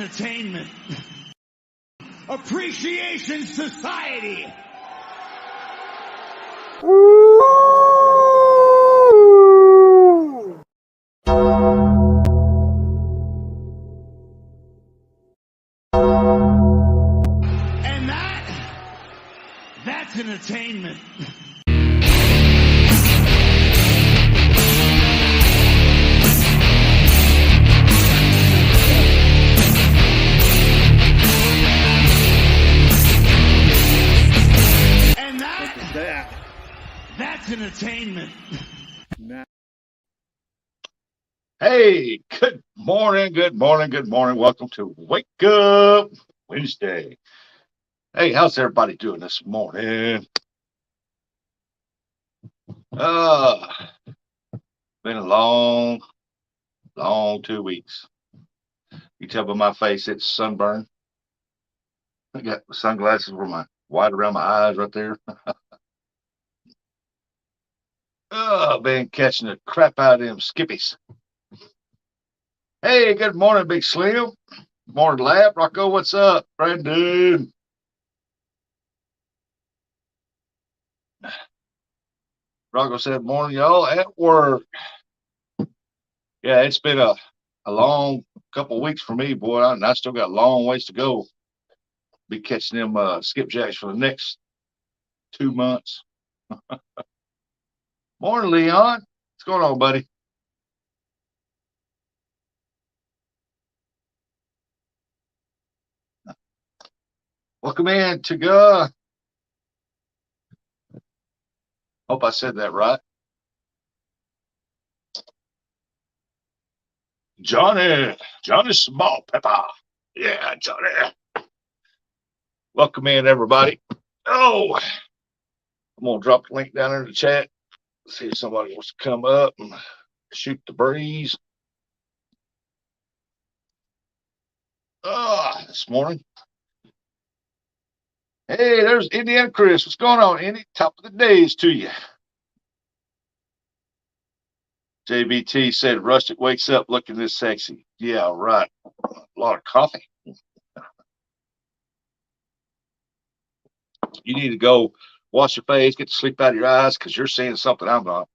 Entertainment. Appreciation Society. And that's entertainment. That's entertainment. Hey, good morning, good morning, good morning. Welcome to Wake Up Wednesday. Hey, how's everybody doing this morning? Been a long 2 weeks. You tell by my face it's sunburn. I got sunglasses where my white around my eyes right there. Been catching the crap out of them skippies. Hey, good morning, Big Slim. Morning, Lab. Rocco, what's up? Brandon. Rocco said, morning, y'all, at work. Yeah, it's been a long couple of weeks for me, boy. I still got a long ways to go. Be catching them skipjacks for the next 2 months. Morning, Leon. What's going on, buddy? Welcome in to go. Hope I said that right. Johnny Small Pepper. Yeah, Johnny. Welcome in, everybody. Oh, I'm going to drop the link down in the chat. See if somebody wants to come up and shoot the breeze. This morning. Hey, there's Indiana Chris. What's going on, Indy? Top of the days to you. JBT said Rustic wakes up looking this sexy. Yeah, right. A lot of coffee. You need to go wash your face, get the sleep out of your eyes, because you're seeing something I'm not.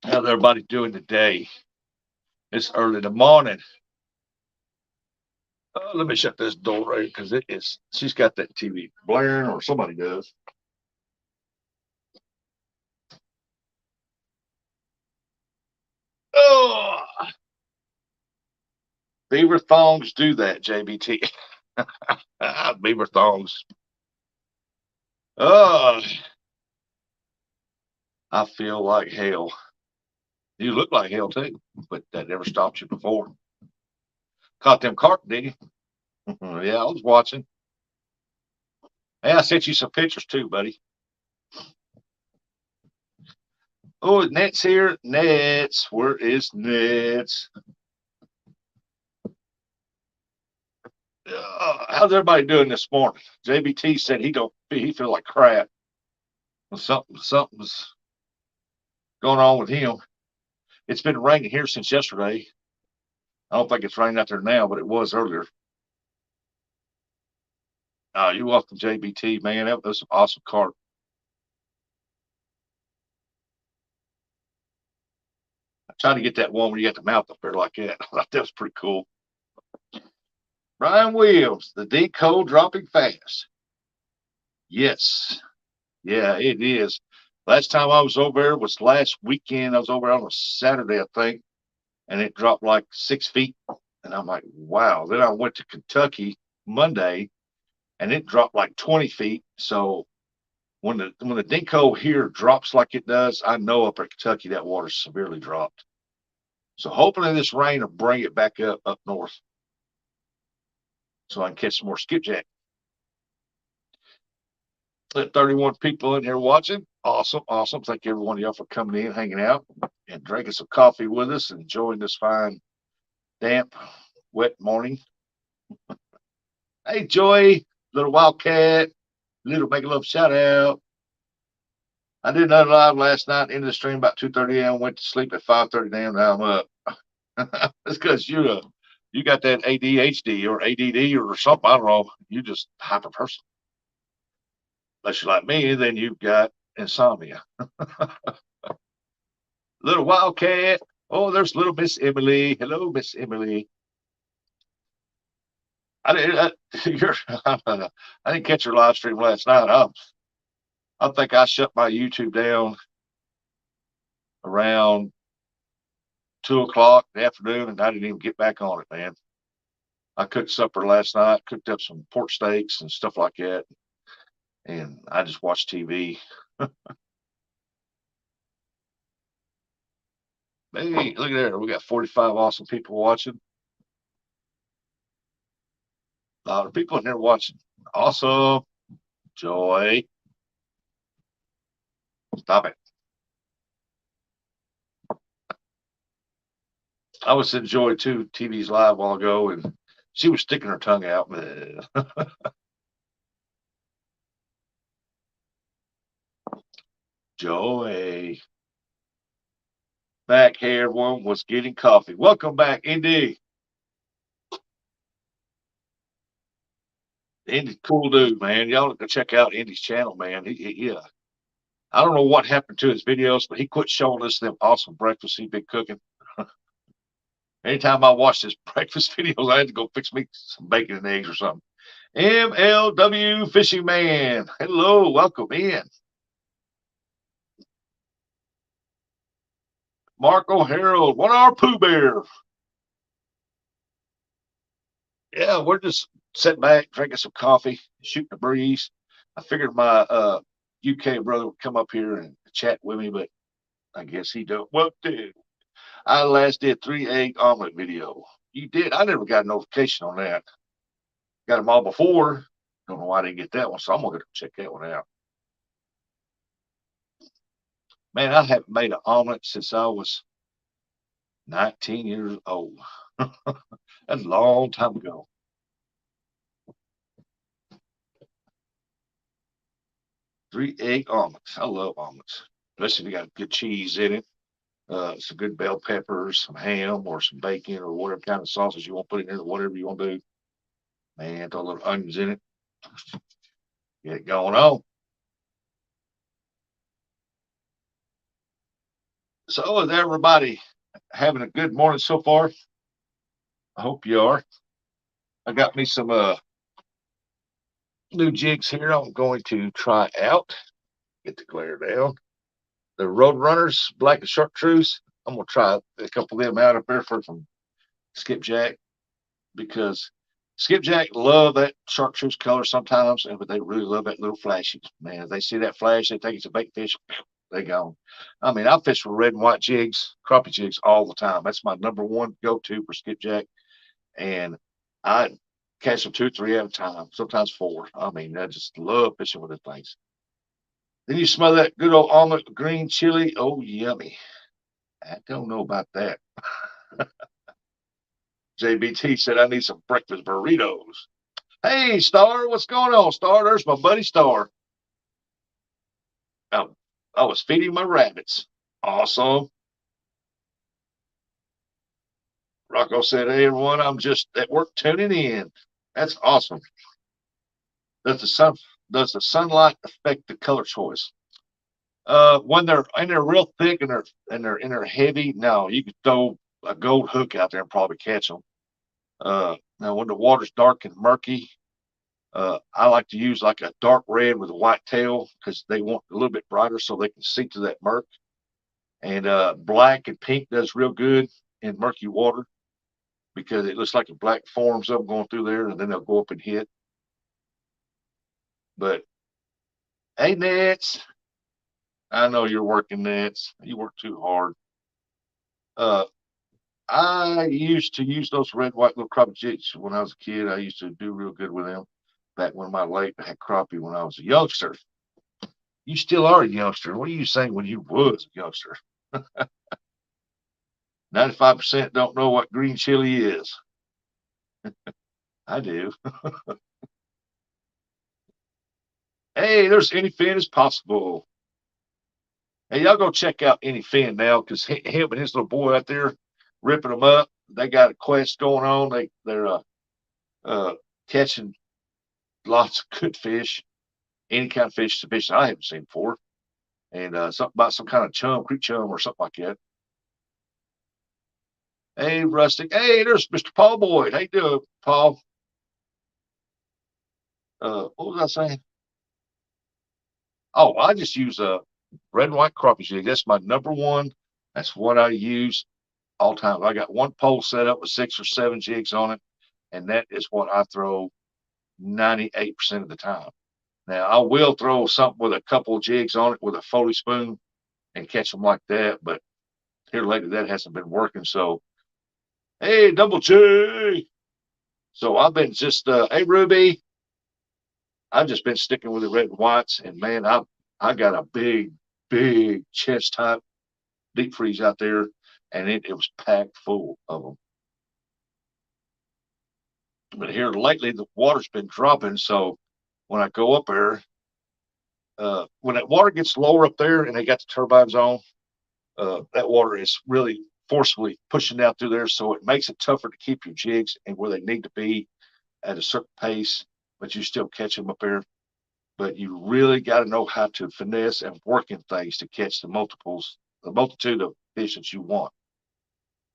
How's everybody doing today? It's early in the morning. Let me shut this door right because it is. She's got that TV blaring, or somebody does. Oh, beaver thongs do that, JBT. Beaver thongs. I feel like hell. You look like hell too, but that never stopped you before. Caught them carp, did you? Yeah, I was watching. Hey, I sent you some pictures too, buddy. Oh, Net's here. Nets. Where is Nets? How's everybody doing this morning? JBT said he feel like crap. Something's going on with him. It's been raining here since yesterday. I don't think it's raining out there now, but it was earlier. You're welcome, JBT, man. That was some awesome carp. I tried to get that one where you got the mouth up there like that. I thought that was pretty cool. Brian Williams, the decode dropping fast. Yes. Yeah, it is. Last time I was over there was last weekend. I was over on a Saturday, I think, and it dropped like 6 feet. And I'm like, wow. Then I went to Kentucky Monday, and it dropped like 20 feet. So when the Dinko here drops like it does, I know up at Kentucky that water's severely dropped. So hopefully this rain will bring it back up north, so I can catch some more skipjack. 31 people in here watching. Awesome. Thank every one of y'all for coming in, hanging out, and drinking some coffee with us, and enjoying this fine, damp, wet morning. Hey, Joy, little Wildcat, little make a love shout out. I did another live last night, into the stream about 2:30 a.m. Went to sleep at 5:30 a.m. Now I'm up. It's because you got that ADHD or ADD or something. I don't know. You just hyper person. Unless you're like me, then you've got insomnia. Little Wildcat. Oh, there's little Miss Emily. Hello, Miss Emily. I didn't. I didn't catch your live stream last night. I think I shut my YouTube down around 2 o'clock in the afternoon, and I didn't even get back on it, man. I cooked supper last night, cooked up some pork steaks and stuff like that, and I just watched TV. Hey, look at there. We got 45 awesome people watching. A lot of people in there watching. Awesome. Joy. Stop it. I was in Joy too, TV's live a while ago, and she was sticking her tongue out. Joy. Back here, everyone was getting coffee. Welcome back, Indy. Indy's cool dude, man. Y'all go check out Indy's channel, man. Yeah. I don't know what happened to his videos, but he quit showing us them awesome breakfasts he'd been cooking. Anytime I watched his breakfast videos, I had to go fix me some bacon and eggs or something. MLW Fishing Man. Hello, welcome in. Marco Harold, what our Pooh Bear? Yeah, we're just sitting back, drinking some coffee, shooting the breeze. I figured my UK brother would come up here and chat with me, but I guess he don't. What did I last did 3 egg omelet video? You did? I never got a notification on that. Got them all before. Don't know why I didn't get that one, so I'm gonna check that one out. Man, I haven't made an omelet since I was 19 years old. That's a long time ago. Three egg omelets. I love omelets, especially if you got good cheese in it. Some good bell peppers, some ham, or some bacon, or whatever kind of sausage you want to put in there, whatever you want to do. Man, throw little onions in it. Get it going on. So, is everybody having a good morning so far? I hope you are. I got me some new jigs here. I'm going to try out. Get the glare down. The Road Runners, Black and Chartreuse. I'm gonna try a couple of them out up there from Skipjack because Skipjack love that chartreuse color sometimes, but they really love that little flashy. Man, if they see that flash, they think it's a bait fish. They gone. I mean, I fish for red and white jigs, crappie jigs all the time. That's my number one go-to for skipjack, and I catch them 2 or 3 at a time, sometimes 4. I mean, I just love fishing with the things. Then you smell that good old almond green chili. Oh, yummy. I don't know about that. JBT said I need some breakfast burritos. Hey, Star, what's going on, Star? There's my buddy Star. I was feeding my rabbits. Awesome. Rocco said, hey, everyone, I'm just at work tuning in. That's awesome. Does the sunlight affect the color choice? When they're real thick and they're heavy, no, you could throw a gold hook out there and probably catch them. Now when the water's dark and murky, I like to use like a dark red with a white tail because they want a little bit brighter so they can see to that murk. And black and pink does real good in murky water because it looks like the black forms up going through there, and then they'll go up and hit. But hey, Nets, I know you're working, Nets. You work too hard. I used to use those red, white little crappie jigs when I was a kid. I used to do real good with them back when my late had crappie when I was a youngster. You still are a youngster. What are you saying when you was a youngster? 95% don't know what green chili is. I do. Hey, there's Any Fin is possible. Hey, y'all go check out Any Fin now because him and his little boy out there, ripping them up. They got a quest going on. They're catching lots of good fish, any kind of fish, fish that I haven't seen before, and something about some kind of chum, creek chum, or something like that. Hey, Rustic. Hey, there's Mr. Paul Boyd. How you doing, Paul? What was I saying? Oh, I just use red and white crappie jig. That's my number one. That's what I use all the time. I got one pole set up with 6 or 7 jigs on it, and that is what I throw 98% of the time. Now, I will throw something with a couple of jigs on it with a Foley spoon and catch them like that, but here lately that hasn't been working. So, hey, Double J. So I've been just, hey, Ruby, I've just been sticking with the red and whites, and man, I got a big chest type deep freeze out there, and it was packed full of them. But here lately, the water's been dropping, so when I go up there, when that water gets lower up there and they got the turbines on, that water is really forcefully pushing down through there, so it makes it tougher to keep your jigs and where they need to be at a certain pace, but you still catch them up there. But you really got to know how to finesse and work in things to catch the multitude of fish that you want.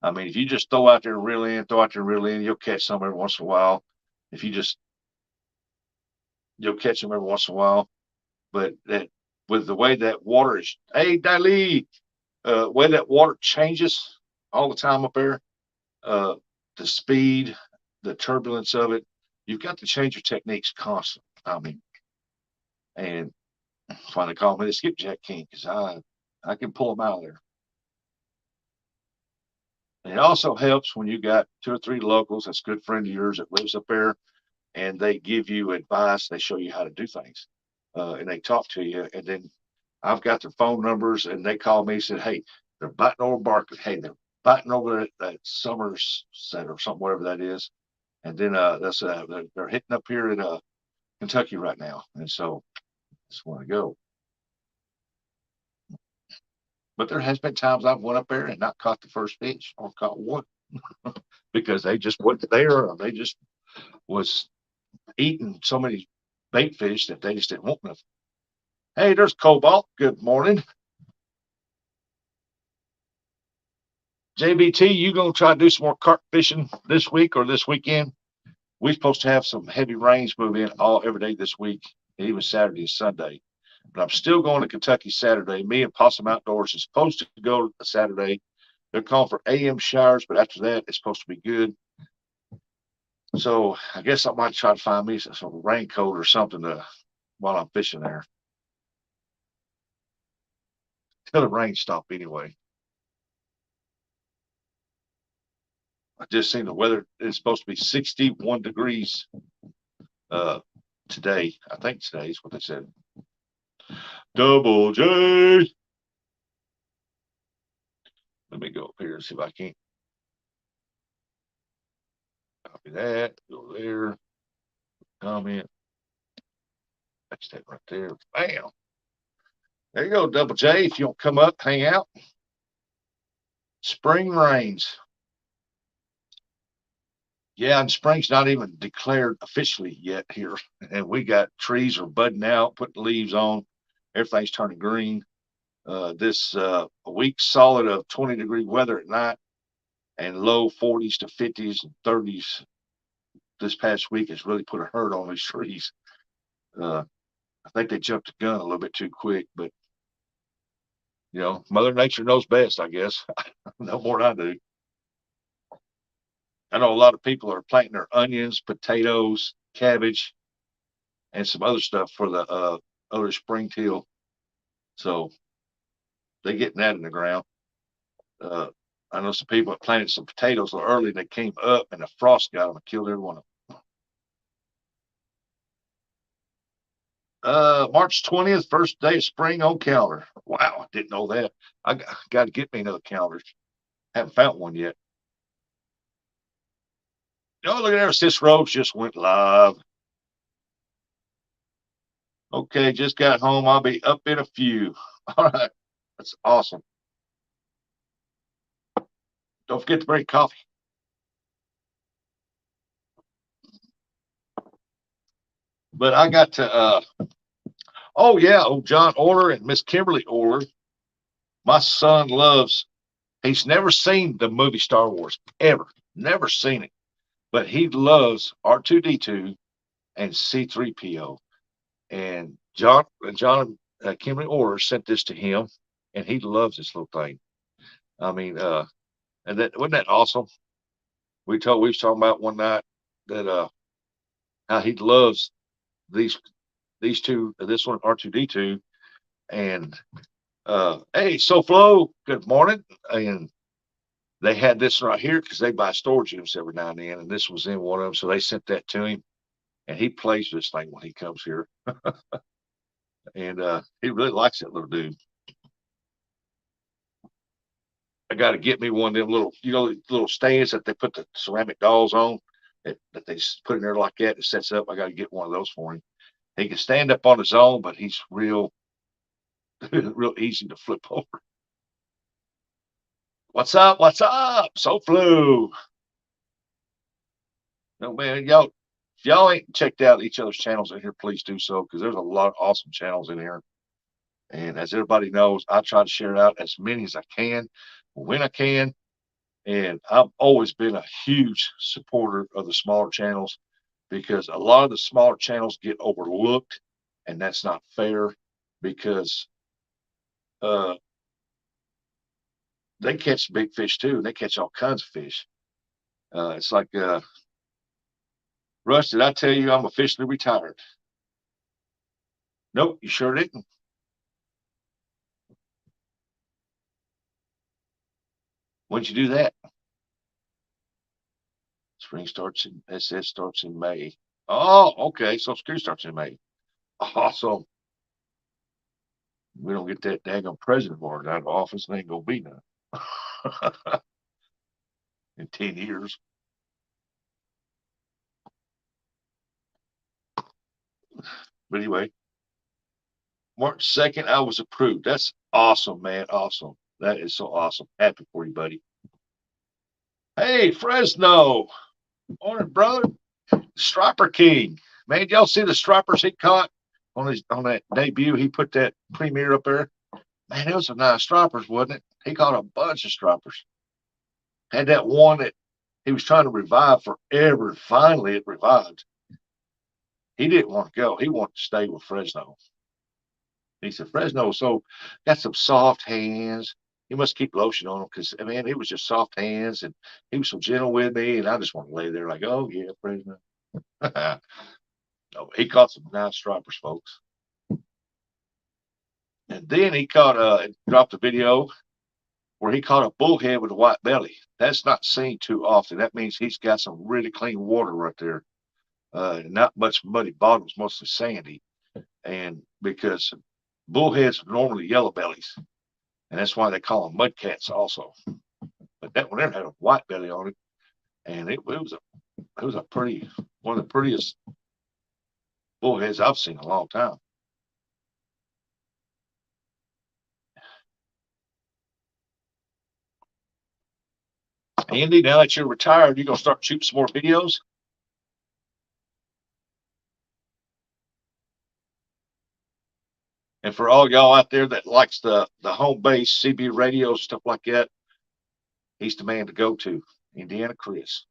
I mean, if you just throw out there and reel in, throw out there and reel in, you'll catch some every once in a while. If you just, you'll catch them every once in a while. But that with the way that water is, hey, Dali, way that water changes all the time up there, uh, the speed, the turbulence of it, you've got to change your techniques constantly. I mean, and that's why they call me the skipjack king because I can pull them out of there. And it also helps when you got 2 or 3 locals that's a good friend of yours that lives up there, and they give you advice. They show you how to do things, and they talk to you. And then I've got their phone numbers, and they call me and said, "Hey, they're biting over Barkley. Hey, they're biting over at Somerset or something, whatever that is." And then they're hitting up here in Kentucky right now, and so I just want to go. But there has been times I've went up there and not caught the first fish or caught one because they just wasn't there, or they just was eating so many bait fish that they just didn't want nothing. Hey, there's Cobalt. Good morning. JBT, you gonna try to do some more carp fishing this week or this weekend? We're supposed to have some heavy rains move in every day this week, even Saturday and Sunday. But I'm still going to Kentucky Saturday. Me and Possum Outdoors is supposed to go Saturday. They're calling for AM showers, but after that, it's supposed to be good. So I guess I might try to find me some raincoat or something while I'm fishing there. Till the rain stop anyway. I just seen the weather. It's supposed to be 61 degrees uh, today. I think today is what they said. Double J. Let me go up here and see if I can't copy that. Go there. Comment. That's that right there. Bam. There you go, Double J. If you don't come up, hang out. Spring rains. Yeah, and spring's not even declared officially yet here. And we got trees are budding out, putting leaves on. Everything's turning green. This a week solid of 20-degree weather at night and low 40s to 50s and 30s this past week has really put a hurt on these trees. I think they jumped the gun a little bit too quick, but Mother Nature knows best, I guess. No more than I do. I know a lot of people are planting their onions, potatoes, cabbage, and some other stuff for the other spring till. So they're getting that in the ground. I know some people have planted some potatoes a little early. They came up and the frost got them and killed every one of them. March 20th, first day of spring on calendar. Wow, I didn't know that. I got to get me another calendar. Haven't found one yet. Oh, look at there. Sis Rose just went live. Okay, just got home. I'll be up in a few. All right. That's awesome. Don't forget to bring coffee. But I got to, oh yeah, old John Orler and Miss Kimberly Orler. My son loves, he's never seen the movie Star Wars, ever. Never seen it. But he loves R2D2 and C3PO. And John Kimberly Orler sent this to him, and he loves this little thing. I mean, and that wasn't that awesome? We was talking about one night that how he loves these these two, this one R2D2, and hey, SoFlo, good morning. And they had this right here because they buy storage units every now and then, and this was in one of them, so they sent that to him, and he plays this thing when he comes here, and he really likes that little dude. I got to get me one of them little, little stands that they put the ceramic dolls on, that they put in there like that. It sets up. I got to get one of those for him. He can stand up on his own, but he's real, real easy to flip over. What's up? What's up? SoFlo. No man, if y'all ain't checked out each other's channels in here, please do so, because there's a lot of awesome channels in here. And as everybody knows, I try to share out as many as I can when I can. And I've always been a huge supporter of the smaller channels, because a lot of the smaller channels get overlooked, and that's not fair, because they catch big fish too. They catch all kinds of fish. It's like, Russ, did I tell you I'm officially retired? Nope, you sure didn't. When'd you do that? Spring starts in, SS starts in May. Oh, okay. So school starts in May. Awesome. We don't get that daggone president board out of office, and ain't gonna be none in 10 years. But anyway, March 2nd, I was approved. That's awesome, man. Awesome. That is so awesome. Happy for you, buddy. Hey, Fresno. Morning, brother. Striper King. Man, y'all see the stripers he caught on that debut? He put that premiere up there. Man, it was some nice stripers, wasn't it? He caught a bunch of stripers. Had that one that he was trying to revive forever. Finally, it revived. He didn't want to go. He wanted to stay with Fresno. He said, Fresno, so got some soft hands. You must keep lotion on him, because, man, it was just soft hands, and he was so gentle with me, and I just want to lay there like, oh, yeah, Fresno. No, he caught some nice stripers, folks. And then he dropped a video where he caught a bullhead with a white belly. That's not seen too often. That means he's got some really clean water right there. Not much muddy bottoms, mostly sandy. And because bullheads are normally yellow bellies, and that's why they call them mud cats also. But that one there had a white belly on it, and it was a pretty, one of the prettiest bullheads I've seen in a long time. Andy, now that you're retired, you're gonna start shooting some more videos? And for all y'all out there that likes the home base CB radio, stuff like that, he's the man to go to. Indiana Chris.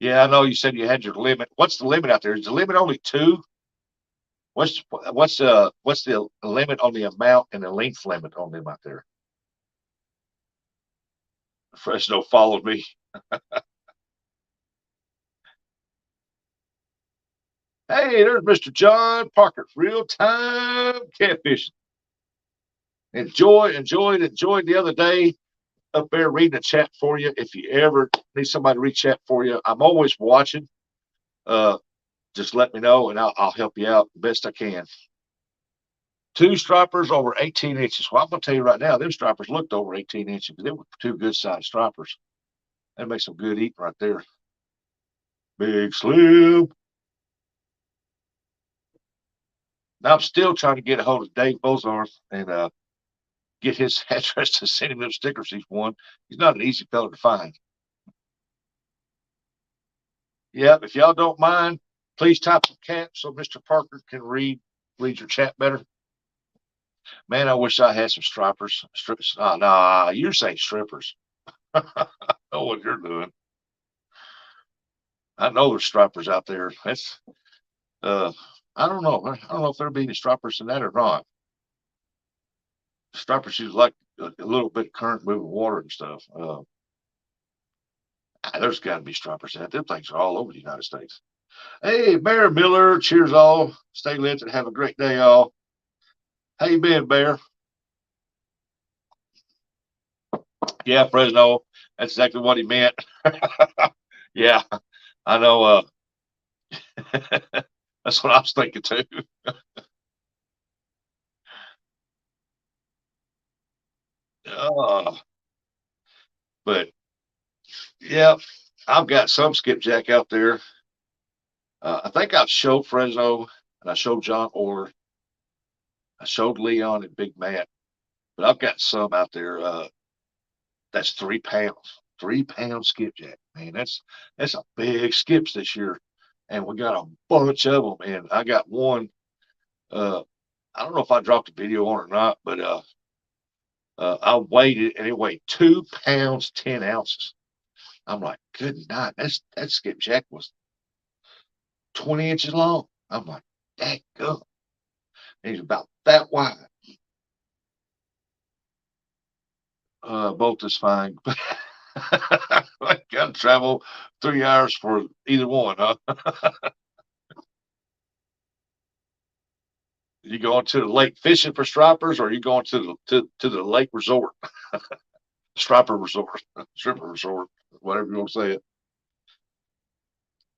Yeah, I know you said you had your limit. What's the limit out there? Is the limit only 2? What's the limit on the amount and the length limit on them out there? Fresno followed me. Hey, there's Mr. John Parker, real time catfishing. Enjoyed the other day up there reading the chat for you. If you ever need somebody to read chat for you, I'm always watching. Just let me know, and I'll help you out the best I can. 2 stripers over 18 inches. Well, I'm going to tell you right now, them stripers looked over 18 inches. They were 2 good-sized stripers. That makes some good eating right there. Big Slim. Now, I'm still trying to get a hold of Dave Bozarth, and get his address to send him those stickers he's won. He's not an easy fellow to find. Yep, if y'all don't mind, please type some caps so Mr. Parker can read your chat better. Man, I wish I had some strippers. Nah, you're saying strippers. I know what you're doing. I know there's strippers out there. That's I don't know. I don't know if there'll be any strippers in that or not. Strippers use like a little bit of current moving water and stuff. There's got to be strippers in it. Them things are all over the United States. Hey, Bear Miller, cheers all. Stay lit and have a great day, all. How you been, Bear? Yeah, Fresno. That's exactly what he meant. Yeah, I know. That's what I was thinking too. Uh, but yeah, I've got some skipjack out there. I think I've showed Fresno and I showed John Orr. I showed Leon and Big Matt, but I've got some out there. That's 3 pounds, 3 pound skipjack. Man, that's a big skips this year, and we got a bunch of them. And I got one. I don't know if I dropped a video on it or not, but I weighed it and it weighed 2 pounds 10 ounces. I'm like, good night. That skipjack was 20 inches long. I'm like, that good. He's about that wide. Both is fine. I got to travel 3 hours for either one, huh? You going to the lake fishing for stripers, or are you going to the lake resort, striper resort, stripper resort, whatever you want to say it.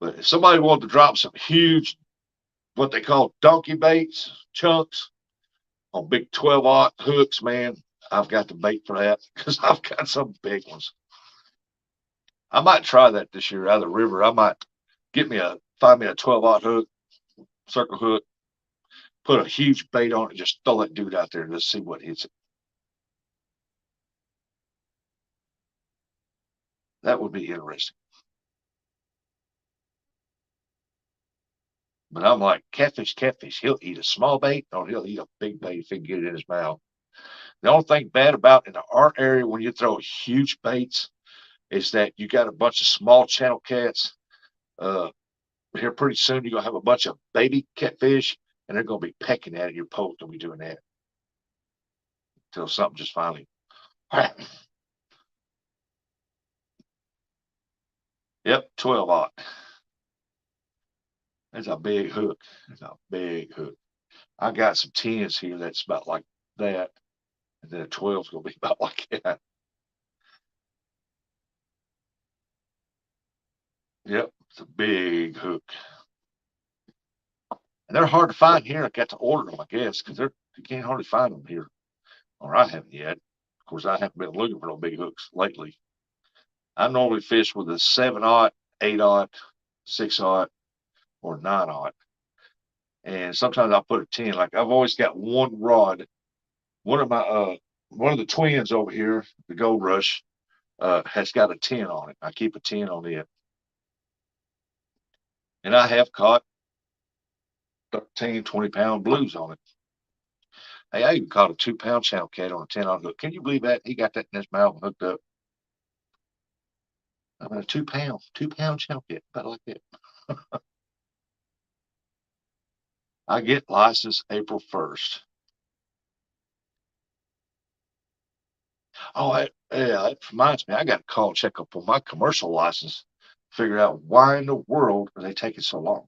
But if somebody wanted to drop some huge, what they call donkey baits, chunks on big 12-aught hooks, man, I've got the bait for that because I've got some big ones. I might try that this year out of the river. I might find me a 12-aught hook, circle hook, put a huge bait on it, and just throw that dude out there and just see what hits it. That would be interesting. But I'm like, catfish. He'll eat a small bait or he'll eat a big bait if he can get it in his mouth. The only thing bad about in the art area when you throw huge baits is that you got a bunch of small channel cats. Here pretty soon you're gonna have a bunch of baby catfish and they're gonna be pecking at it. Your post will be doing that until something just finally. Yep, 12-aught. That's a big hook. That's a big hook. I got some 10s here that's about like that. And then a 12 is gonna be about like that. Yep, it's a big hook. And they're hard to find here. I got to order them, I guess, because you can't hardly find them here. Or I haven't yet. Of course, I haven't been looking for no big hooks lately. I normally fish with a 7-aught, 8-aught, 6-aught, or 9-aught. And sometimes I'll put a 10. Like I've always got one rod. One of the twins over here, the Gold Rush, has got a 10 on it. I keep a 10 on it. And I have caught 13, 20-pound blues on it. Hey, I even caught a 2-pound channel cat on a 10-aught hook. Can you believe that? He got that in his mouth and hooked up. I mean, a 2-pound channel cat, about like that. I get licensed April 1st. Oh, yeah, it reminds me, I got to call and check up on my commercial license, figure out why in the world are they taking so long.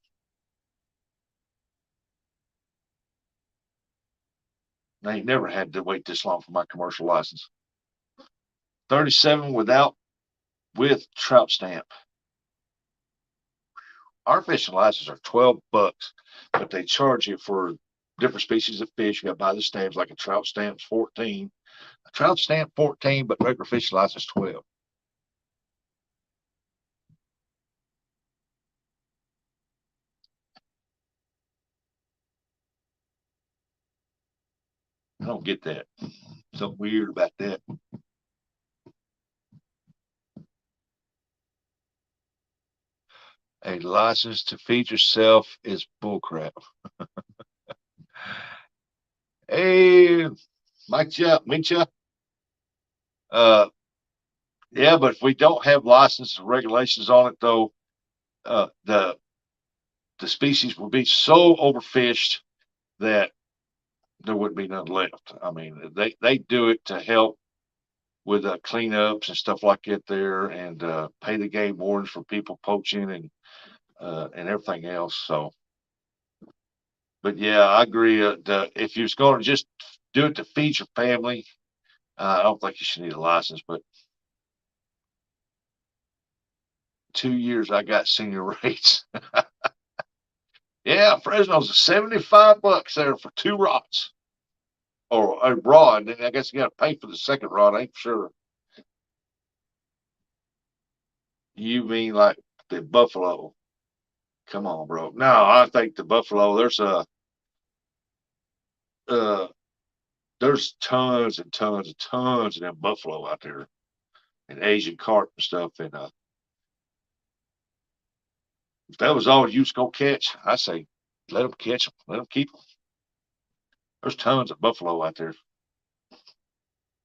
I ain't never had to wait this long for my commercial license. 37 with trout stamp. Our fishing licenses are $12, but they charge you for different species of fish. You got to buy the stamps, like a trout stamp's 14. A trout stamp 14, but regular fishing license 12. I don't get that. Something weird about that. A license to feed yourself is bullcrap. Hey, Mike, meet you. Yeah, but if we don't have licenses and regulations on it, though, the species will be so overfished that there wouldn't be none left. I mean, they do it to help with cleanups and stuff like that there, and pay the game wardens for people poaching and everything else. So, but yeah, I agree. If you're going to just do it to feed your family, I don't think you should need a license. But 2 years, I got senior rates. Yeah, Fresno's $75 there for 2 rods or a rod. And I guess you got to pay for the second rod. I ain't sure. You mean like the buffalo? Come on, bro. No, I think the buffalo. Uh, there's tons and tons and tons of them buffalo out there, and Asian carp and stuff. And if that was all you was gonna catch, I say let them catch them, let them keep them. There's tons of buffalo out there.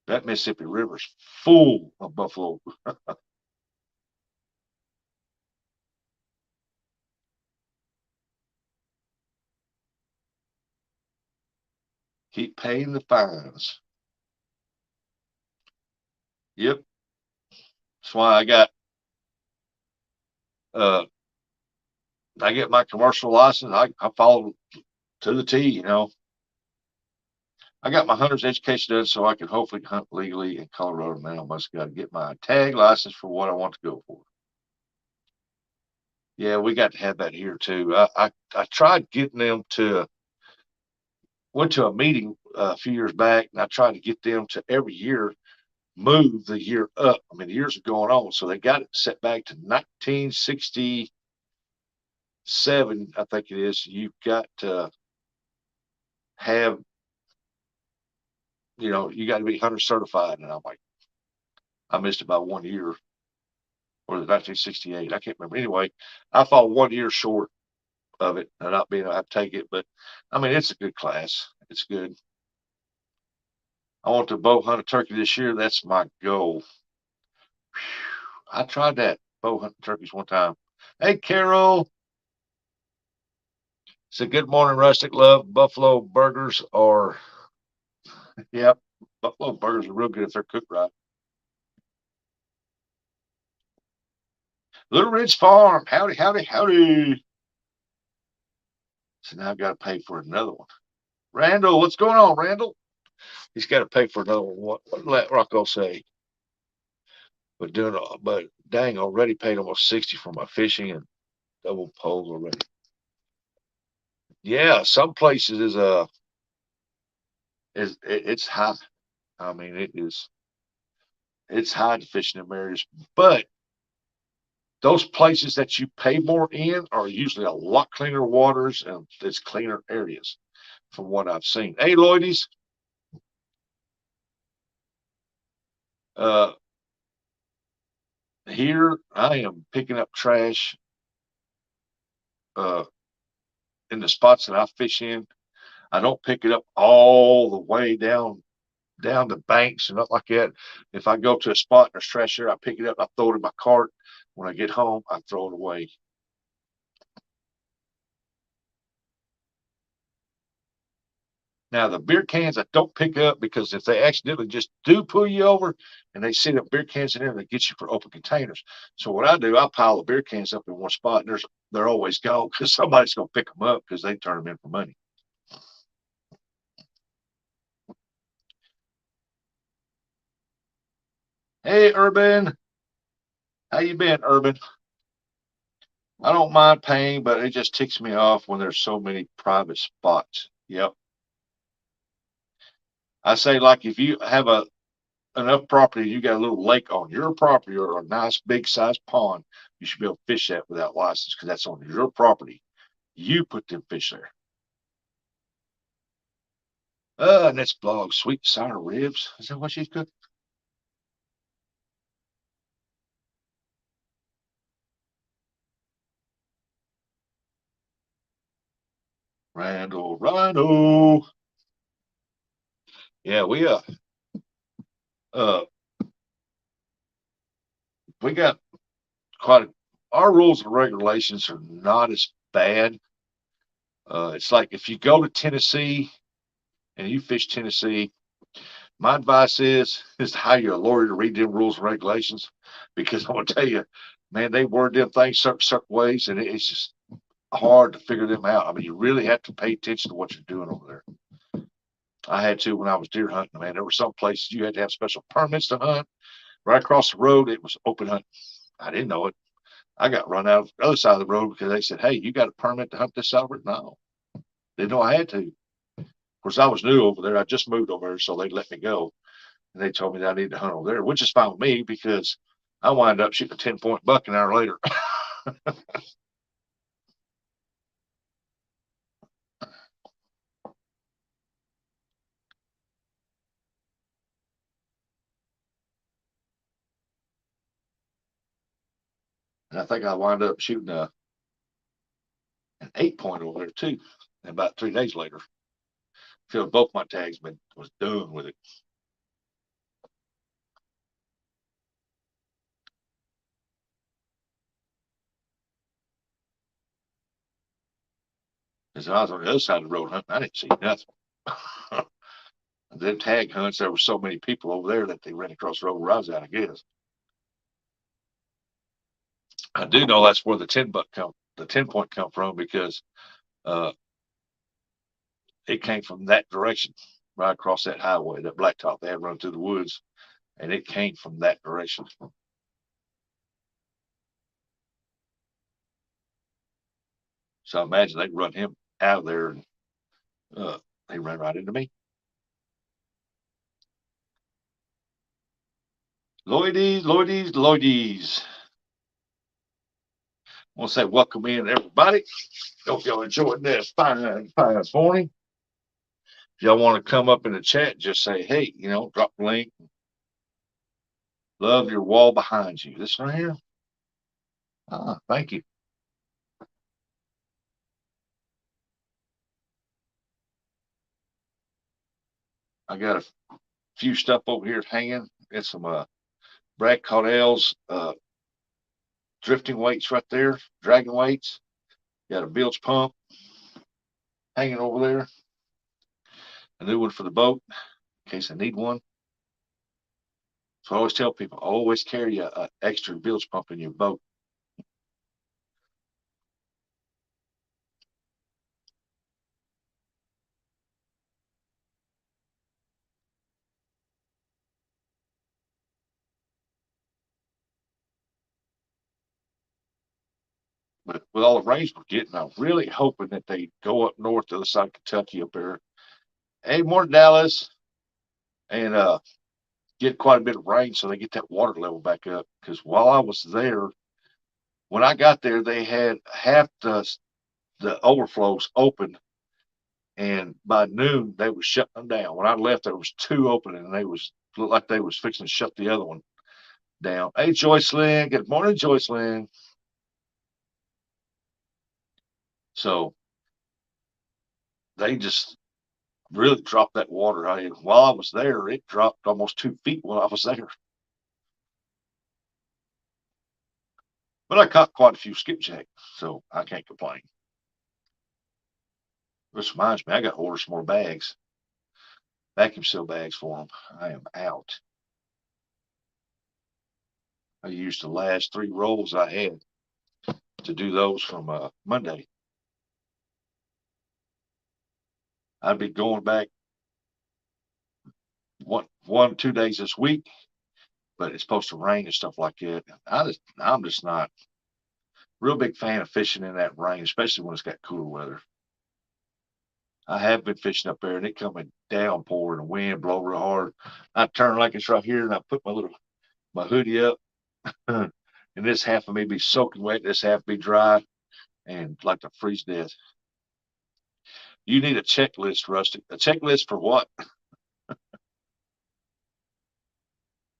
That Mississippi River's full of buffalo. Keep paying the fines. Yep, that's why uh I get my commercial license. I follow to the T. I got my hunter's education done so I can hopefully hunt legally in Colorado now. I must got to get my tag license for what I want to go for. Yeah, we got to have that here too. I tried getting them to went to a meeting a few years back, and I tried to get them to every year move the year up. I mean, the years are going on, so they got it set back to 1967, I think it is. You've got to have, you got to be hunter certified, and I'm like, I missed about 1 year, or the 1968. I can't remember. Anyway, I fall 1 year short of it and not being able to take it, but I mean, it's a good class. It's good. I want to bow hunt a turkey this year. That's my goal. I tried that bow hunting turkeys one time. Hey, Carol. So good morning, Rustic Love. Buffalo burgers are, yep, buffalo burgers are real good if they're cooked right. Little Ridge Farm. Howdy, howdy, howdy. So now I've got to pay for another one. Randall, what's going on, Randall? He's got to pay for another one. What did that Rocco say? But dang, already paid almost 60 for my fishing and double poles already. Yeah, some places it's high. I mean, it's high to fish in them areas, but those places that you pay more in are usually a lot cleaner waters and it's cleaner areas from what I've seen. Hey, Lloydies, uh, here I am picking up trash uh, in the spots that I fish in. I don't pick it up all the way down the banks and not like that. If I go to a spot and there's trash there, I pick it up, I throw it in my cart. When I get home, I throw it away. Now the beer cans I don't pick up because if they accidentally just do pull you over and they set up beer cans in there, they get you for open containers. So what I do, I pile the beer cans up in one spot and they're always gone because somebody's gonna pick them up because they turn them in for money. Hey, Urban, how you been, Urban? I don't mind paying, but it just ticks me off when there's so many private spots. Yep. I say like if you have a enough property, you got a little lake on your property or a nice big sized pond, you should be able to fish that without license because that's on your property. You put them fish there. Next blog, sweet and sour ribs. Is that what she's cooking? Randall Rhino. Yeah, uh we got quite a, our rules and regulations are not as bad. It's like if you go to Tennessee and you fish Tennessee, my advice is to hire a lawyer to read them rules and regulations because I'm gonna tell you, man, they word them things certain ways, and it's just hard to figure them out. I mean, you really have to pay attention to what you're doing over there. I had to when I was deer hunting, man. There were some places you had to have special permits to hunt. Right across the road, it was open hunting. I didn't know it. I got run out of the other side of the road because they said, "Hey, you got a permit to hunt this over?" No, didn't know I had to. Of course, I was new over there. I just moved over there, so they let me go. And they told me that I needed to hunt over there, which is fine with me because I wind up shooting a 10-point buck an hour later. And I think I wind up shooting an 8-point over there too. And about 3 days later, filled both my tags, but was done with it. Because I was on the other side of the road hunting, I didn't see nothing. Them tag hunts, there were so many people over there that they ran across the road where I was at, I guess. I do know that's where the 10-point come from because uh, it came from that direction, right across that highway, that blacktop they had run through the woods, and it came from that direction. So I imagine they run him out of there and they ran right into me. Lloydies, Lloydies, Lloydies. I want to say welcome in, everybody. Hope y'all enjoyed this fine, fine morning. If y'all want to come up in the chat, just say, hey, drop the link. Love your wall behind you. This right here. Ah, thank you. I got a few stuff over here hanging. It's some Brad Caudell's drifting weights right there, dragon weights. Got a bilge pump hanging over there. A new one for the boat in case I need one. So I always tell people, always carry a extra bilge pump in your boat. But with all the rains we're getting, I'm really hoping that they go up north to the side of Kentucky up there. Hey, more Dallas, and get quite a bit of rain so they get that water level back up. Because while I was there, when I got there, they had half the overflows open, and by noon they were shutting them down. When I left, there was two open, and they was looked like they was fixing to shut the other one down. Hey, Joycelyn, good morning, Joycelyn. So they just really dropped that water. While I was there, it dropped almost 2 feet while I was there. But I caught quite a few skipjack, so I can't complain. This reminds me, I got to order some more bags, vacuum seal bags for them. I am out. I used the last 3 rolls I had to do those from Monday. I'd be going back 2 days this week, but it's supposed to rain and stuff like that. I'm just not real big fan of fishing in that rain, especially when it's got cooler weather. I have been fishing up there and it coming downpour and the wind blow real hard. I turn like it's right here and I put my hoodie up and this half of me be soaking wet, this half be dry and like to freeze death. You need a checklist, Rusty. A checklist for what?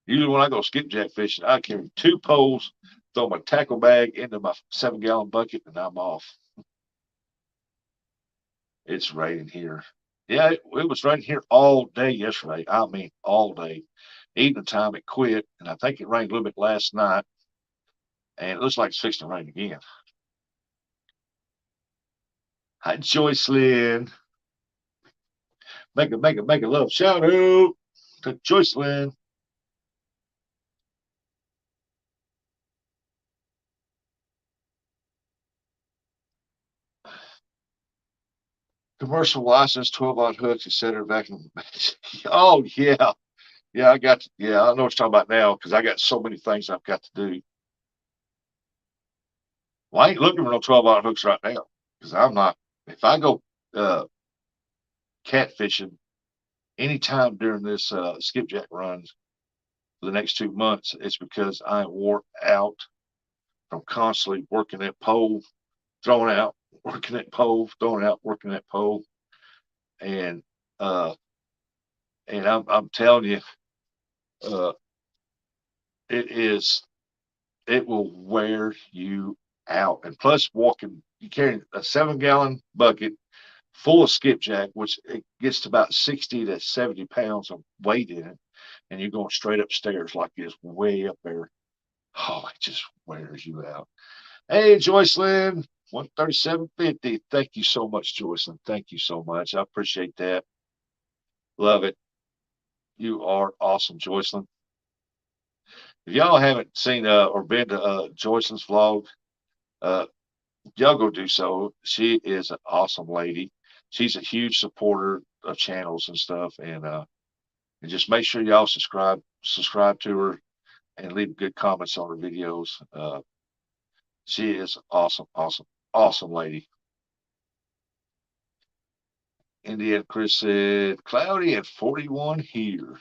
Usually when I go skipjack fishing, I carry 2 poles, throw my tackle bag into my 7-gallon bucket, and I'm off. It's raining here. Yeah, it was raining here all day yesterday. I mean, all day. Evening time, it quit, and I think it rained a little bit last night, and it looks like it's fixing to rain again. Hi, Joycelyn. Make a love shout out to Joycelyn. Commercial license, 12-aught hooks, etc. Vacuum. Oh yeah, yeah. Yeah, I know what you're talking about now because I got so many things I've got to do. Well, I ain't looking for no 12-aught hooks right now because I'm not. If I go uh, catfishing anytime during this skipjack runs for the next 2 months, it's because I'm wore out from constantly working that pole, throwing out, working that pole, throwing out, working that pole, and uh, I'm telling you, uh, it is it will wear you out. And plus, walking, you carry a 7-gallon bucket full of skipjack, which it gets to about 60 to 70 pounds of weight in it, and you're going straight upstairs like this, way up there. Oh, it just wears you out. Hey, Joycelyn, 137.50. Thank you so much, Joycelyn. Thank you so much. I appreciate that. Love it. You are awesome, Joycelyn. If y'all haven't seen or been to Joycelyn's vlog, uh, y'all go do so. She is an awesome lady. She's a huge supporter of channels and stuff, and just make sure y'all subscribe to her and leave good comments on her videos. She is awesome, awesome, awesome lady. Indiana Chris said, cloudy at 41 here.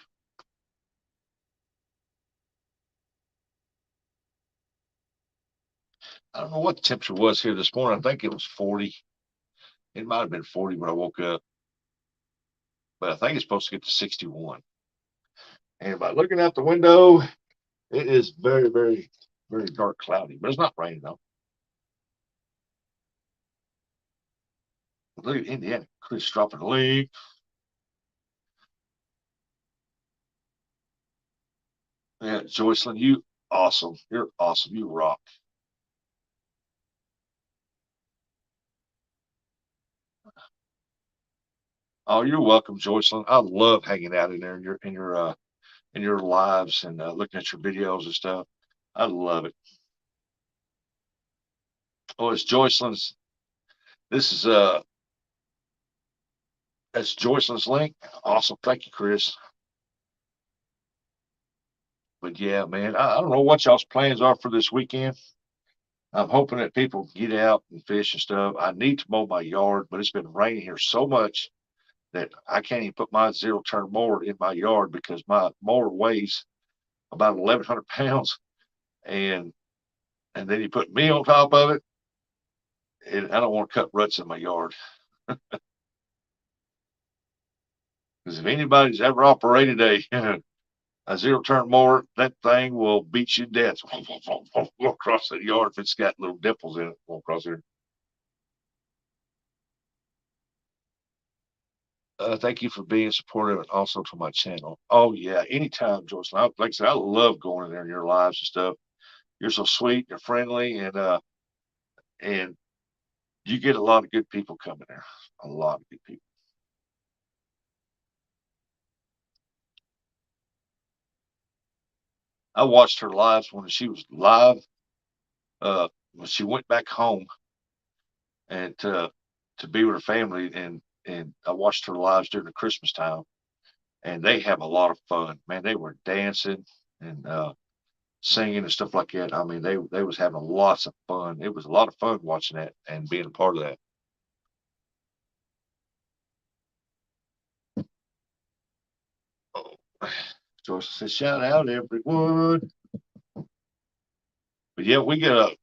I don't know what the temperature was here this morning. I think it was 40. It might have been 40 when I woke up, but I think it's supposed to get to 61. And by looking out the window, it is very, very, very dark, cloudy, but it's not raining though. Look at Indiana. Chris dropping a link. Yeah, Joycelyn, you awesome. You're awesome. You rock. Oh, you're welcome, Joycelyn. I love hanging out in there in your lives and looking at your videos and stuff. I love it. Oh, it's Joycelyn's. This is that's Joycelyn's link. Awesome. Thank you, Chris. But yeah, man, I don't know what y'all's plans are for this weekend. I'm hoping that people get out and fish and stuff. I need to mow my yard, but it's been raining here so much that I can't even put my 0-turn mower in my yard because my mower weighs about 1,100 pounds, and then you put me on top of it. And I don't want to cut ruts in my yard because if anybody's ever operated a 0-turn mower, that thing will beat you to death. Go across the yard if it's got little dimples in it. Go across there. Thank you for being supportive and also to my channel. Oh yeah, anytime, Joycelyn. Like I said, I love going in there in your lives and stuff. You're so sweet, you're friendly, and you get a lot of good people coming there. A lot of good people. I watched her lives when she was live. When she went back home and to be with her family, and I watched her lives during the Christmas time, and they have a lot of fun. Man, they were dancing and singing and stuff like that. I mean, they was having lots of fun. It was a lot of fun watching that and being a part of that. Oh, Joyce says, shout out everyone. But yeah, we got a.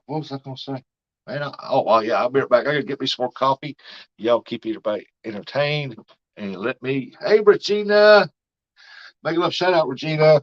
What was I gonna say? Man, oh well, yeah, I'll be right back. I gotta get me some more coffee. Y'all keep everybody entertained and let me. Hey, Regina, make a little shout out, Regina.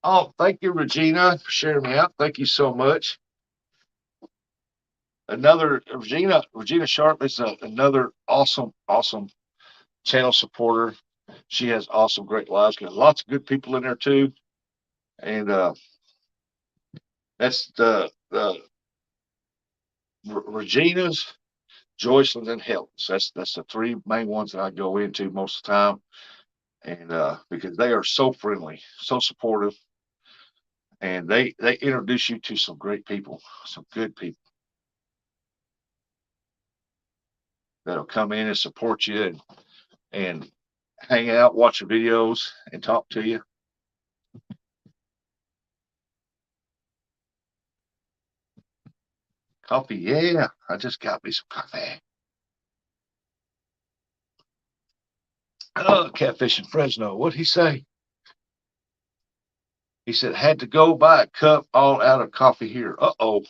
Oh, thank you, Regina, for sharing me out. Thank you so much. Another Regina Sharp is another awesome channel supporter. She has awesome, great lives. Got lots of good people in there too, and that's the Regina's, Joycelyn, and Helen's. That's the three main ones that I go into most of the time, and because they are so friendly, so supportive, and they introduce you to some great people, some good people that'll come in and support you and hang out, watch your videos, and talk to you. Coffee, yeah, I just got me some coffee. Oh, Catfish in Fresno. What'd he say? He said, had to go buy a cup all out of coffee here. Uh-oh.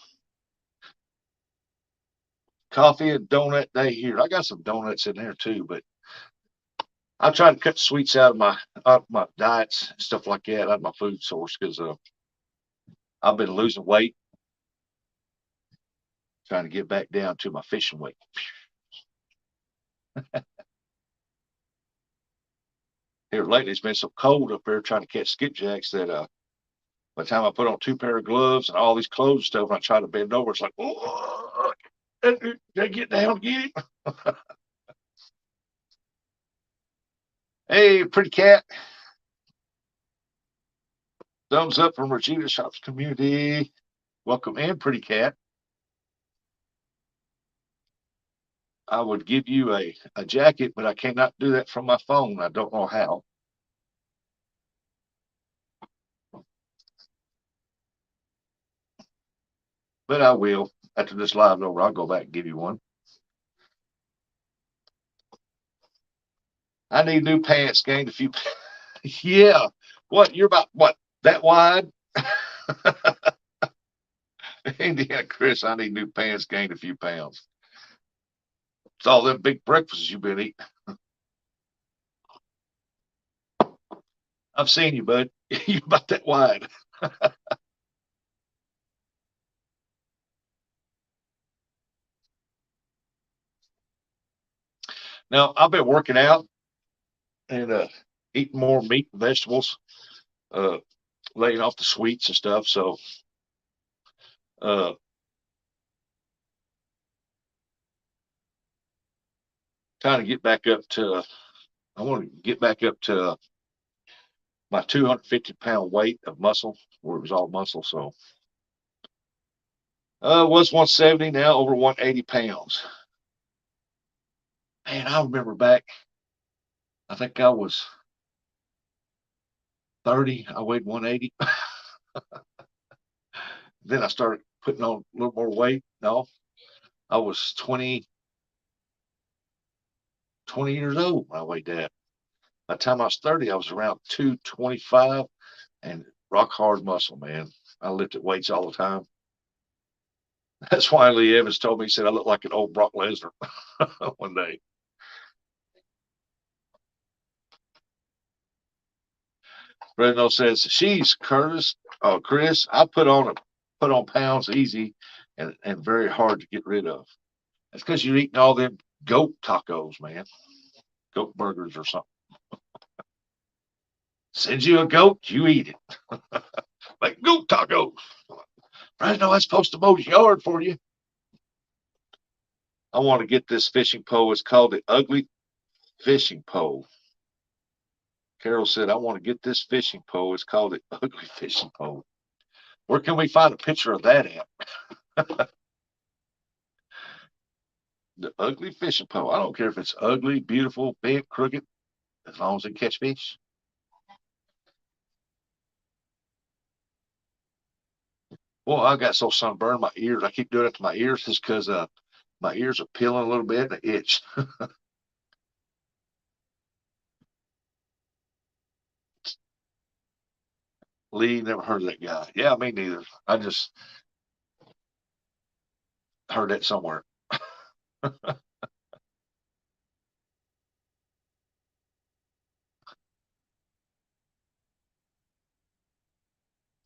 Coffee and donut day here. I got some donuts in there too, but I try to cut sweets out of my diets, stuff like that, out of my food source because I've been losing weight, trying to get back down to my fishing weight. Here lately, it's been so cold up there trying to catch skipjacks that by the time I put on two pair of gloves and all these clothes and stuff, and I try to bend over, it's like, oh, they get down, get it. Hey, pretty cat. Thumbs up from Regina Shops community. Welcome in, pretty cat. I would give you a jacket, but I cannot do that from my phone. I don't know how. But I will. After this live's over, I'll go back and give you one. I need new pants, gained a few. Yeah. What? You're about what? That wide? Indiana Chris, I need new pants, gained a few pounds. It's all them big breakfasts you've been eating. I've seen you, bud. You're about that wide. Now, I've been working out and eating more meat and vegetables, uh, laying off the sweets and stuff. So, uh, trying to get back up to, I want to get back up to my 250-pound weight of muscle, where it was all muscle. So, was 170, now over 180 pounds. Man, I remember back, I think I was 30, I weighed 180. Then I started putting on a little more weight. No, I was 20 years old when I weighed that. By the time I was 30, I was around 225 and rock hard muscle, man. I lifted weights all the time. That's why Lee Evans told me, he said, I look like an old Brock Lesnar one day. Fresno says, she's Curtis, Chris, I put on pounds easy and very hard to get rid of. That's because you're eating all them goat tacos, man. Goat burgers or something. Send you a goat, you eat it. Like goat tacos. Fresno, I'm supposed to mow your yard for you. I want to get this fishing pole. It's called the Ugly Fishing Pole. Carol said, I want to get this fishing pole. It's called the Ugly Fishing Pole. Where can we find a picture of that at? The Ugly Fishing Pole. I don't care if it's ugly, beautiful, big, crooked, as long as it catch fish. Well, I got so sunburned my ears. I keep doing it to my ears just because my ears are peeling a little bit and they itch. Lee, never heard of that guy. Yeah, me neither. I just heard that somewhere.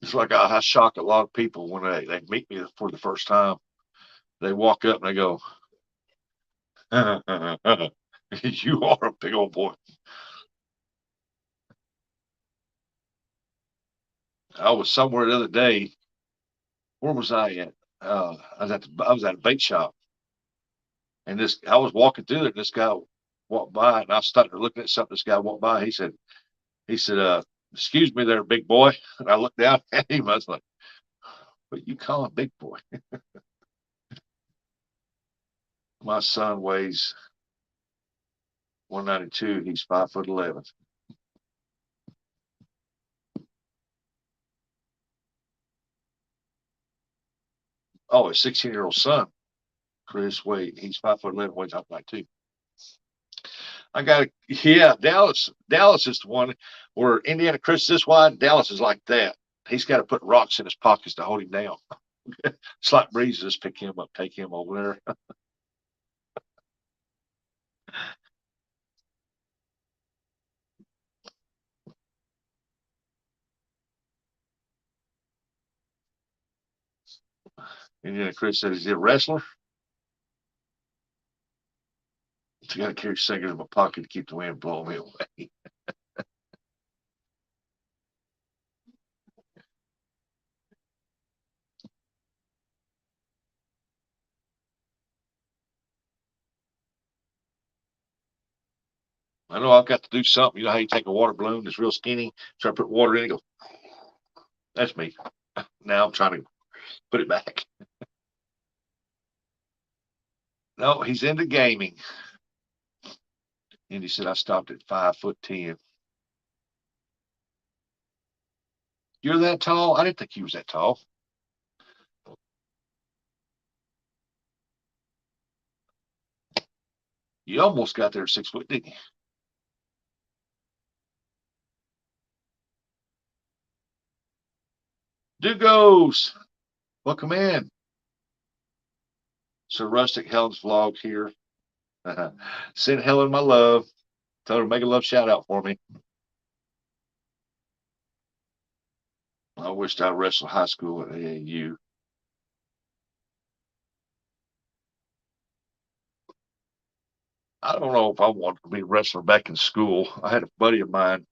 It's like I shock a lot of people when they meet me for the first time. They walk up and they go, you are a big old boy. I was somewhere the other day. Where was I at? I was at a bait shop, and this I was walking through it. And this guy walked by, and I started looking at something. This guy walked by. He said, excuse me, there, big boy. And I looked down at him. I was like, what you call a big boy? My son weighs 192. He's 5'11". Oh, a 16-year-old son, Chris Wade. He's 5'11", weighs up like two. I got it. Yeah, Dallas. Dallas is the one where Indiana Chris is this wide. Dallas is like that. He's got to put rocks in his pockets to hold him down. Slight breeze just pick him up, take him over there. Indiana Chris said, "Is he a wrestler?" So you got to carry cigarettes in my pocket to keep the wind blowing me away. I know I've got to do something. You know how you take a water balloon that's real skinny, try to put water in it, go, that's me. Now I'm trying to put it back. No, he's into gaming. And he said, I stopped at 5'10". You're that tall? I didn't think he was that tall. You almost got there 6 foot, didn't you? Dugos, welcome in. So Rustic Helen's vlog here. Send Helen my love. Tell her to make a love shout out for me. I wished I wrestled high school at AAU. I don't know if I wanted to be a wrestler back in school. I had a buddy of mine.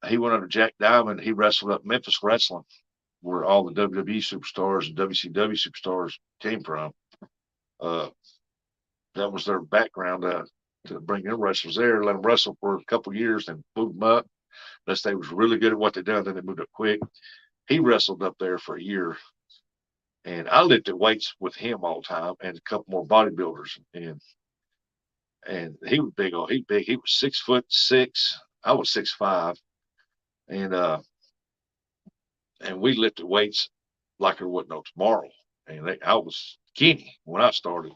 He went under Jack Diamond. He wrestled up Memphis Wrestling, where all the WWE superstars and WCW superstars came from. Uh, that was their background to bring them wrestlers there, let them wrestle for a couple of years, and move them up. Unless they was really good at what they done, then they moved up quick. He wrestled up there for a year, and I lifted weights with him all the time, and a couple more bodybuilders. And he was big. Oh, he big. He was 6'6". I was 6'5", and and we lifted weights like there wasn't no tomorrow. And I was skinny when I started.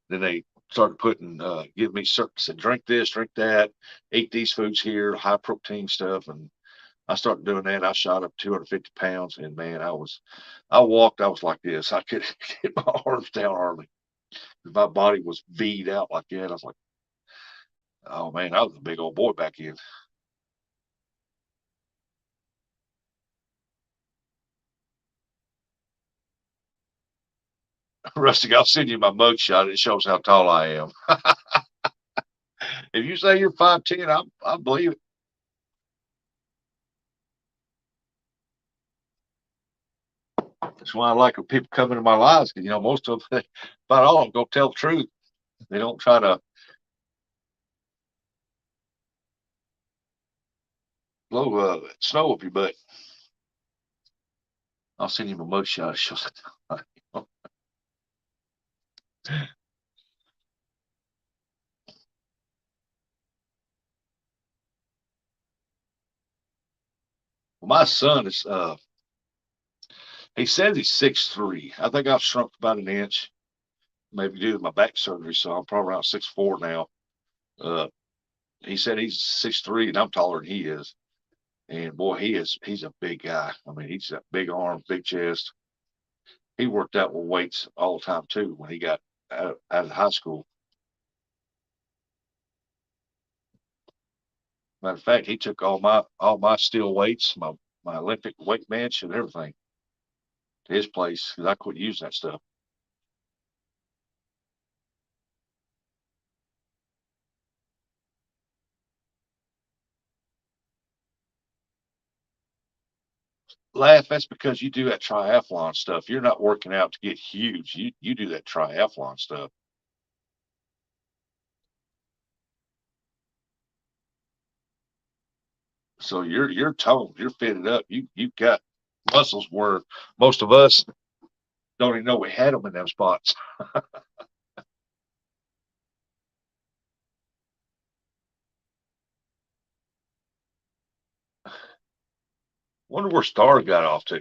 Then they started putting, give me certain, said, drink this, drink that, eat these foods here, high protein stuff. And I started doing that. I shot up 250 pounds. And man, I walked, I was like this. I couldn't get my arms down hardly. My body was beat out like that. I was like, oh man, I was a big old boy back then. Rustic, I'll send you my mug shot. It shows how tall I am. If you say you're 5'10", I believe it. That's why I like when people come into my lives because most of them, about all of them, go tell the truth. They don't try to blow snow up your butt. I'll send him a mugshot. Shows it. My son is he says he's 6'3". I think I've shrunk about an inch, maybe due to my back surgery, so I'm probably around 6'4" now. Uh he said he's 6'3", and I'm taller than he is. And boy, he's a big guy. I mean, he's got big arms, big chest. He worked out with weights all the time too when he got out of high school. Matter of fact, he took all my steel weights, my Olympic weight bench and everything to his place because I quit using that stuff. Laugh, that's because you do that triathlon stuff. You're not working out to get huge. You do that triathlon stuff. So you're toned, you're fitted up. You've got muscles where most of us don't even know we had them in them spots. Wonder where Star got off to.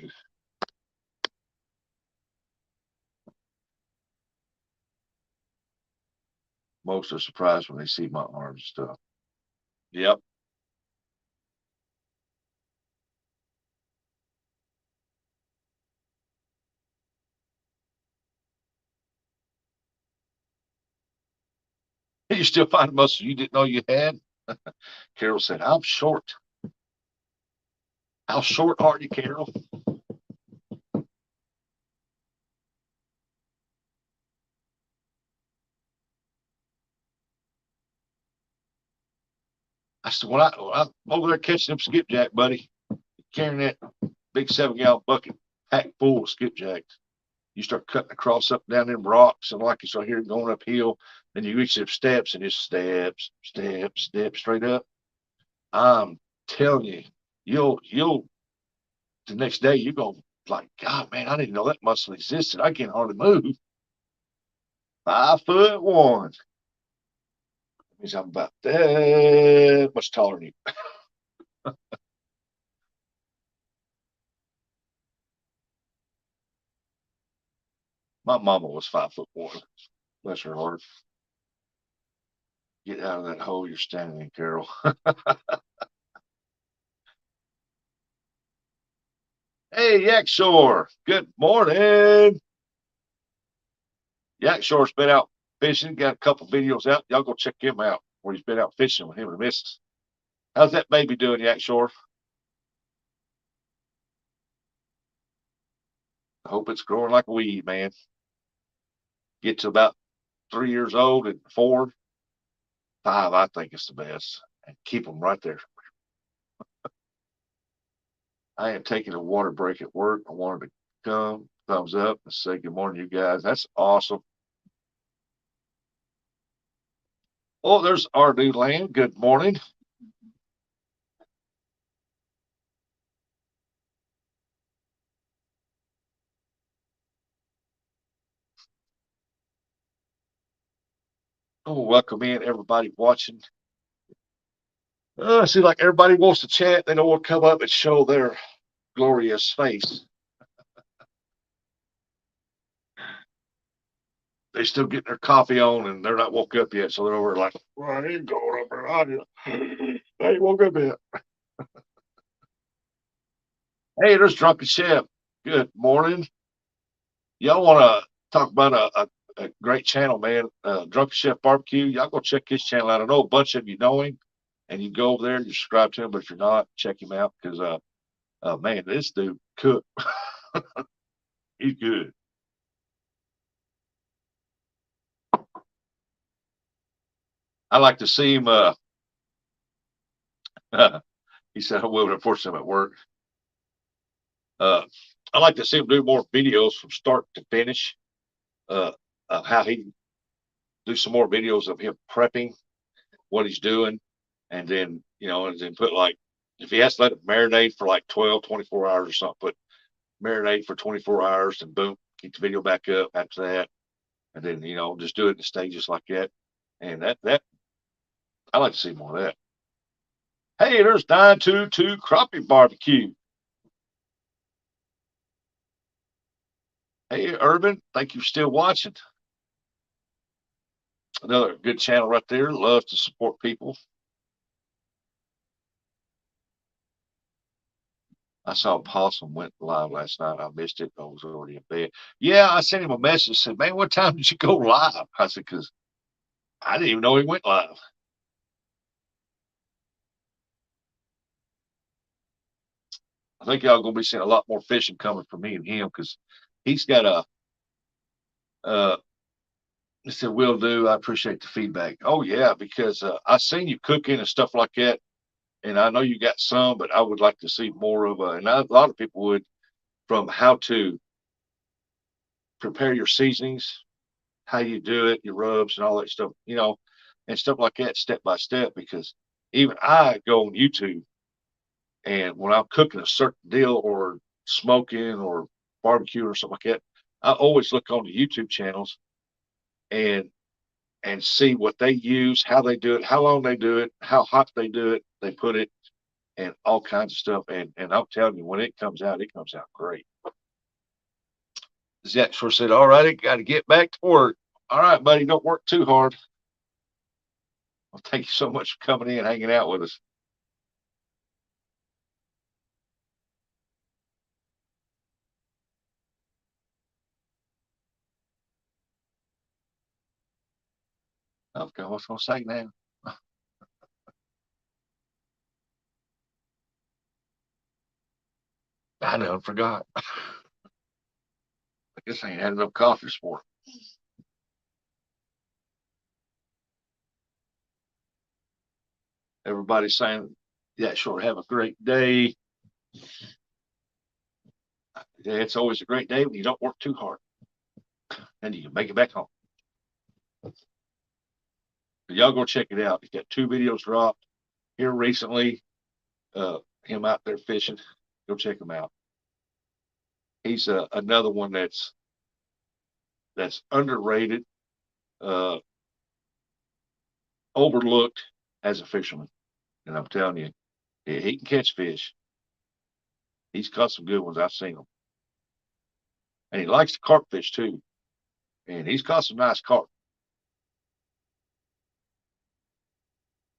Most are surprised when they see my arms and stuff. Yep. You still find muscles you didn't know you had? Carol said, I'm short. How short are you, Carol? I said, when I'm over there catching them skipjack, buddy, carrying that big 7-gallon bucket packed full of skipjacks, you start cutting across up and down them rocks, and like it's right here going uphill, then you reach them steps and just steps straight up. I'm telling you, you'll the next day you're going like, God, man, I didn't know that muscle existed. I can't hardly move. 5'1". Means I'm about that much taller than you. My mama was 5'1". Bless her heart. Get out of that hole you're standing in, Carol. Hey, Yak Shore. Good morning. Yak Shore's been out fishing. Got a couple videos out. Y'all go check him out where he's been out fishing with him and the missus. How's that baby doing, Yak Shore? I hope it's growing like a weed, man. Get to about 3 years old and 4, 5, I think it's the best. And keep them right there. I am taking a water break at work. I wanted to come, thumbs up, and say good morning, you guys. That's awesome. Oh, there's our new land. Good morning. Oh, welcome in everybody watching. See, like everybody wants to chat. They don't want to come up and show their glorious face. They still getting their coffee on and they're not woke up yet. So they're over like, well, I ain't going up there. I ain't woke up yet. Hey, there's Drunken Chef. Good morning. Y'all want to talk about a great channel, man? Drunken Chef Barbecue. Y'all go check his channel out. I know a bunch of you know him, and you go over there and you subscribe to him. But if you're not, check him out because, man, this dude cook. He's good. I like to see him. He said, "I will, but unfortunately, I'm at work." Uh, I like to see him do more videos from start to finish. Uh, how he do some more videos of him prepping, what he's doing, and then, and then put like, if he has to let it marinate for like 12, 24 hours or something, put marinate for 24 hours and boom, keep the video back up after that. And then, just do it in stages like that. And that I like to see more of that. Hey, there's 922 Crappie Barbecue. Hey, Urban, thank you for still watching. Another good channel right there. Love to support people. I saw Possum went live last night. I missed it. I was already in bed. Yeah, I sent him a message. Said, man, what time did you go live? I said, because I didn't even know he went live. I think y'all gonna be seeing a lot more fishing coming from me and him because he's got he said, will do. I appreciate the feedback. Oh yeah, because I seen you cooking and stuff like that, and I know you got some, but I would like to see more of a lot of people would, from how to prepare your seasonings, how you do it, your rubs and all that stuff, and stuff like that, step by step. Because even I go on YouTube, and when I'm cooking a certain deal or smoking or barbecue or something like that, I always look on the YouTube channels and see what they use, how they do it, how long they do it, how hot they do it, they put it, and all kinds of stuff. And I'm telling you, when it comes out great. Zach sure said, all right, I got to get back to work. All right, buddy, don't work too hard. Well, thank you so much for coming in, hanging out with us. Okay, what's going to say now? I done forgot. I guess I ain't had enough coffee this morning. Everybody's saying, yeah, sure, have a great day. Yeah, it's always a great day when you don't work too hard and you can make it back home. But y'all go check it out. He's got 2 videos dropped here recently. Him out there fishing. Go check him out. He's another one that's underrated, uh, overlooked as a fisherman. And I'm telling you, he can catch fish. He's caught some good ones. I've seen them. And he likes to carp fish too. And he's caught some nice carp.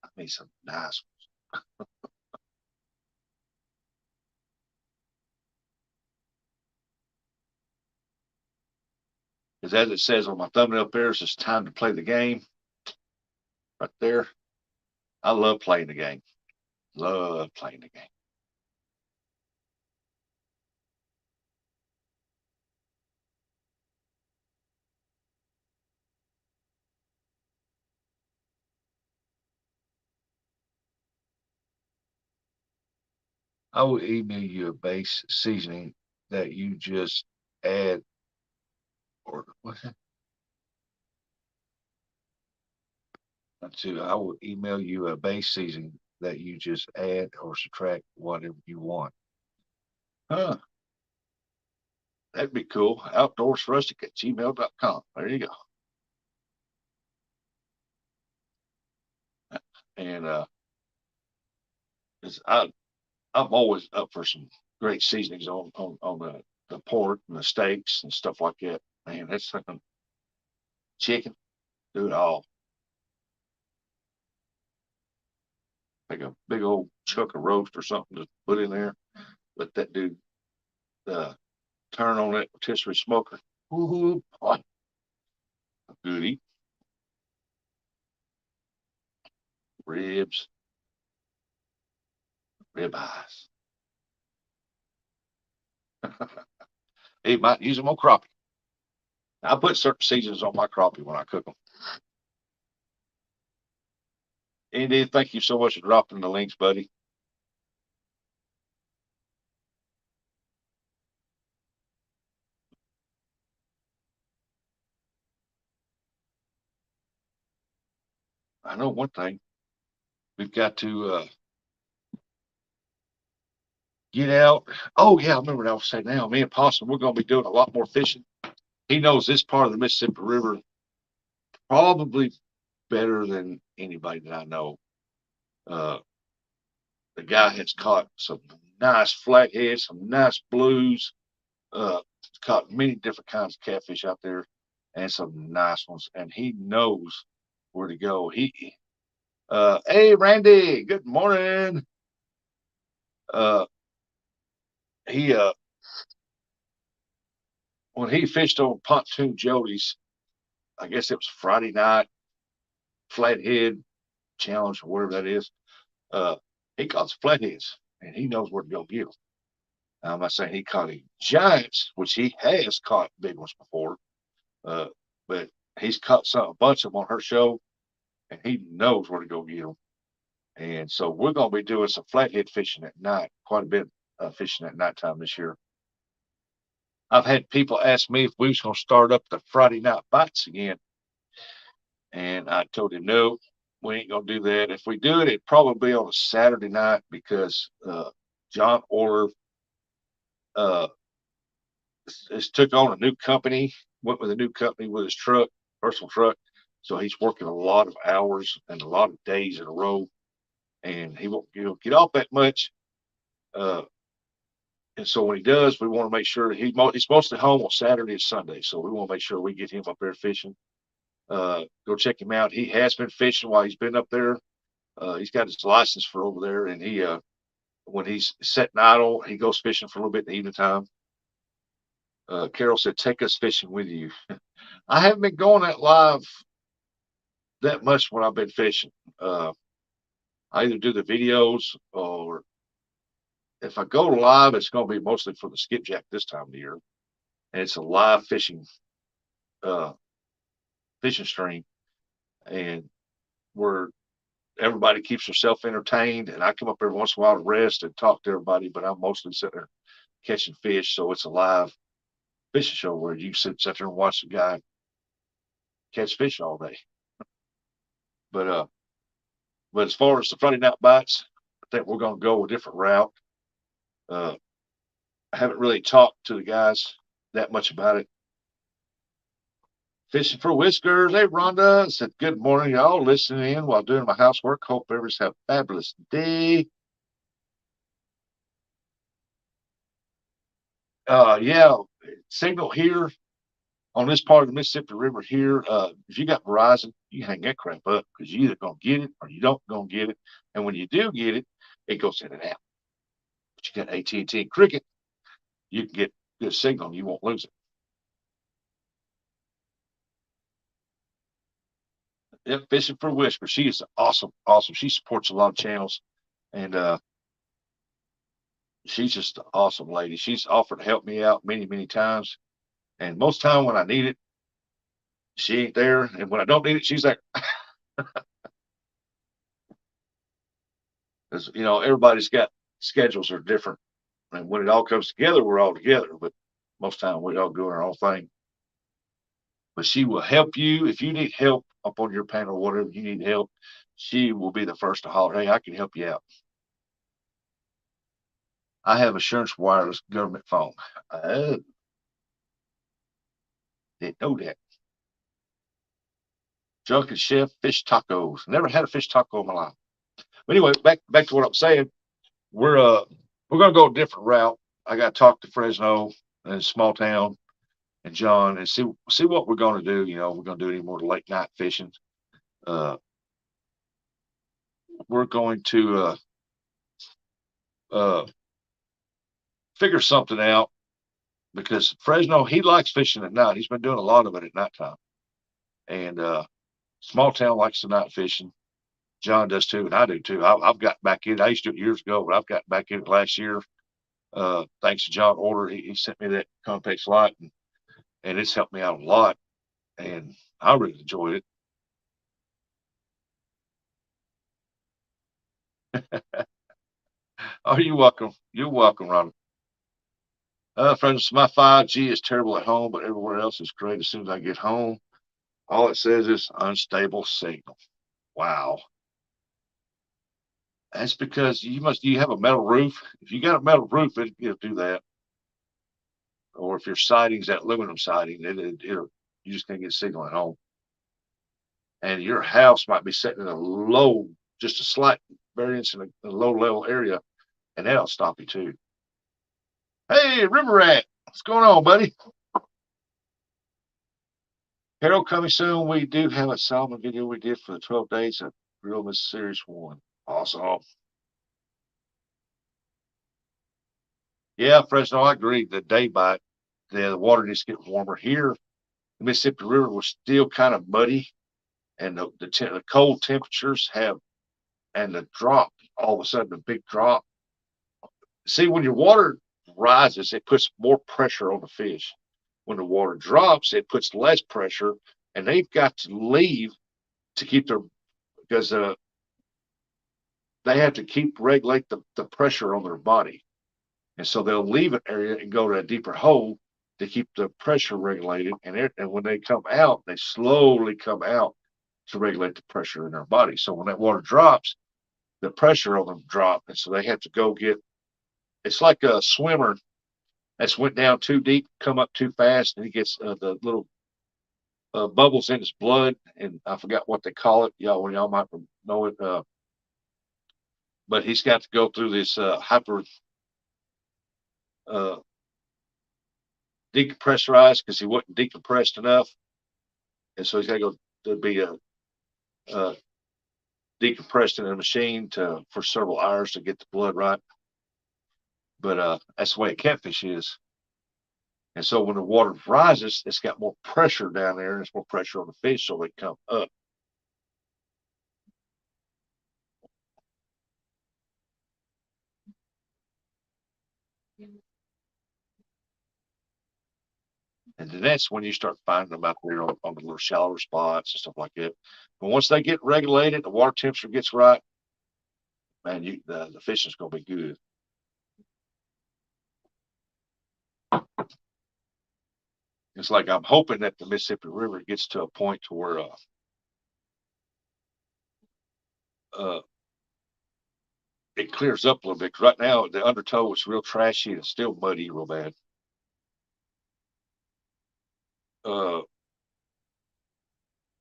I mean, some nice ones. Because as it says on my thumbnail up there, it's time to play the game. Right there. I love playing the game. Love playing the game. I will email you a base seasoning that you just add, or what's that? I will email you a base seasoning that you just add or subtract whatever you want. Huh. That'd be cool. Outdoorsrustic@gmail.com. There you go. And I'm always up for some great seasonings on the pork and the steaks and stuff like that. Man, that's something. Chicken, do it all. Like a big old chuck of roast or something to put in there. Let that dude uh, turn on that rotisserie smoker. Ooh, boy, a goodie. Ribs, rib eyes. He might use them on crappie. I put certain seasons on my crappie when I cook them. Andy, thank you so much for dropping the links, buddy. I know one thing. We've got to get out. Oh yeah, I remember what I was saying now. Me and Possum, we're gonna be doing a lot more fishing. He knows this part of the Mississippi River probably better than anybody that I know. Uh, the guy has caught some nice flatheads, some nice blues, caught many different kinds of catfish out there and some nice ones. And he knows where to go. Hey, Randy, good morning. Uh, he, when he fished on Pontoon Jody's, I guess it was Friday night, flathead challenge or whatever that is. Uh, he caught some flatheads and he knows where to go get them. I'm not saying he caught any giants, which he has caught big ones before, but he's caught a bunch of them on her show, and he knows where to go get them. And so we're going to be doing some flathead fishing at night, quite a bit of fishing at nighttime this year. I've had people ask me if we was going to start up the Friday night bites again, and I told him no, we ain't going to do that. If we do it, it'd probably be on a Saturday night because John Orler has took on a new company, went with a new company with his truck, personal truck. So he's working a lot of hours and a lot of days in a row, and he won't get off that much. And so when he does, we want to make sure he's mostly home on Saturday and Sunday. So we want to make sure we get him up there fishing. Go check him out. He has been fishing while he's been up there. He's got his license for over there, and he when he's sitting idle, he goes fishing for a little bit in the evening time. Carol said, "Take us fishing with you." I haven't been going that live that much when I've been fishing. I either do the videos, or if I go live, it's going to be mostly for the skipjack this time of the year, and it's a live fishing stream, and where everybody keeps themselves entertained, and I come up every once in a while to rest and talk to everybody, but I'm mostly sitting there catching fish. So it's a live fishing show where you sit there and watch the guy catch fish all day. But as far as the Friday night bites, I think we're going to go a different route. I haven't really talked to the guys that much about it. Fishing for Whiskers. Hey, Rhonda said, "Good morning, y'all. Listening in while doing my housework. Hope everyone's have a fabulous day." Yeah, signal here on this part of the Mississippi River here. If you got Verizon, you hang that crap up because you either gonna get it or you don't gonna get it. And when you do get it, it goes in and out. But you got AT&T and Cricket, you can get good signal and you won't lose it. Yep, Fishing for Whisker. She is awesome. She supports a lot of channels, and she's just an awesome lady. She's offered to help me out many times, and most time when I need it, she ain't there, and when I don't need it, she's there. Because everybody's got schedules are different, and when it all comes together, we're all together. But most time we all doing our own thing. But she will help you if you need help up on your panel, or whatever you need help. She will be the first to holler, "Hey, I can help you out." I have Assurance Wireless government phone. Oh, didn't know that. Drunken Chef fish tacos. Never had a fish taco in my life. But anyway, back to what I'm saying. We're gonna go a different route. I got to talk to Fresno and Small Town and John and see what we're gonna do. We're gonna do any more late night fishing. We're going to figure something out because Fresno, he likes fishing at night. He's been doing a lot of it at nighttime. And Small Town likes the night fishing. John does too, and I do too. I've got back in. I used to do it years ago, but I've got back in it last year. Thanks to John Order, he sent me that Context Light, and it's helped me out a lot. And I really enjoyed it. Oh, you're welcome. You're welcome, Ron. Friends, my 5G is terrible at home, but everywhere else is great as soon as I get home. All it says is unstable signal. Wow. That's because you have a metal roof. If you got a metal roof, it'll do that. Or if your siding's that aluminum siding, it'll you just can't get signal at home. And your house might be sitting in a low, just a slight variance in a low level area, and that'll stop you too. Hey, River Rat, what's going on, buddy? Harold, coming soon. We do have a Salmon video we did for the 12 days of Real Miss Series 1. Awesome. Yeah, Fresno, I agree. The day bite, the water needs to get warmer. Here, the Mississippi River was still kind of muddy, and the cold temperatures have, and the drop, all of a sudden, a big drop. See, when your water rises, it puts more pressure on the fish. When the water drops, it puts less pressure, and they've got to leave to keep their, because they have to keep regulate the pressure on their body. And so they'll leave an area and go to a deeper hole to keep the pressure regulated. And when they come out, they slowly come out to regulate the pressure in their body. So when that water drops, the pressure on them drop. And so they have to go get, it's like a swimmer that's went down too deep, come up too fast, and he gets the little bubbles in his blood. And I forgot what they call it. Y'all might know it. But he's got to go through this hyper uh, decompressurized because he wasn't decompressed enough, and so he's got to go to be decompressed in a machine for several hours to get the blood right. But that's the way a catfish is. And so when the water rises, it's got more pressure down there, and it's more pressure on the fish, so they come up. And then that's when you start finding them out there on the little shallower spots and stuff like that. But once they get regulated, the water temperature gets right, man, the fishing's gonna be good. It's like I'm hoping that the Mississippi River gets to a point to where it clears up a little bit. 'Cause right now, the undertow is real trashy and it's still muddy real bad. Uh,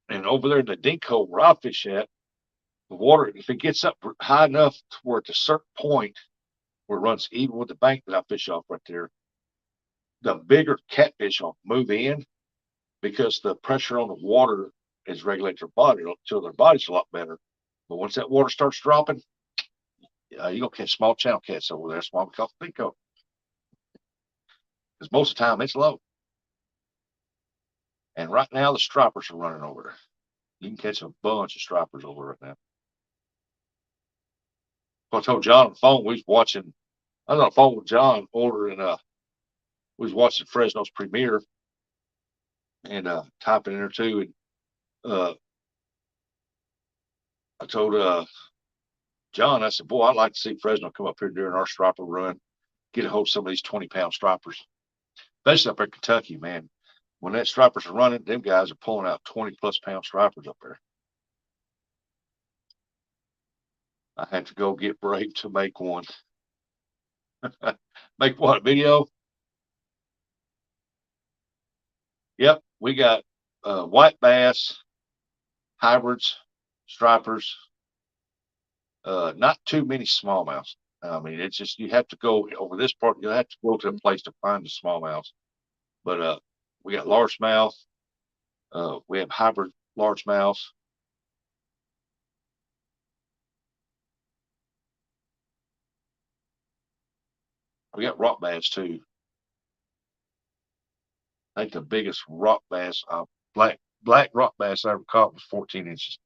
and over there in the dink hole where I fish at, the water, if it gets up high enough to where at a certain point where it runs even with the bank that I fish off right there, the bigger catfish will move in because the pressure on the water is regulating their body until their body's a lot better. But once that water starts dropping, you're gonna catch small channel cats over there. That's why we call it Pinko. Because most of the time it's low. And right now the stripers are running over there. You can catch a bunch of stripers over right now. I told John on the phone we was watching. I was on the phone with John ordering. We was watching Fresno's premiere and typing in there too. And I told John, I said, "Boy, I'd like to see Fresno come up here during our striper run, get a hold of some of these 20-pound stripers, especially up in Kentucky, man. When that stripers are running, them guys are pulling out 20-plus-pound stripers up there." I had to go get brave to make one. Make what, video? Yep, we got white bass, hybrids, stripers, not too many smallmouths. I mean, it's just you have to go over this part. You have to go to a place to find the smallmouths. But we got largemouth. We have hybrid largemouths. We got rock bass too. I think the biggest rock bass, black rock bass I ever caught was 14 inches.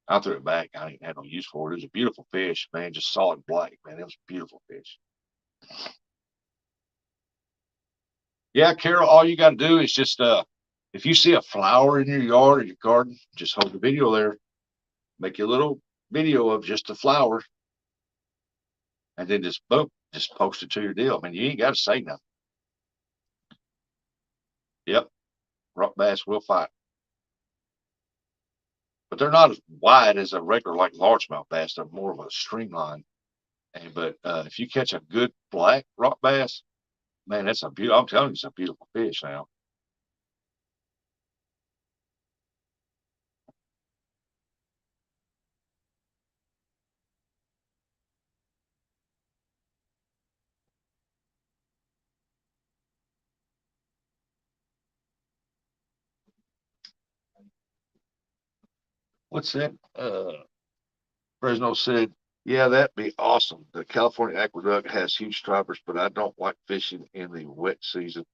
I threw it back. I ain't had no use for it. It was a beautiful fish, man, just solid black, man. It was a beautiful fish. Yeah, Carol, all you got to do is just if you see a flower in your yard or your garden, just hold the video there, make a little video of just the flower, and then just boom, just post it to your deal. I mean, you ain't got to say nothing. Yep, rock bass will fight. but they're not as wide as a regular like largemouth bass. They're more of a streamline. But if you catch a good black rock bass, man, that's a beautiful. I'm telling you, it's a beautiful fish now. What's that? Fresno said, "Yeah, that'd be awesome. The California Aqueduct has huge stripers, but I don't like fishing in the wet season.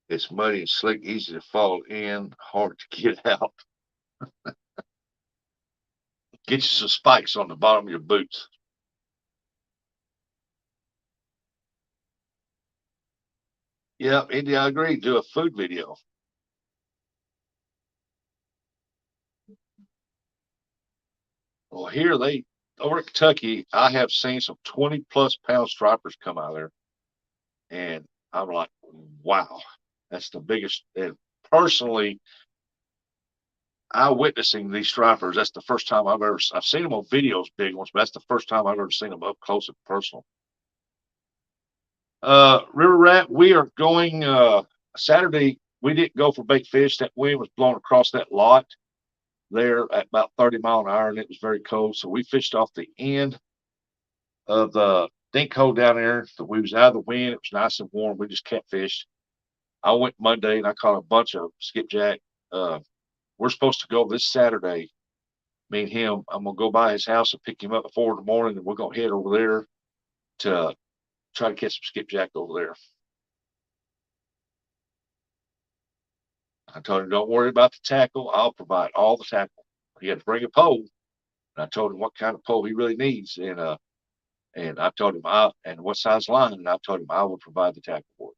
It's muddy and slick, easy to fall in, hard to get out. Get you some spikes on the bottom of your boots." Yeah, Indy, I agree. Do a food video. Well, here they over at Kentucky, I have seen some 20+ pound stripers come out of there, and I'm like, wow, that's the biggest. And personally, I witnessing these stripers. That's the first time I've seen them on videos, big ones, but that's the first time I've ever seen them up close and personal. River Rat, we are going Saturday. We didn't go for bait fish. That wind was blowing across that lot there at about 30 mph, and it was very cold. So we fished off the end of the dink hole down there. So we was out of the wind. It was nice and warm. We just catfished. I went Monday and I caught a bunch of skipjack. Uh, we're supposed to go this Saturday. Me and him. I'm gonna go by his house and pick him up at 4 in the morning, and we're gonna head over there to try to catch some skipjack over there. I told him, don't worry about the tackle. I'll provide all the tackle. He had to bring a pole, and I told him what kind of pole he really needs, and I told him and what size line, and I told him I would provide the tackle for it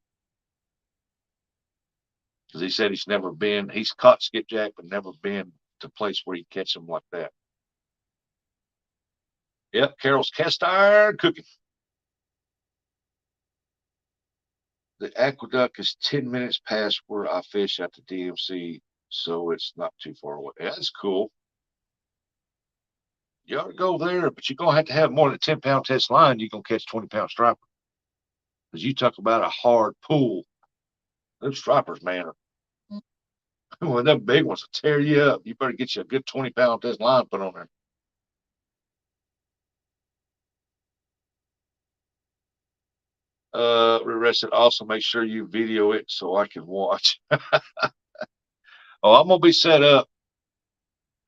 because he said he's caught skipjack, but never been to a place where he catch them like that. Yep, Carol's cast iron cooking. The aqueduct is 10 minutes past where I fish at the DMC, so it's not too far away. That's cool. You ought to go there, but you're gonna have to have more than a 10 pound test line. You're gonna catch 20 pound striper. Because you talk about a hard pull. Those stripers, man, when them big ones will tear you up. You better get you a good 20 pound test line put on there. Said also make sure you video it so I can watch. Oh, I'm gonna be set up.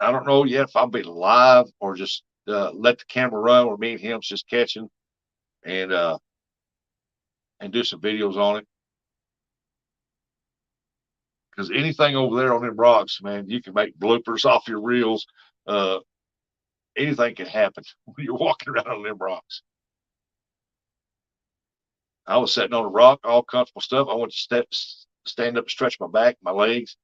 I don't know yet if I'll be live or just let the camera run where me and him's just catching and uh and do some videos on it. Because anything over there on them rocks, man, you can make bloopers off your reels. Uh, Anything can happen when you're walking around on them rocks. I was sitting on a rock, all comfortable stuff. I went to stand up, stretch my back, my legs,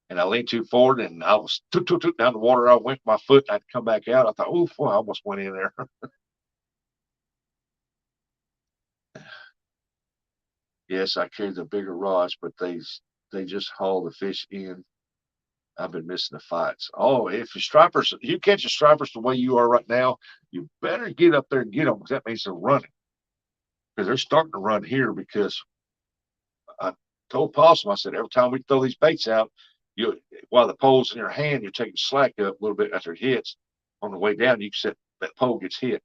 and I leaned too forward, and I was took down the water. I went my foot, and I'd come back out. I thought, oh, I almost went in there. Yes, I carried the bigger rods, but they just haul the fish in. I've been missing the fights. Oh, if your stripers, you catch your stripers the way you are right now, you better get up there and get them because that means they're running. Because they're starting to run here because I told Possum, I said, every time we throw these baits out, you while the pole's in your hand, you're taking slack up a little bit after it hits. On the way down, you can set that pole gets hit.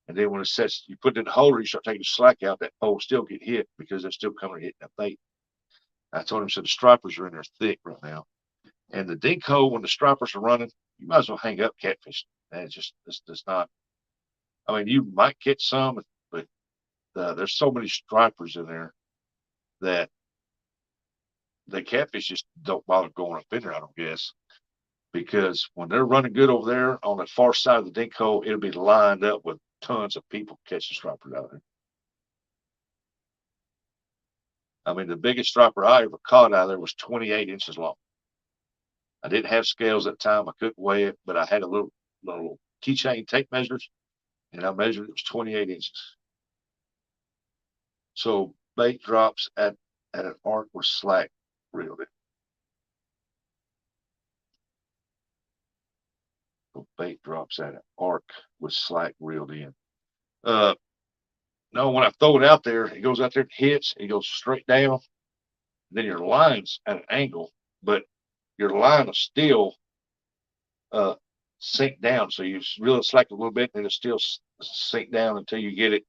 And then when it sets, you put it in the holder, you start taking the slack out, that pole still get hit because they're still coming and hitting that bait. I told him, so the stripers are in there thick right now. And the dink hole, when the stripers are running, you might as well hang up catfish. And it's not. I mean, you might catch some, but there's so many stripers in there that the catfish just don't bother going up in there, I don't guess. Because when they're running good over there on the far side of the dink hole, it'll be lined up with tons of people catching stripers out there. I mean, the biggest striper I ever caught out of there was 28 inches long. I didn't have scales at the time. I couldn't weigh it, but I had a little keychain tape measures, and I measured it was 28 inches. So bait drops at an arc were slack reeled it. bait drops at it. Arc with slack reeled in. No, when I throw it out there, it goes out there and hits, it goes straight down. Then your line's at an angle, but your line will still uh, sink down. So you reel slack a little bit, and it'll still sink down until you get it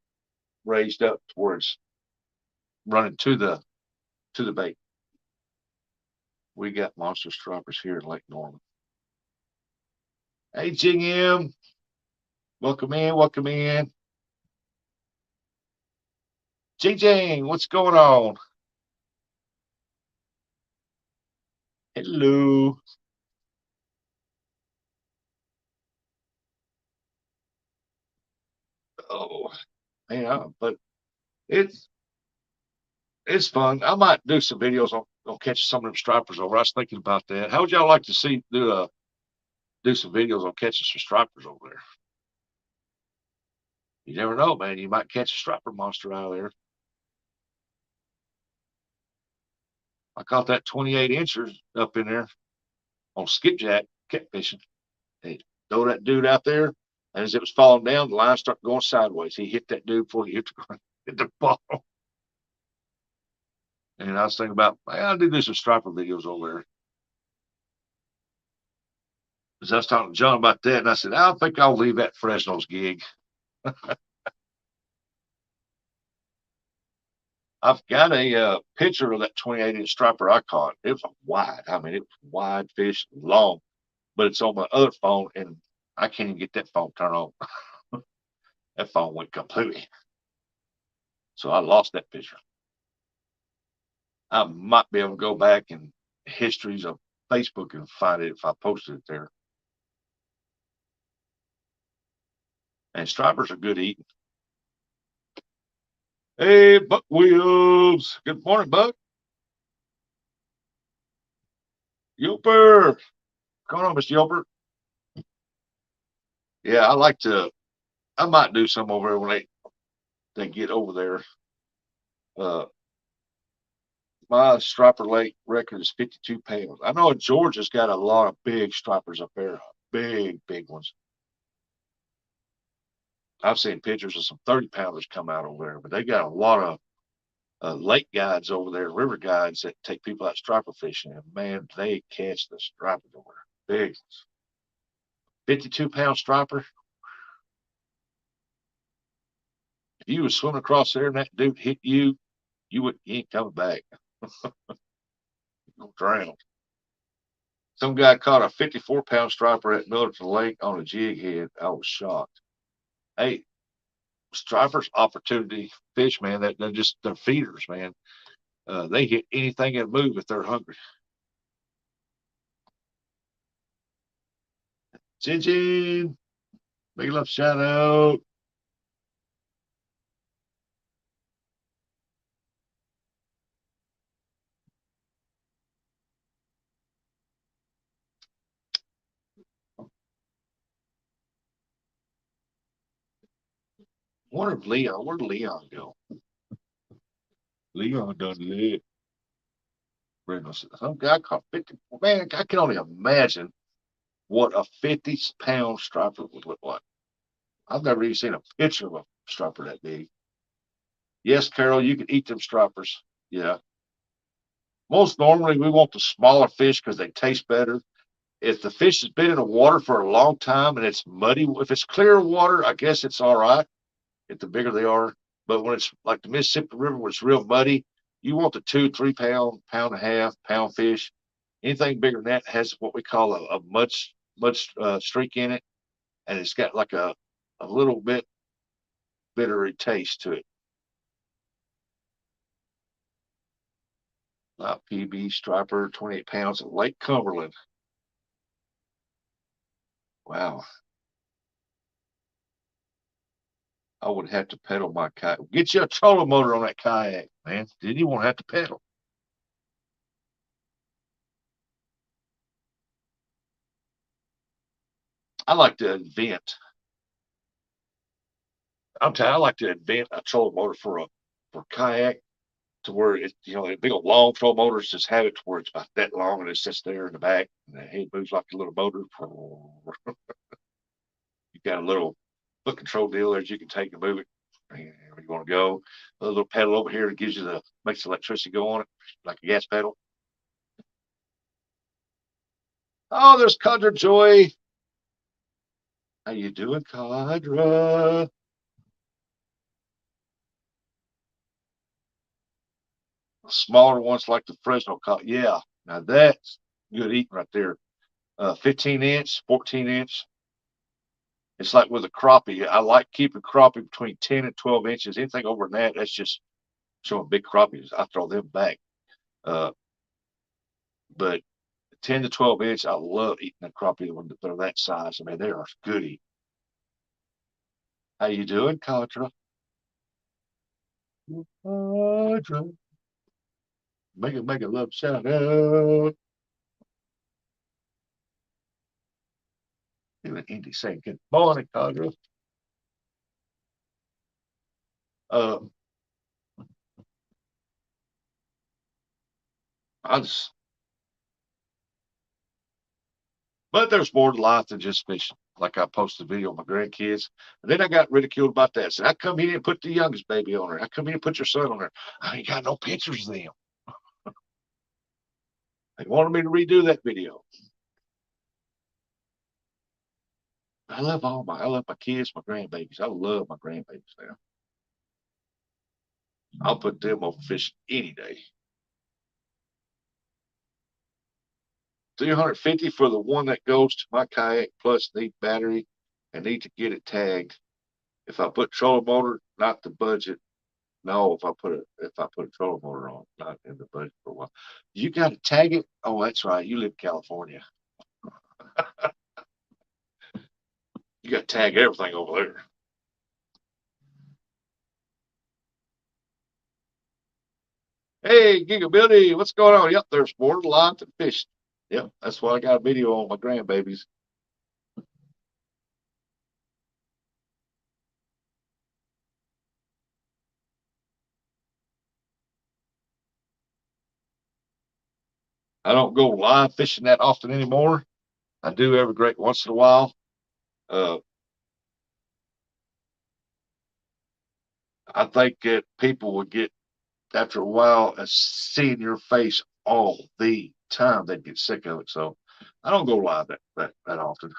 raised up towards running to the bait. We got monster stripers here in Lake Norman. Hey, Jing M, welcome in, welcome in. Jing Jing, what's going on? Hello. Oh, yeah, but it's fun. I might do some videos on catching some of them stripers over. I was thinking about that. How would y'all like to see do some videos on catching some stripers over there? You never know, man. You might catch a striper monster out of there. I caught that 28 incher up in there on skipjack catfishing. They throw that dude out there, and as it was falling down, the line started going sideways. He hit that dude before he hit the ball. And I was thinking about, man, I'll do some striper videos over there. Because I was talking to John about that, and I said, I don't think I'll leave that Fresno's gig. I've got a picture of that 28-inch striper I caught. It was a wide. I mean, it was wide fish, long, but it's on my other phone, and I can't even get that phone turned on. That phone went completely. So I lost that picture. I might be able to go back in histories of Facebook and find it if I posted it there. And stripers are good eating. Hey, Buck Williams. Good morning, Buck. Yoper. What's going on, Mr. Yoper? Yeah, I might do some over there when they get over there. My striper lake record is 52 pounds. I know Georgia's got a lot of big stripers up there, big ones. I've seen pictures of some 30-pounders come out over there, but they got a lot of lake guides over there, river guides that take people out striper fishing, and man, they catch the stripers over there, big ones. 52-pound striper. If you was swimming across there and that dude hit you, you ain't coming back. You'll drown. Some guy caught a 54-pound striper at Millerton Lake on a jig head. I was shocked. Hey, stripers opportunity fish, man. They're feeders, man. They hit anything that move if they're hungry. Jin Jin, big love shout out. Where'd Leon go? Leon done lit. Some guy caught 50. Man, I can only imagine what a 50-pound striper would look like. I've never even seen a picture of a striper that big. Yes, Carol, you can eat them stripers. Yeah. Most normally we want the smaller fish because they taste better. If the fish has been in the water for a long time and it's muddy, if it's clear water, I guess it's all right. If the bigger they are, but when it's like the Mississippi River, where it's real muddy, you want the 2-3 pound, pound and a half, pound fish. Anything bigger than that has what we call a mud streak in it, and it's got like a little bit bittery taste to it. PB striper, 28 pounds at Lake Cumberland. Wow. I would have to pedal my kayak. Get you a trolling motor on that kayak, man. Then you won't have to pedal. I like to invent. I like to invent a trolling motor for kayak to where it, a big old long trolling motors just have it to where it's about that long and it sits there in the back and the head moves like a little motor. got a little foot control deal there that you can take and move it wherever you want to go. A little pedal over here that gives you makes the electricity go on it, like a gas pedal. Oh, there's Cadra Joy. How you doing, Cadra? Smaller ones like the Fresno Cadra. Yeah, now that's good eating right there. 15-inch, 14-inch. It's like with a crappie. I like keeping crappie between 10 and 12 inches. Anything over that, that's just showing big crappies. I throw them back. Uh, but 10 to 12 inch, I love eating the crappie when they're that size. I mean, they are goody. How you doing, Contra? Contra. Make a love shout out. Even Indy saying good morning, Contra. Uh, I just, but there's more to life than just fishing. Like I posted a video of my grandkids, and then I got ridiculed about that. Said, how come you didn't put the youngest baby on there? How come you didn't put your son on there? I ain't got no pictures of them. They wanted me to redo that video. I love my kids, my grandbabies. I love my grandbabies now. I'll put them over fishing any day. 350 for the one that goes to my kayak plus need battery and need to get it tagged. If I put trolling motor, not the budget. No, if I put a trolling motor on, not in the budget for a while. You got to tag it. Oh, that's right. You live in California. You got to tag everything over there. Hey, Gigabilly, what's going on? Yep, there's more to life than fishing. Yep, that's why I got a video on my grandbabies. I don't go live fishing that often anymore. I do every great once in a while. Uh, I think that people would get after a while seeing your face all the time, they'd get sick of it. So I don't go live that often.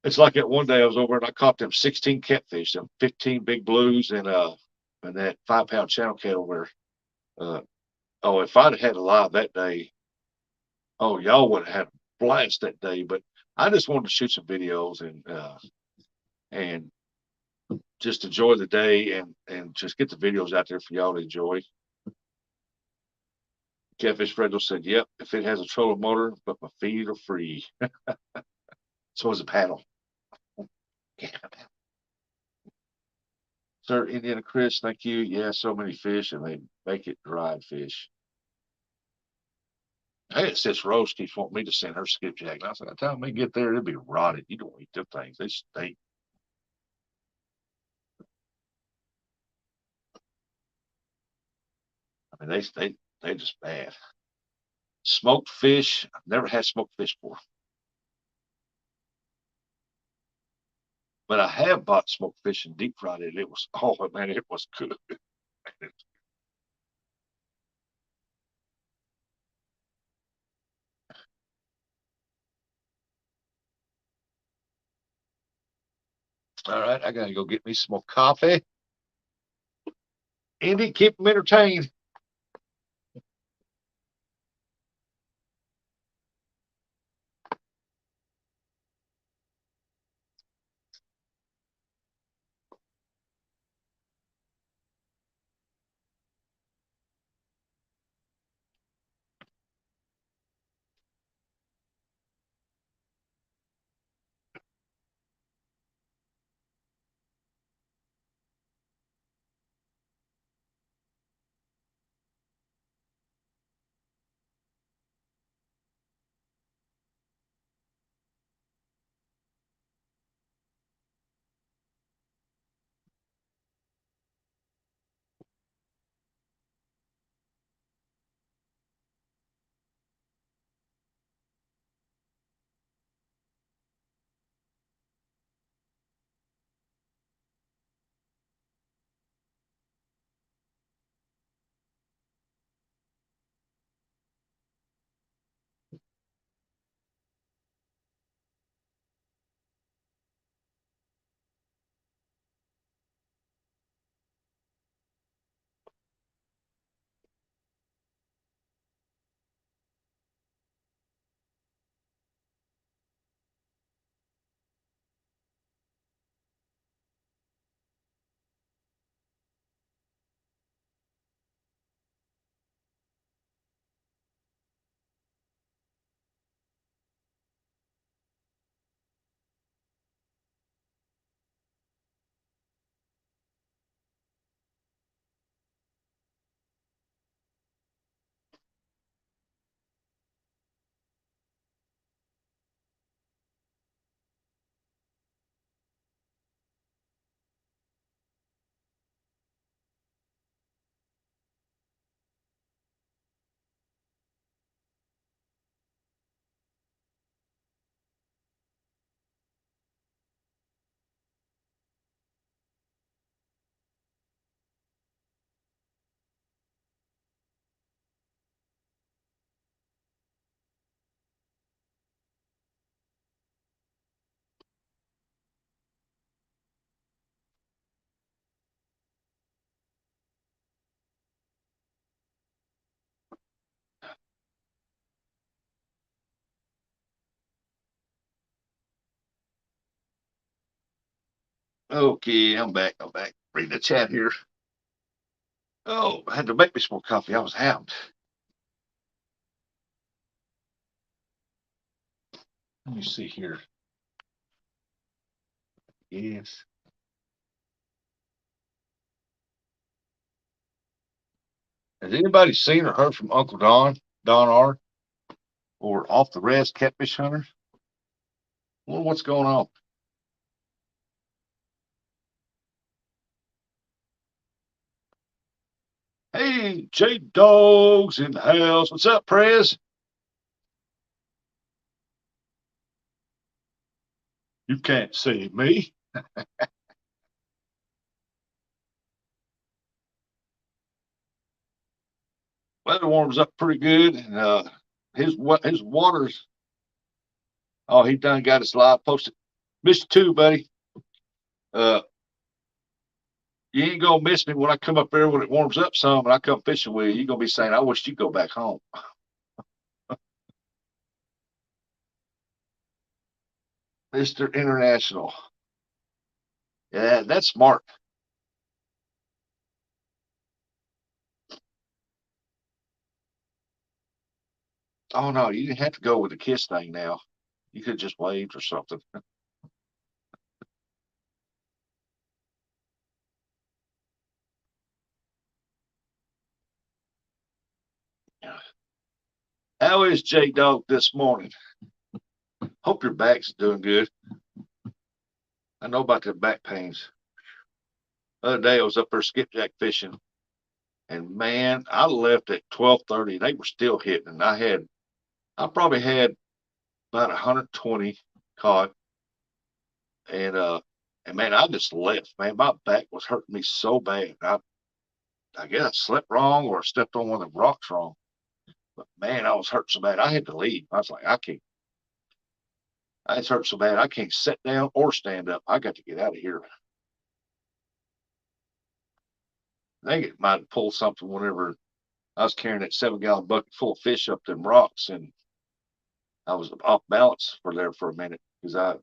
It's like that one day I was over and I caught them 16 catfish, them 15 big blues, and that 5 pound channel cat over there. Oh, if I'd had a live that day, oh, y'all would have had a blast that day. But I just wanted to shoot some videos and just enjoy the day and just get the videos out there for y'all to enjoy. Catfish Fredo said, "Yep, if it has a trolling motor, but my feet are free." So is a paddle. Sir Indiana Chris, thank you. Yeah, so many fish, and they make it dried fish. Hey, it says Rose keeps wanting me to send her skipjack. And I said, by the time they get there, it'll be rotted. You don't eat them things. They stink. I mean, they just bad. Smoked fish. I've never had smoked fish before. But I have bought smoked fish and deep fried it. It was, oh man, it was good. All right, I gotta go get me some more coffee. Andy, keep them entertained. Okay, I'm back. I'm back. Reading the chat here. Oh, I had to make me some more coffee. I was hammed. Let me see here. Yes. Has anybody seen or heard from Uncle Don, Don R, or Off the Res Catfish Hunter? Well, what's going on? Hey, J Dogs in the house. What's up, Prez? You can't see me. Weather warms up pretty good, and his waters. Oh, he done got his live posted. Missed you too, buddy. Uh, you ain't gonna miss me when I come up there when it warms up some and I come fishing with you. You're gonna be saying, I wish you'd go back home. Mr. International. Yeah, that's smart. Oh no, you didn't have to go with the kiss thing now. You could just waved or something. How is J Dog this morning? Hope your back's doing good. I know about the back pains. The other day I was up there skipjack fishing, and man, I left at 12:30. They were still hitting. I probably had about 120 caught, and man, I just left. Man, my back was hurting me so bad. I guess I slept wrong or stepped on one of the rocks wrong. But man, I was hurt so bad. I had to leave. I was like, I can't. I was hurt so bad. I can't sit down or stand up. I got to get out of here. I think it might have pulled something whenever I was carrying that 7-gallon bucket full of fish up them rocks, and I was off balance for there for a minute because I was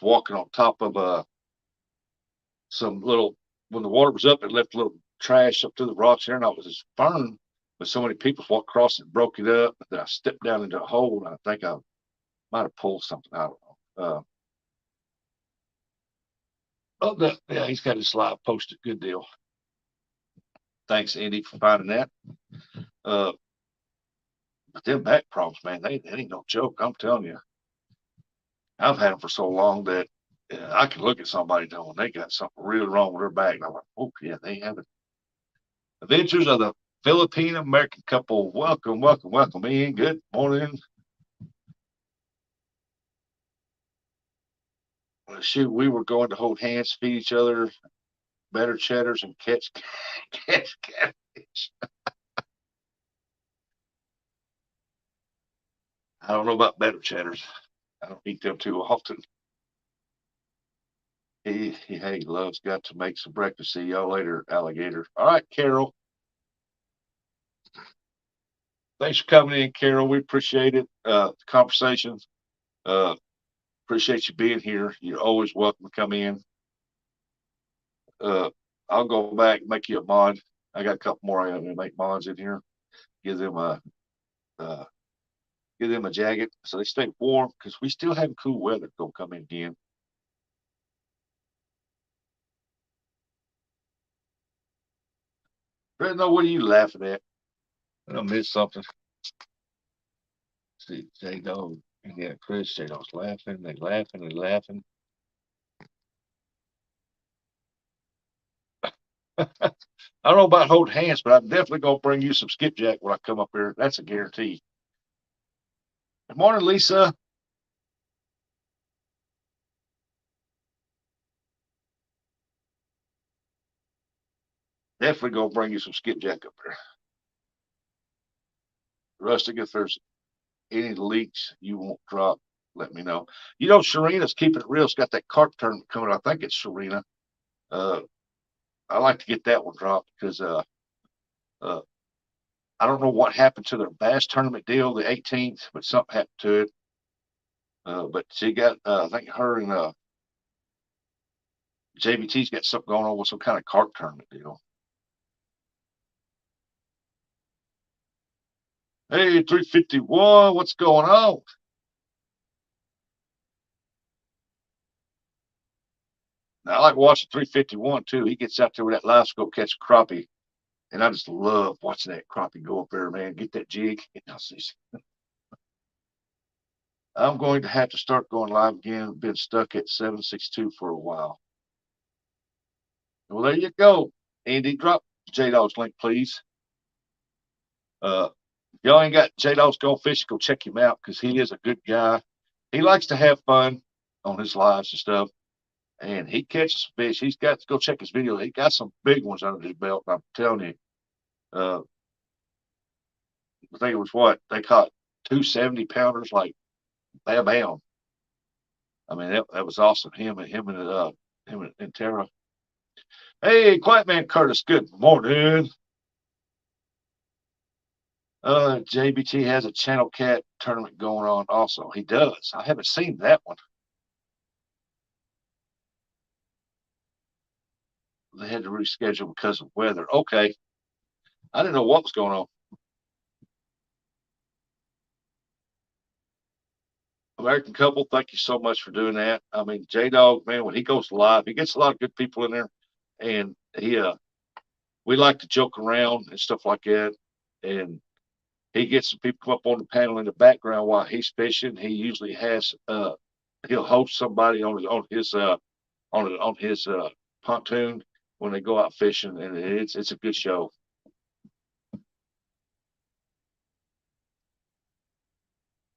walking on top of some little. When the water was up, it left a little trash up to the rocks there, and I was just firm. But so many people walked across and broke it up. That I stepped down into a hole, and I think I might have pulled something. I don't know. Yeah, he's got his live posted. Good deal. Thanks, Andy, for finding that. Uh, but them back problems, man, they ain't no joke. I'm telling you. I've had them for so long that I can look at somebody knowing they got something really wrong with their back. And I'm like, oh, yeah, they have it. Adventures of the Philippine American couple. Welcome, welcome, welcome in. Good morning. Shoot, we were going to hold hands, feed each other better cheddars, and catch catfish. I don't know about better cheddars. I don't eat them too often. He loves got to make some breakfast. See y'all later, alligator. All right, Carol. Thanks for coming in, Carol. We appreciate it. The conversation. Uh, appreciate you being here. You're always welcome to come in. Uh, I'll go back and make you a mod. I got a couple more I got to make mods in here. Give them a uh, give them a jacket so they stay warm because we still have cool weather gonna come in again. Brenda, what are you laughing at? I missed something. See, J Dog. Yeah, Chris J Dog's laughing. They laughing. They laughing. I don't know about holding hands, but I'm definitely gonna bring you some skipjack when I come up here. That's a guarantee. Good morning, Lisa. Definitely gonna bring you some skipjack up there. Rustic, if there's any leaks you won't drop, let me know. You know, Sharina's keeping it real. It's got that carp tournament coming. I think it's Sharina. Uh, I like to get that one dropped because uh, I don't know what happened to their bass tournament deal, the 18th, but something happened to it. But she got, I think her and JBT's got something going on with some kind of carp tournament deal. Hey, 351, what's going on? Now, I like watching 351 too. He gets out there with that live scope, catch a crappie. And I just love watching that crappie go up there, man. Get that jig. I'm going to have to start going live again. Been stuck at 762 for a while. Well, there you go. Andy, drop J Dog's link, please. Y'all ain't got J Dog's Go Fish, go check him out because he is a good guy. He likes to have fun on his lives and stuff. And he catches fish. He's got to go check his video. He got some big ones under his belt. I'm telling you. I think it was what they caught 270-pounders, like bam bam. I mean, that was awesome. Him and Tara. Hey, Quiet Man Curtis. Good morning. JBT has a Channel Cat tournament going on also. He does. I haven't seen that one. They had to reschedule because of weather. Okay. I didn't know what was going on. American Couple, thank you so much for doing that. I mean, J Dog, man, when he goes live, he gets a lot of good people in there, and we like to joke around and stuff like that. And he gets some people come up on the panel in the background while he's fishing. He usually has he'll host somebody on his pontoon when they go out fishing, and it's a good show.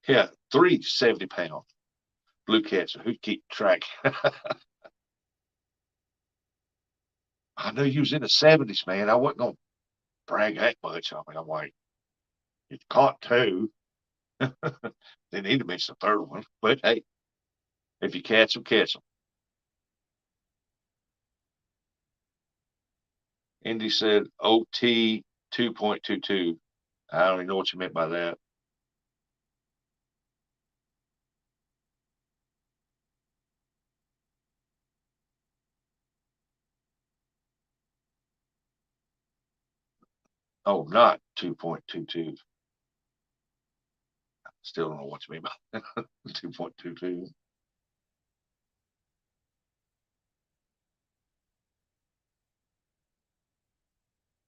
Yeah, 370-pound blue cats. Who keep track? I knew you was in the 70s, man. I wasn't gonna brag that much. I mean, I'm like, you caught two. They need to mention the third one, but hey, if you catch them, catch them. Indy said OT 2.22. I don't even know what you meant by that. Oh, not 2.22. Still don't know what you mean by 2.22.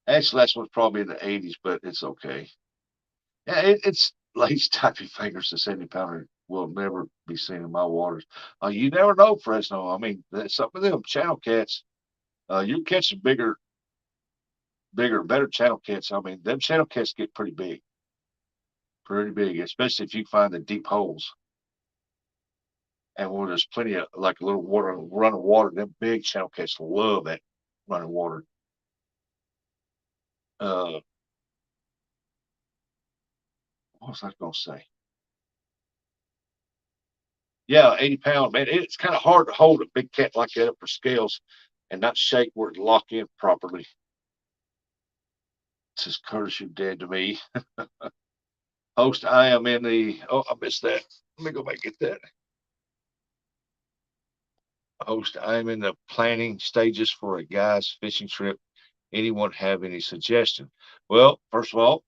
Actually, last one's probably in the 80s, but it's okay. Yeah, it's lace typey fingers. The 70-pounder will never be seen in my waters. You never know, Fresno. I mean, some of them channel cats, you catch some bigger, better channel cats. I mean, them channel cats get pretty big, especially if you find the deep holes. And where there's plenty of like a little water, run of water, them big channel cats love that running water. What was I going to say? Yeah, 80-pound, man. It's kind of hard to hold a big cat like that up for scales and not shake where it lock in properly. Says Curtis, you're dead to me. Host, I am in the. Oh, I missed that. Let me go back and get that. Host, I am in the planning stages for a guy's fishing trip. Anyone have any suggestion? Well, first of all,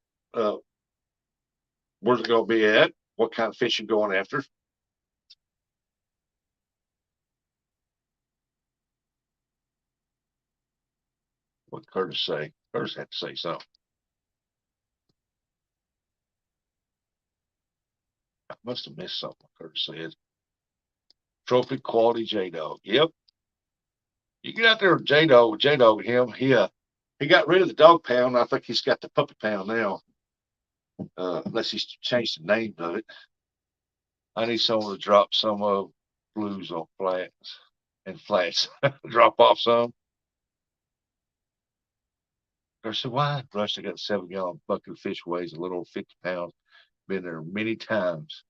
where's it going to be at? What kind of fish you going after? What Curtis say? Curtis had to say something. I must have missed something. Curtis said. Trophy quality J Dog. Yep. You get out there with J Dog, him. He got rid of the dog pound. I think he's got the puppy pound now. Unless he's changed the name of it. I need someone to drop some of blues on flats and flats. Drop off some. I said, why? Rusty got a 7-gallon bucket of fish, weighs a little over 50 pounds. Been there many times.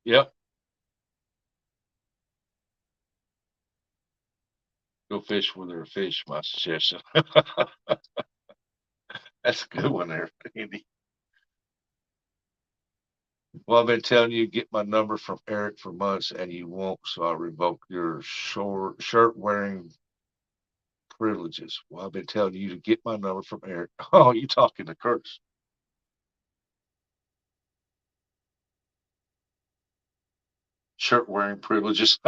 Yep. Go fish where there are fish, my suggestion. That's a good one there, Andy. Well, I've been telling you, get my number from Eric for months, and you won't, so I'll revoke your shirt wearing privileges. Well, I've been telling you to get my number from Eric. Oh, you talking to Curtis? Shirt wearing privileges.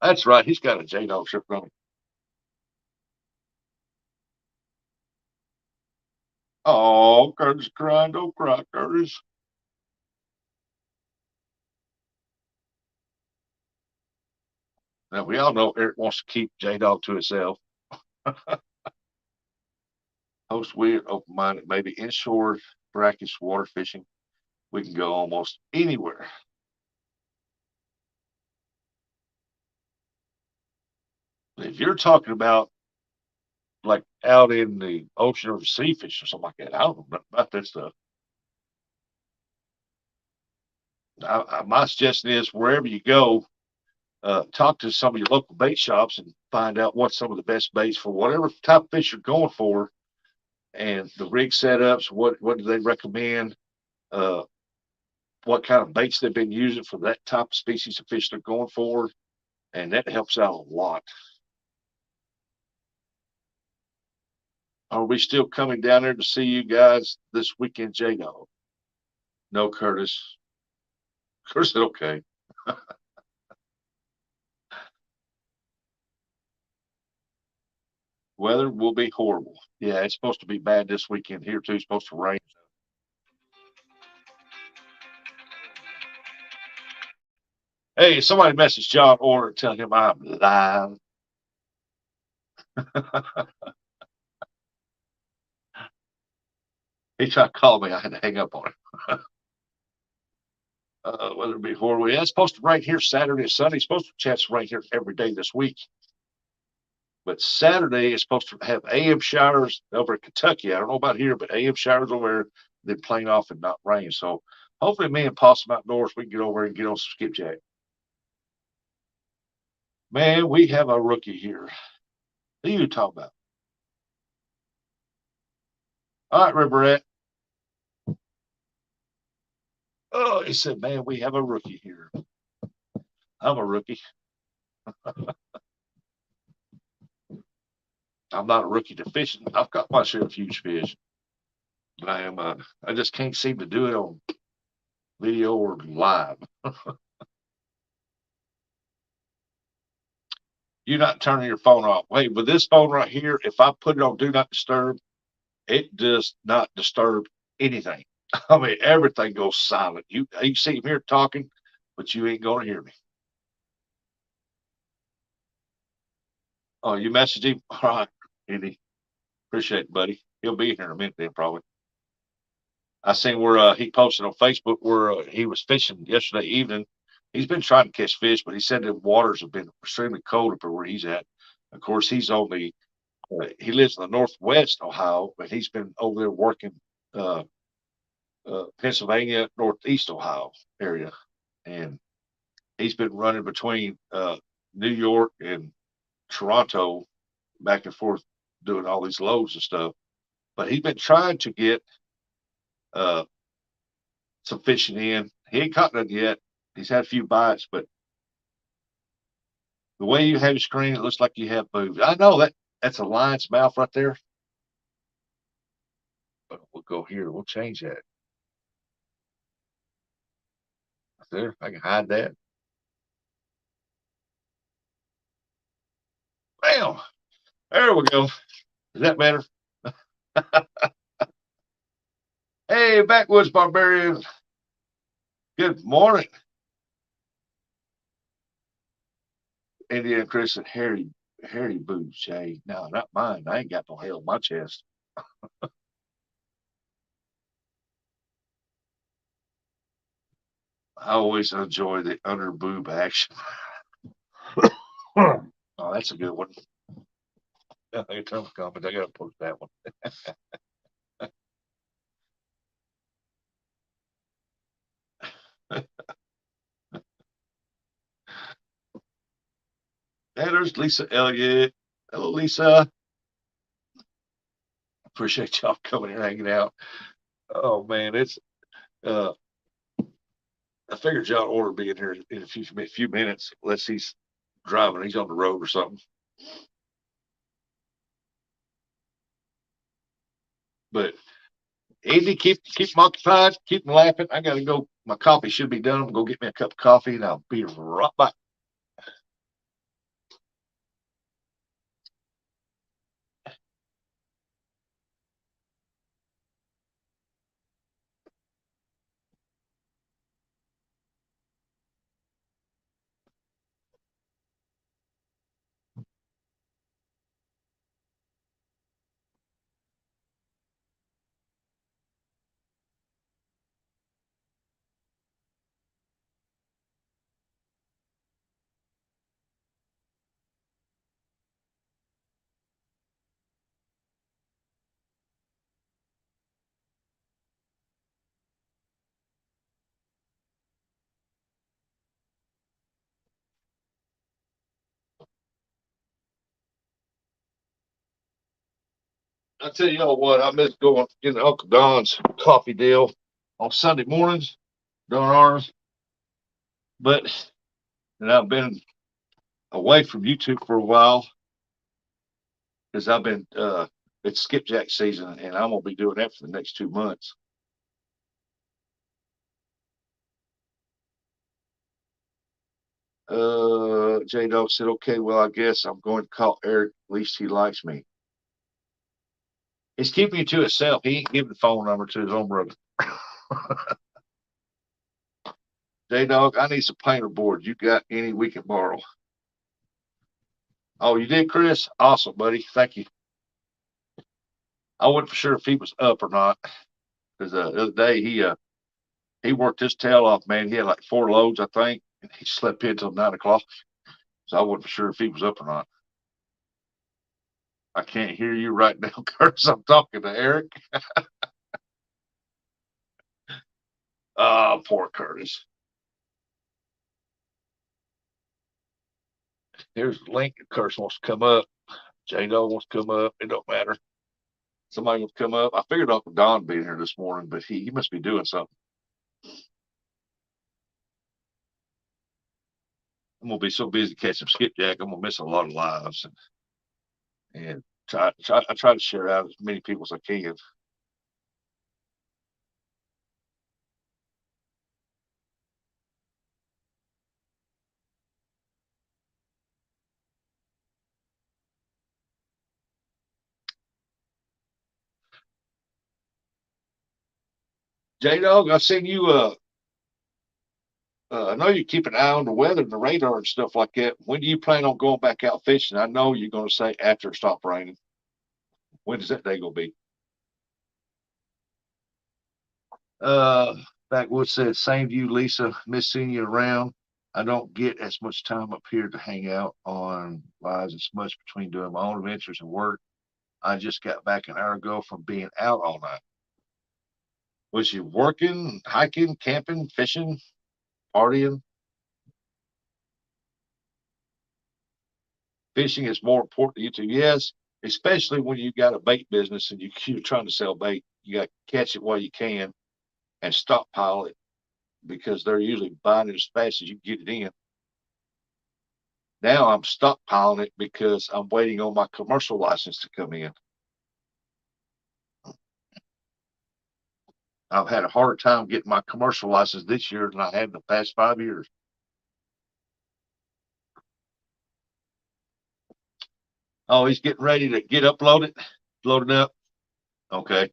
That's right. He's got a J Dog shirt on him. Oh, Curtis crying. Don't cry, Curtis. Now, we all know Eric wants to keep J Dog to himself. Host weird, open minded, maybe inshore, brackish water fishing. We can go almost anywhere. If you're talking about like out in the ocean or the sea fish or something like that, I don't know nothing about that stuff. My suggestion is wherever you go, talk to some of your local bait shops and find out what some of the best baits for whatever type of fish you're going for, and the rig setups. What do they recommend? Uh, what kind of baits they've been using for that type of species of fish they're going for, and that helps out a lot. Are we still coming down there to see you guys this weekend, J Dog? No, Curtis. Curtis said okay. Weather will be horrible. Yeah, it's supposed to be bad this weekend here too. It's supposed to rain. Hey, somebody message John Orr, tell him I'm live. He tried to call me. I had to hang up on him. Weather will be horrible. Yeah, it's supposed to rain here Saturday and Sunday. It's supposed to chance to rain here every day this week. But Saturday is supposed to have AM showers over in Kentucky. I don't know about here, but AM showers over there, then plain off and not rain. So hopefully, me and Possum Outdoors, we can get over and get on some skipjack. Man, we have a rookie here. Who you talking about? All right, Riverette. Oh, he said, man, we have a rookie here. I'm a rookie. I'm not a rookie to fishing. I've got my share of huge fish. But I am. I just can't seem to do it on video or live. You're not turning your phone off. Wait, with this phone right here, if I put it on Do Not Disturb, it does not disturb anything. I mean, everything goes silent. You see him here talking, but you ain't gonna hear me. Oh, you messaged him? All right, Andy. Appreciate it, buddy. He'll be here in a minute then, probably. I seen where he posted on Facebook where he was fishing yesterday evening. He's been trying to catch fish, but he said the waters have been extremely cold up where he's at. Of course, he lives in the northwest Ohio, but he's been over there working uh, Pennsylvania, northeast Ohio area, and he's been running between New York and Toronto, back and forth, doing all these loads and stuff. But he's been trying to get uh, some fishing in. He ain't caught none yet. He's had a few bites, but the way you have your screen, it looks like you have boobs. I know that's a lion's mouth right there. But we'll go here. We'll change that. Right there, I can hide that. Bam! There we go. Is that better? Hey, backwoods barbarian. Good morning. Indian Chris and hairy boobs, Jay. No, not mine. I ain't got no hair on my chest. I always enjoy the under boob action. Oh, that's a good one. Yeah, I turn the comment. I gotta post that one. And there's Lisa Elliott. Hello, Lisa. Appreciate y'all coming and hanging out. Oh man, it's uh I figured John Orr will be in here in a few minutes, unless he's driving. He's on the road or something. But Andy, keep them occupied, keep them laughing. I got to go. My coffee should be done. I'm going to go get me a cup of coffee, and I'll be right back. I tell y'all what, I miss going getting Uncle Don's coffee deal on Sunday mornings, doing ours. But and I've been away from YouTube for a while because I've been it's skipjack season, and I'm gonna be doing that for the next 2 months. J Dog said, "Okay, well, I guess I'm going to call Eric. At least he likes me. He's keeping you to himself. He ain't giving the phone number to his own brother." J Dog, I need some painter board. You got any we can borrow? Oh, you did, Chris? Awesome, buddy. Thank you. I wasn't for sure if he was up or not because the other day he worked his tail off, man. He had like 4 loads, I think, and he slept in till 9 o'clock. So I wasn't for sure if he was up or not. I can't hear you right now, Curtis. I'm talking to Eric. Oh, poor Curtis. Here's Link. Curtis wants to come up. J Dog wants to come up. It don't matter. Somebody wants to come up. I figured Uncle Don being here this morning, but he must be doing something. I'm gonna be so busy catching skipjack. I'm gonna miss a lot of lives, and I try to share out as many people as I can. J Dog, I've seen you. I know you keep an eye on the weather and the radar and stuff like that. When do you plan on going back out fishing? I know you're going to say after it stops raining. When is that day going to be? Uh, Backwoods said, "Same to you, Lisa. Miss seeing you around. I don't get as much time up here to hang out on lives as much between doing my own adventures and work. I just got back an hour ago from being out all night." Was you working, hiking, camping, fishing, partying? Fishing is more important to you too. Yes, especially when you got a bait business and you're trying to sell bait. You got to catch it while you can and stockpile it because they're usually buying it as fast as you get it in. Now I'm stockpiling it because I'm waiting on my commercial license to come in. I've had a harder time getting my commercial license this year than I had in the past 5 years. Oh, he's getting ready to get uploaded, loaded up. Okay.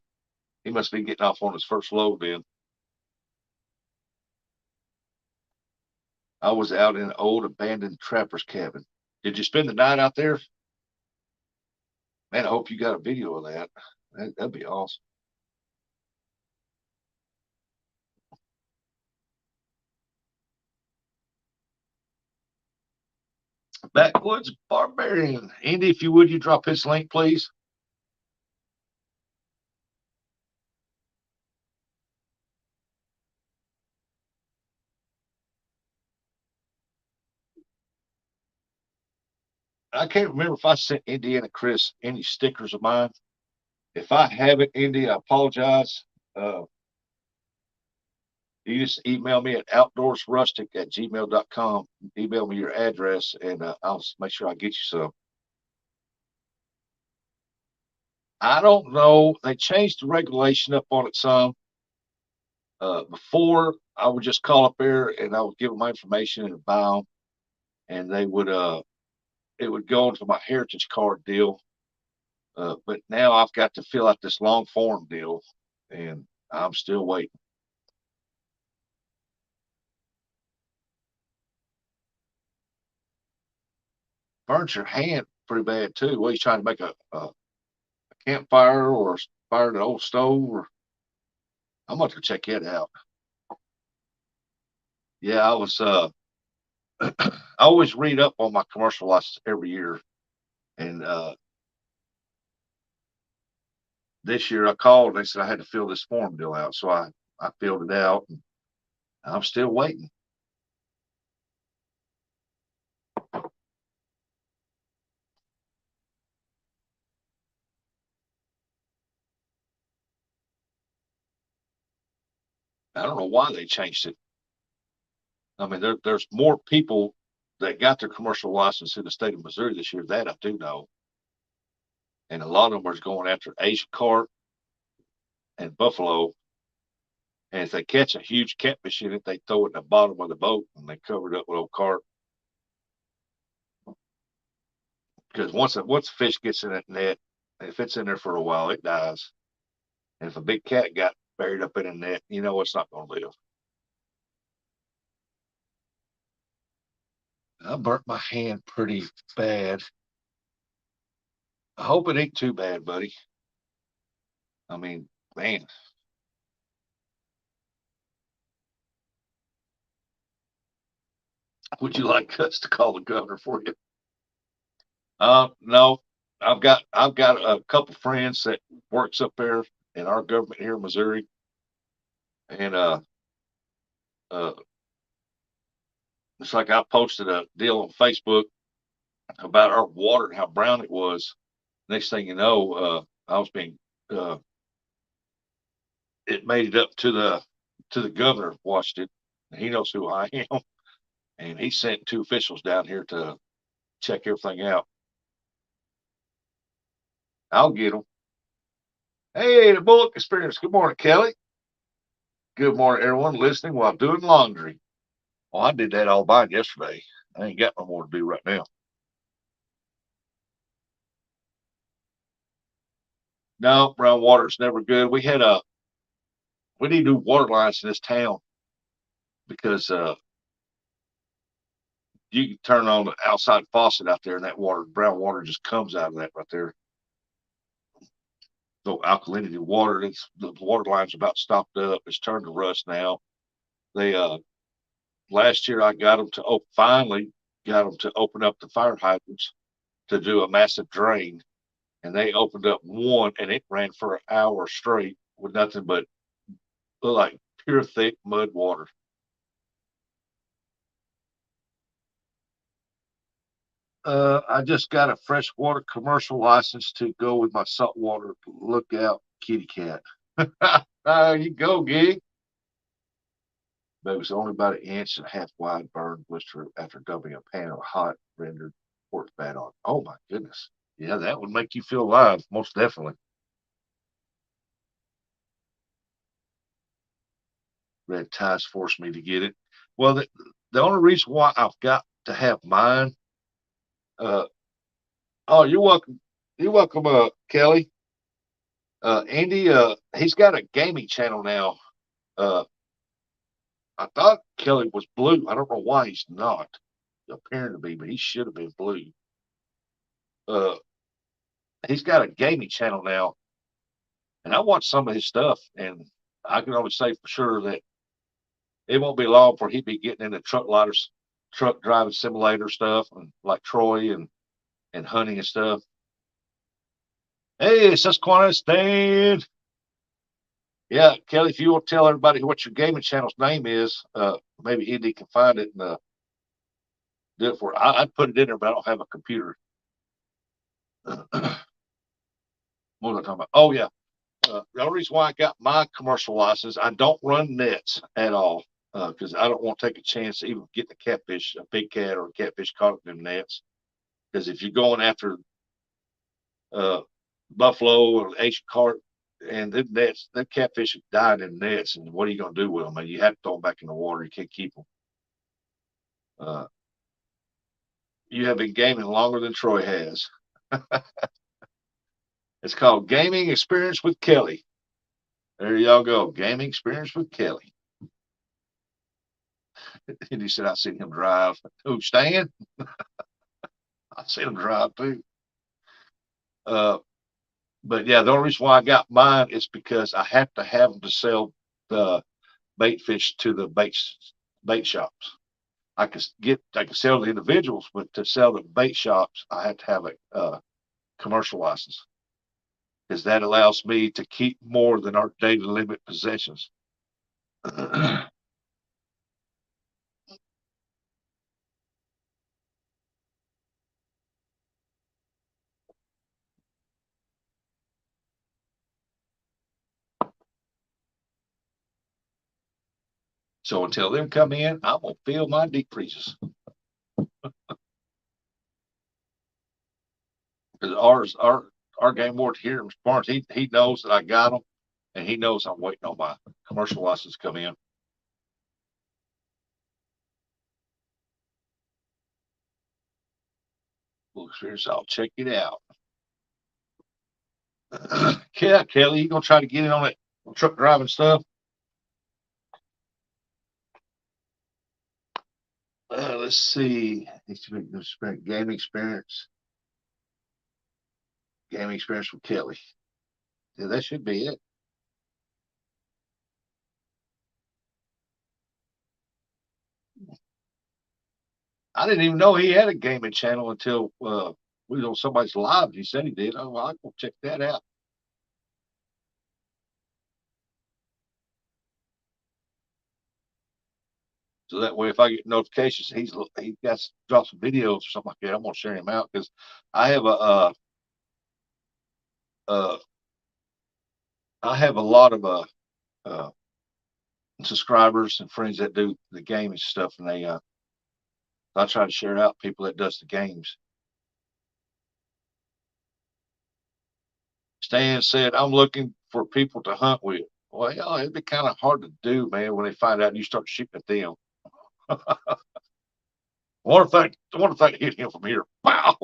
He must be getting off on his first load then. I was out in an old abandoned trapper's cabin. Did you spend the night out there? Man, I hope you got a video of that. That'd be awesome. Backwoods Barbarian. Andy, if you would, you drop his link, please. I can't remember if I sent Indy and Chris any stickers of mine. If I haven't, Indy, I apologize. Uh, You just email me at outdoorsrustic@gmail.com. Email me your address, and I'll make sure I get you some. I don't know. They changed the regulation up on it some. Before, I would just call up there and I would give them my information and buy them, and they would it would go into my heritage card deal. But now I've got to fill out this long form deal, and I'm still waiting. Burns your hand pretty bad too. What are you trying to make a campfire or fire an old stove? Or I'm going to check it out. Yeah, I was. I always read up on my commercial license every year, and this year I called and they said I had to fill this form deal out, so I filled it out, and I'm still waiting. I don't know why they changed it. I mean, there's more people that got their commercial license in the state of Missouri this year. That I do know, and a lot of them are going after Asian carp and buffalo. And if they catch a huge catfish in it, they throw it in the bottom of the boat and they cover it up with old carp. Because once a fish gets in that net, if it's in there for a while, it dies. And if a big cat got buried up in a net, you know it's not going to live. I burnt my hand pretty bad. I hope it ain't too bad, buddy. I mean, man. Would you like us to call the governor for you? No. I've got a couple friends that works up there in our government here in Missouri, and uh, it's like I posted a deal on Facebook about our water and how brown it was. Next thing you know, I was being uh, it made it up to the governor, watched it. He knows who I am, and he sent two officials down here to check everything out. I'll get them. Hey, the Bullock Experience. Good morning, Kelly. Good morning, everyone listening while doing laundry. Well, I did that all by yesterday. I ain't got no more to do right now. No, brown water's never good. We need new water lines in this town because you can turn on the outside faucet out there and that water, brown water, just comes out of that right there. So alkalinity water, the water line's about stopped up. It's turned to rust now. They last year I got them to finally got them to open up the fire hydrants to do a massive drain, and they opened up one, and it ran for an hour straight with nothing but like pure thick mud water. I just got a freshwater commercial license to go with my saltwater lookout kitty cat. There you go, gig. But it was only about an inch and a half wide burn blister after dumping a pan of hot rendered pork fat on. Oh my goodness. Yeah, that would make you feel alive, most definitely. Red ties forced me to get it. Well, the only reason why I've got to have mine, uh, oh, you're welcome. You're welcome, Kelly. Andy, he's got a gaming channel now. Uh, I thought Kelly was blue. I don't know why he's not appearing to be, but he should have been blue. Uh, he's got a gaming channel now, and I watch some of his stuff, and I can only say for sure that it won't be long before he'd be getting into truck driving simulator stuff, and like Troy and hunting and stuff. Hey, Susquehanna State. Yeah, Kelly, if you want to tell everybody what your gaming channel's name is, maybe Indy can find it and do it for. I'd put it in there, but I don't have a computer. What was I talking about? Oh yeah, the only reason why I got my commercial license, I don't run nets at all because I don't want to take a chance even getting a catfish, a big cat or a catfish caught in them nets. Because if you're going after uh, buffalo or Asian carp, and the nets, the catfish have died in nets, and what are you going to do with them? And you have to throw them back in the water. You can't keep them. Uh, you have been gaming longer than Troy has. It's called Gaming Experience with Kelly. There y'all go. Gaming Experience with Kelly. And he said, I seen him drive. Who, Stan? I seen him drive too. Uh, but yeah, the only reason why I got mine is because I have to have them to sell the bait fish to the bait shops. I can sell the individuals, but to sell the bait shops, I have to have a commercial license because that allows me to keep more than our daily limit possessions. So until them come in, I'm gonna fill my deep freezes. Because our game warden here in Barnes, he knows that I got them, and he knows I'm waiting on my commercial license to come in. Well, experience, I'll check it out. Yeah, Kelly, you gonna try to get in on that truck driving stuff? Let's see. Gaming experience. Gaming experience with Kelly. Yeah, that should be it. I didn't even know he had a gaming channel until we was on somebody's live. He said he did. Oh, well, I'll go check that out. So that way, if I get notifications, he got dropped some videos or something like that. I'm gonna share him out because I have uh, I have a lot of uh, subscribers and friends that do the gaming stuff, and I try to share out people that does the games. Stan said, "I'm looking for people to hunt with." Well, yeah, it'd be kind of hard to do, man, when they find out you start shooting at them. I wonder if that hit him from here. Wow.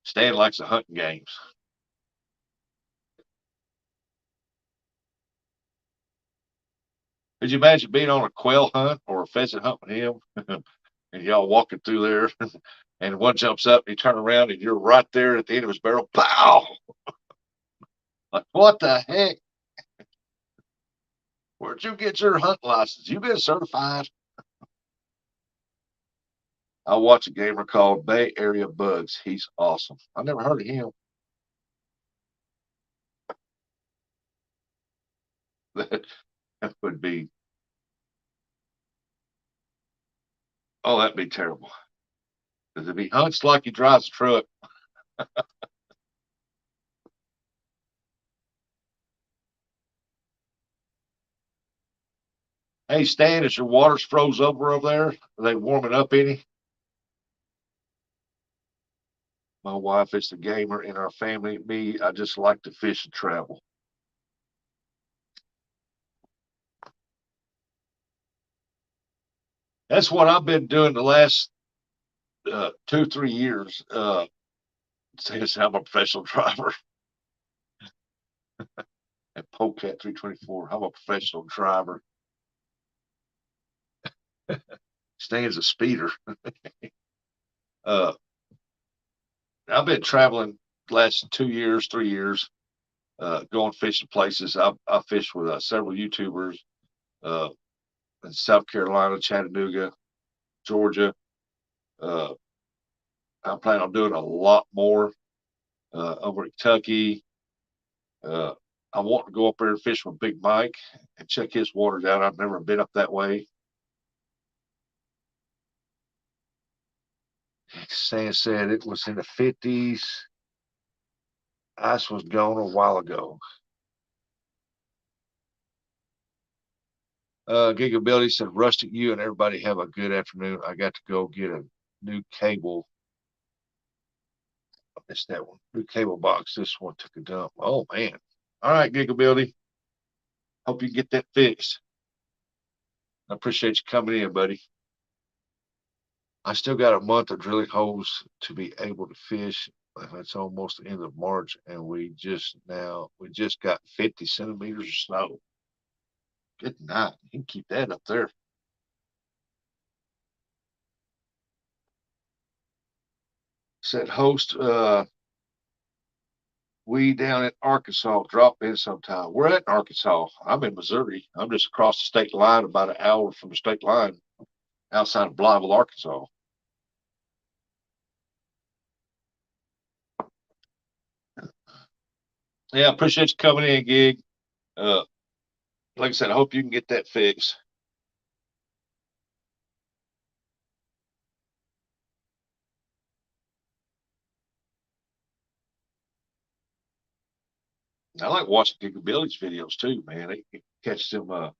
Stan likes the hunting games. Could you imagine being on a quail hunt or a pheasant hunt with him? And y'all walking through there, and one jumps up and you turn around and you're right there at the end of his barrel. Pow! Like, what the heck? Where'd you get your hunt license? You been certified? I watch a gamer called Bay Area Bugs. He's awesome. I never heard of him. That would be, oh, that'd be terrible. Because if he hunts like he drives a truck, hey, Stan, is your water's froze over there? Are they warming up any? My wife is the gamer in our family. Me, I just like to fish and travel. That's what I've been doing the last 2, 3 years. Since I'm a professional driver at Polecat 324, I'm a professional driver. Stan's a speeder. uh, I've been traveling the last 2 years, 3 years, going fishing places. I fished with several YouTubers uh, in South Carolina, Chattanooga, Georgia. Uh, I plan on doing a lot more over in Kentucky. Uh, I want to go up there and fish with Big Mike and check his waters out. I've never been up that way. Stan said it was in the 50s. Ice was gone a while ago. Gigability said, Rustic, you and everybody have a good afternoon. I got to go get a new cable. I missed that one. New cable box. This one took a dump. Oh, man. All right, Gigability. Hope you get that fixed. I appreciate you coming in, buddy. I still got a month of drilling holes to be able to fish. It's almost the end of March, and we just got 50 centimeters of snow. Good night. You can keep that up there. Said host, we down in Arkansas, drop in sometime. We're at Arkansas. I'm in Missouri. I'm just across the state line, about an hour from the state line, outside of Blytheville, Arkansas. Yeah, appreciate you coming in, Gig. Like I said, I hope you can get that fixed. I like watching Gigability's videos too, man. They catch some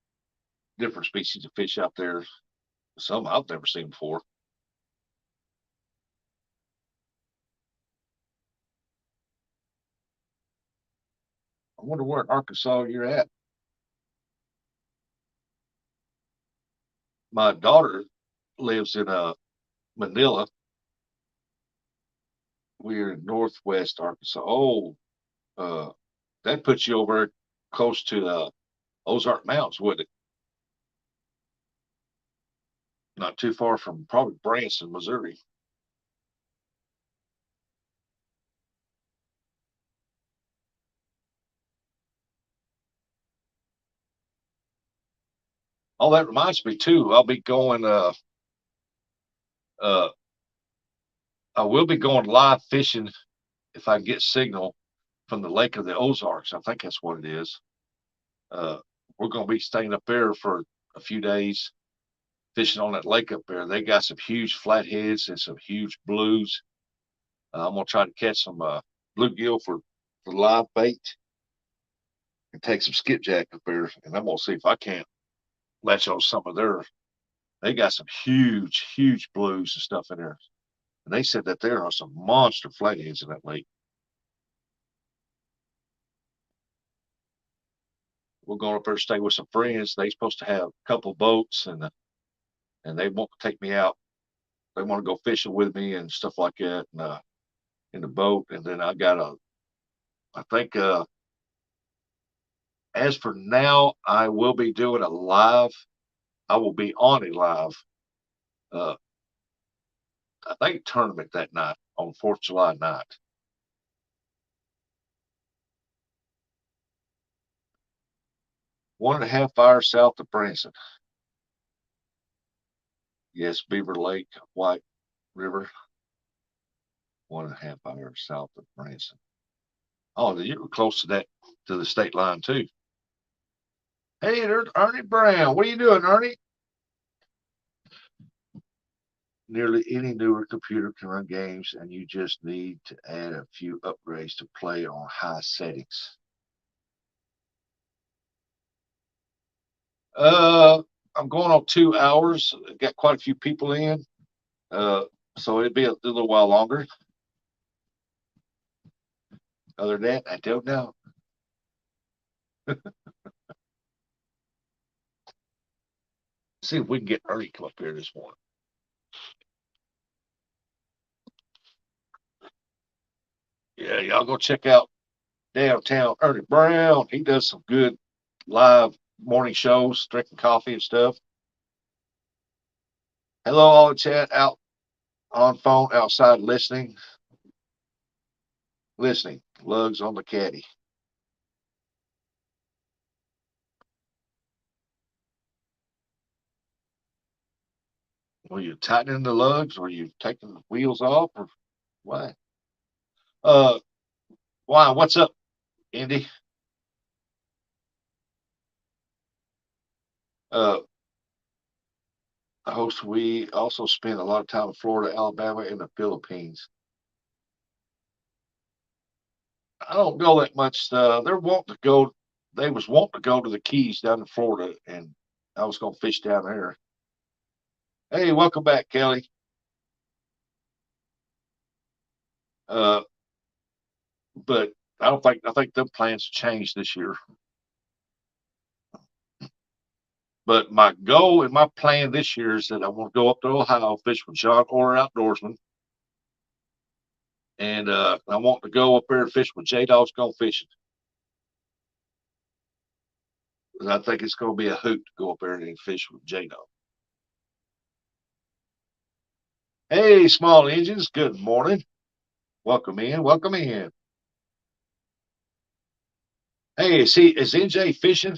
different species of fish out there. Some I've never seen before. I wonder where in Arkansas you're at. My daughter lives in Manila. We're in northwest Arkansas. Oh, uh, that puts you over close to the Ozark Mountains, wouldn't it? Not too far from probably Branson, Missouri. Oh, that reminds me too. I'll be going. Uh, I will be going live fishing if I get signal from the Lake of the Ozarks. I think that's what it is. Uh, we're going to be staying up there for a few days, fishing on that lake up there. They got some huge flatheads and some huge blues. I'm gonna try to catch some bluegill for live bait and take some skipjack up there, and I'm gonna see if I can't latch on some of their. They got some huge blues and stuff in there, and they said that there are some monster flatheads in that lake. We're going up there to stay with some friends. They supposed to have a couple boats, and they want to take me out. They want to go fishing with me and stuff like that, and in the boat. And then I think as for now, I will be doing a live. I will be on a live. Uh, I think tournament that night on 4th of July night. 1.5 hours south of Branson. Yes, Beaver Lake, White River. 1.5 hours south of Branson. Oh, you were close to that, to the state line too. Hey, there's Ernie Brown. What are you doing, Ernie? Nearly any newer computer can run games, and you just need to add a few upgrades to play on high settings. I'm going on 2 hours. Got quite a few people in, so it'd be a little while longer. Other than that, I don't know. See if we can get Ernie come up here this morning. Yeah, y'all go check out downtown Ernie Brown. He does some good live morning shows, drinking coffee and stuff. Hello, all the chat out on phone outside listening. Lugs on the caddy. Were you tightening the lugs? Or you taking the wheels off? Or why? Uh, why? What's up, Indy? Uh, Host, we also spent a lot of time in Florida, Alabama, and the Philippines. I don't go that much. They're wanting to go. They was wanting to go to the Keys down in Florida, and I was going to fish down there. Hey, welcome back, Kelly. Uh, but I think them plans changed this year. But my goal and my plan this year is that I want to go up to Ohio, fish with John Orr Outdoorsman, and I want to go up there and fish with J Dog's Gone Fishing. I think it's going to be a hoot to go up there and fish with J Dog. Hey, small engines, good morning. Welcome in, welcome in. Hey, is NJ fishing?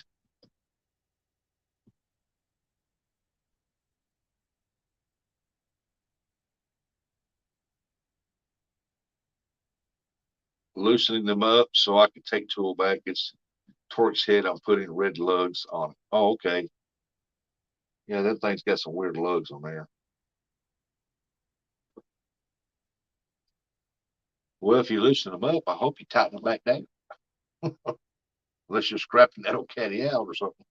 Loosening them up so I can take tool back. It's Torque's head. I'm putting red lugs on it. Oh, okay. Yeah, that thing's got some weird lugs on there. Well, if you loosen them up, I hope you tighten them back down. Unless you're scrapping that old caddy out or something.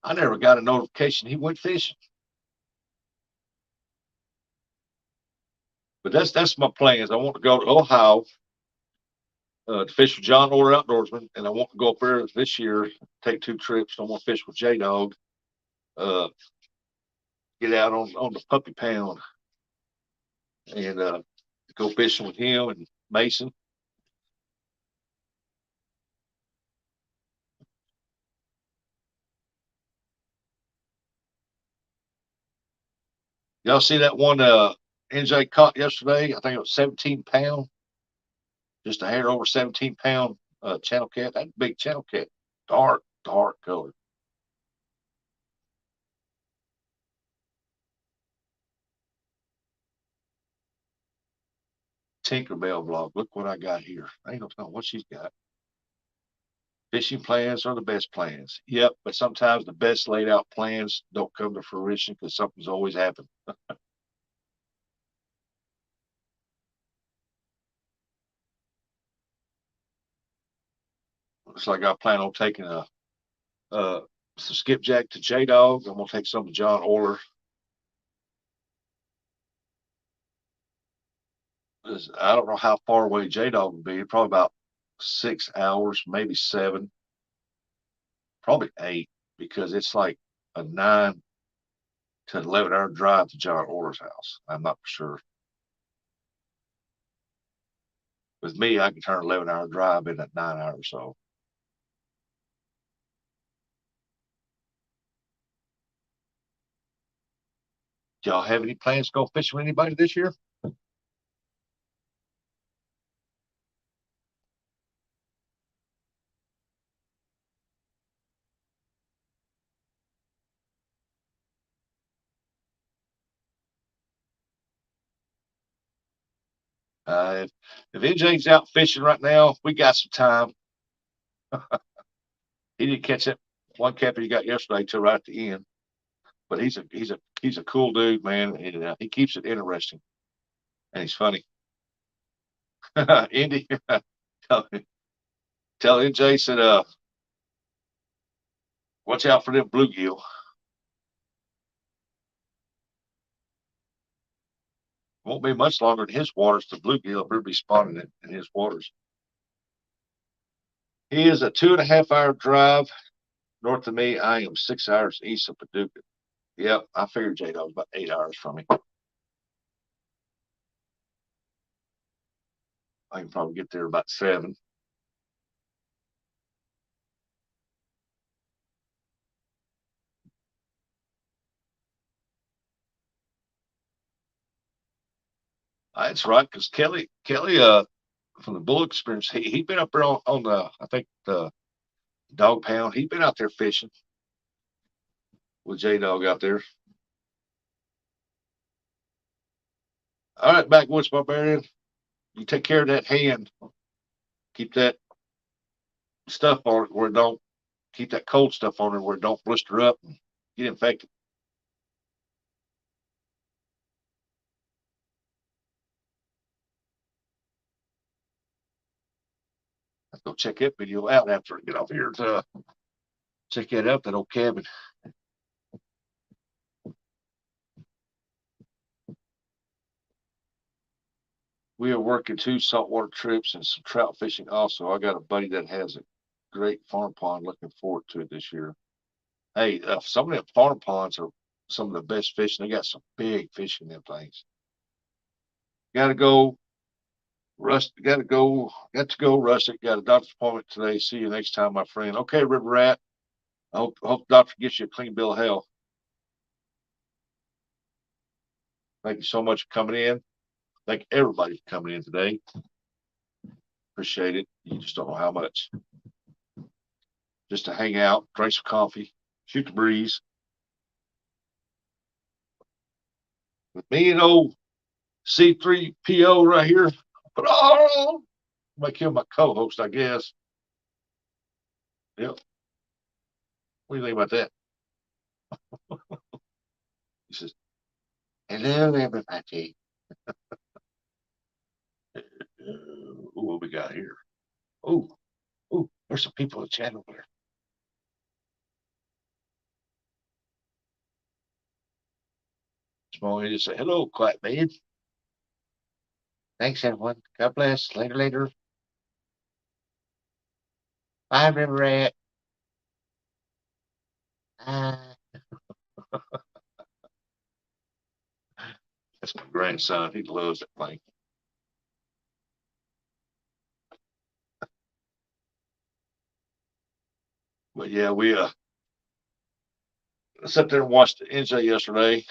I never got a notification he went fishing. But that's my plans. I want to go to Ohio to fish with John Orr Outdoorsman, and I want to go up there this year, take 2 trips. I want to fish with J Dog, uh, get out on the puppy pound, and go fishing with him and Mason. Y'all see that one NJ caught yesterday? I think it was 17 pound, just a hair over 17 pound channel cat. That big channel cat, dark color. Tinkerbell vlog. Look what I got here. I ain't gonna tell what she's got. Fishing plans are the best plans. Yep, but sometimes the best laid out plans don't come to fruition because something's always happened. Looks like I plan on taking some skipjack to J Dog. I'm gonna take some to John Orr. I don't know how far away J Dog would be. Probably about 6 hours, maybe 7, probably 8, because it's like a 9 to 11 hour drive to John Orr's house. I'm not sure. With me, I can turn 11 hour drive in at 9 hours. So, do y'all have any plans to go fishing with anybody this year? If NJ's out fishing right now, we got some time. He didn't catch that one capper he got yesterday till right at the end. But he's a cool dude, man, and he keeps it interesting, and he's funny. Indy, tell NJ said, watch out for them bluegill. Won't be much longer in his waters. The bluegill will be spawning in his waters. He is a 2.5 hour drive north of me. I am 6 hours east of Paducah. Yep, I figured J Dog was about 8 hours from me. I can probably get there about 7. That's right, because Kelly, from the Bull Experience, he been up there on the, I think the Dog Pound. He been out there fishing with J Dog out there. All right, backwoods barbarian, you take care of that hand. Keep that stuff on it where it don't keep that cold stuff on there where it don't blister up and get infected. Let's go check that video out after I get off here to check that out, that old cabin. We are working 2 saltwater trips and some trout fishing also. I got a buddy that has a great farm pond. Looking forward to it this year. Hey, some of them farm ponds are some of the best fishing. They got some big fish in them things. Got to go, Rust. Got to go. Got to go, Rustic. Got a doctor's appointment today. See you next time, my friend. Okay, River Rat. I hope the doctor gets you a clean bill of health. Thank you so much for coming in. Thank everybody for coming in today. Appreciate it. You just don't know how much. Just to hang out, drink some coffee, shoot the breeze. With me and old C3PO right here. But oh, make him my co-host, I guess. Yep. What do you think about that? He says, "Hello, everybody." What we got here? Oh, there's some people in the chat over there. Small just say hello, quiet man. Thanks, everyone. God bless. Later. Bye, River Rat. That's my grandson. He loves that thing. But yeah, we sat there and watched the NJ yesterday.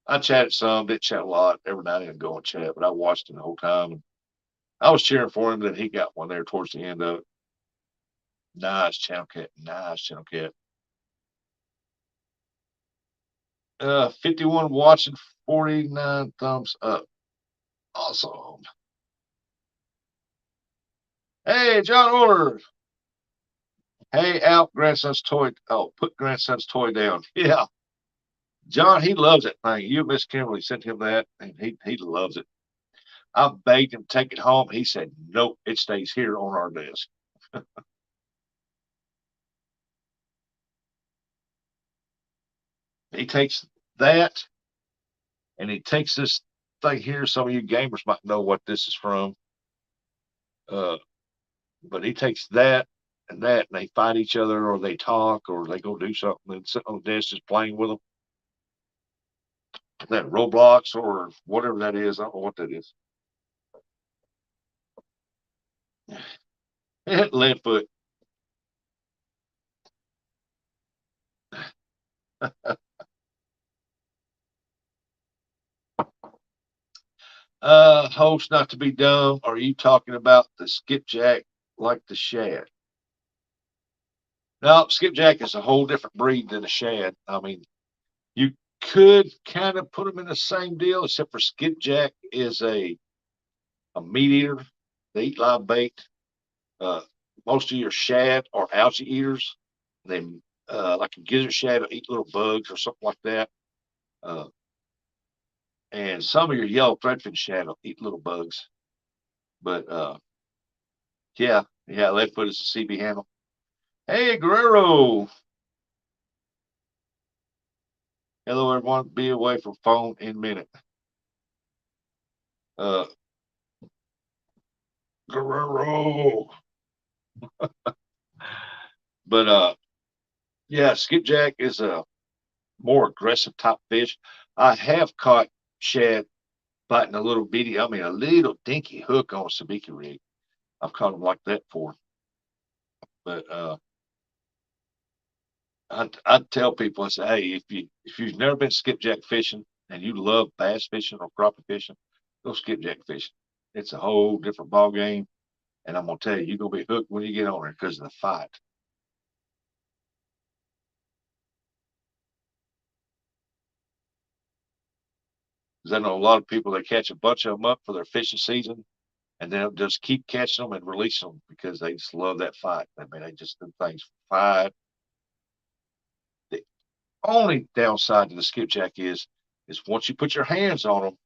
I chatted some, didn't chat a lot. Every night I go and chat, but I watched him the whole time. I was cheering for him that he got one there towards the end of it. Nice channel cat. Nice channel cat. 51 watching, 49 thumbs up. Awesome. Hey, John Order. Hey, out grandson's toy. Oh, put grandson's toy down. Yeah. John, he loves that thing. You, Miss Kimberly, sent him that, and he loves it. I begged him to take it home. He said, nope, it stays here on our desk. He takes that, and he takes this thing here. Some of you gamers might know what this is from. But he takes that, and they fight each other, or they talk, or they go do something, and sit on the desk just playing with them. That Roblox or whatever that is. I don't know what that is. Leadfoot. Host, not to be dumb. Are you talking about the skipjack like the shad? No, skipjack is a whole different breed than a shad. I mean, you could kind of put them in the same deal, except for skipjack is a meat eater. They eat live bait. Most of your shad are algae eaters. They like a gizzard shad will eat little bugs or something like that. And some of your yellow threadfin shad will eat little bugs. But yeah, Leadfoot is a CB handle. Hey, Guerrero. Hello, everyone. Be away from phone in a minute. Guerrero. But yeah, skipjack is a more aggressive type fish. I have caught shad biting a little dinky hook on a sabiki rig. I've caught them like that before. But I'd tell people, I say, hey, if you've never been skipjack fishing and you love bass fishing or crappie fishing, go skipjack fishing. It's a whole different ball game, and I'm gonna tell you, you're gonna be hooked when you get on there because of the fight. Because I know a lot of people that catch a bunch of them up for their fishing season, and then just keep catching them and release them because they just love that fight. I mean, they just do things fight. Only downside to the skipjack is once you put your hands on them,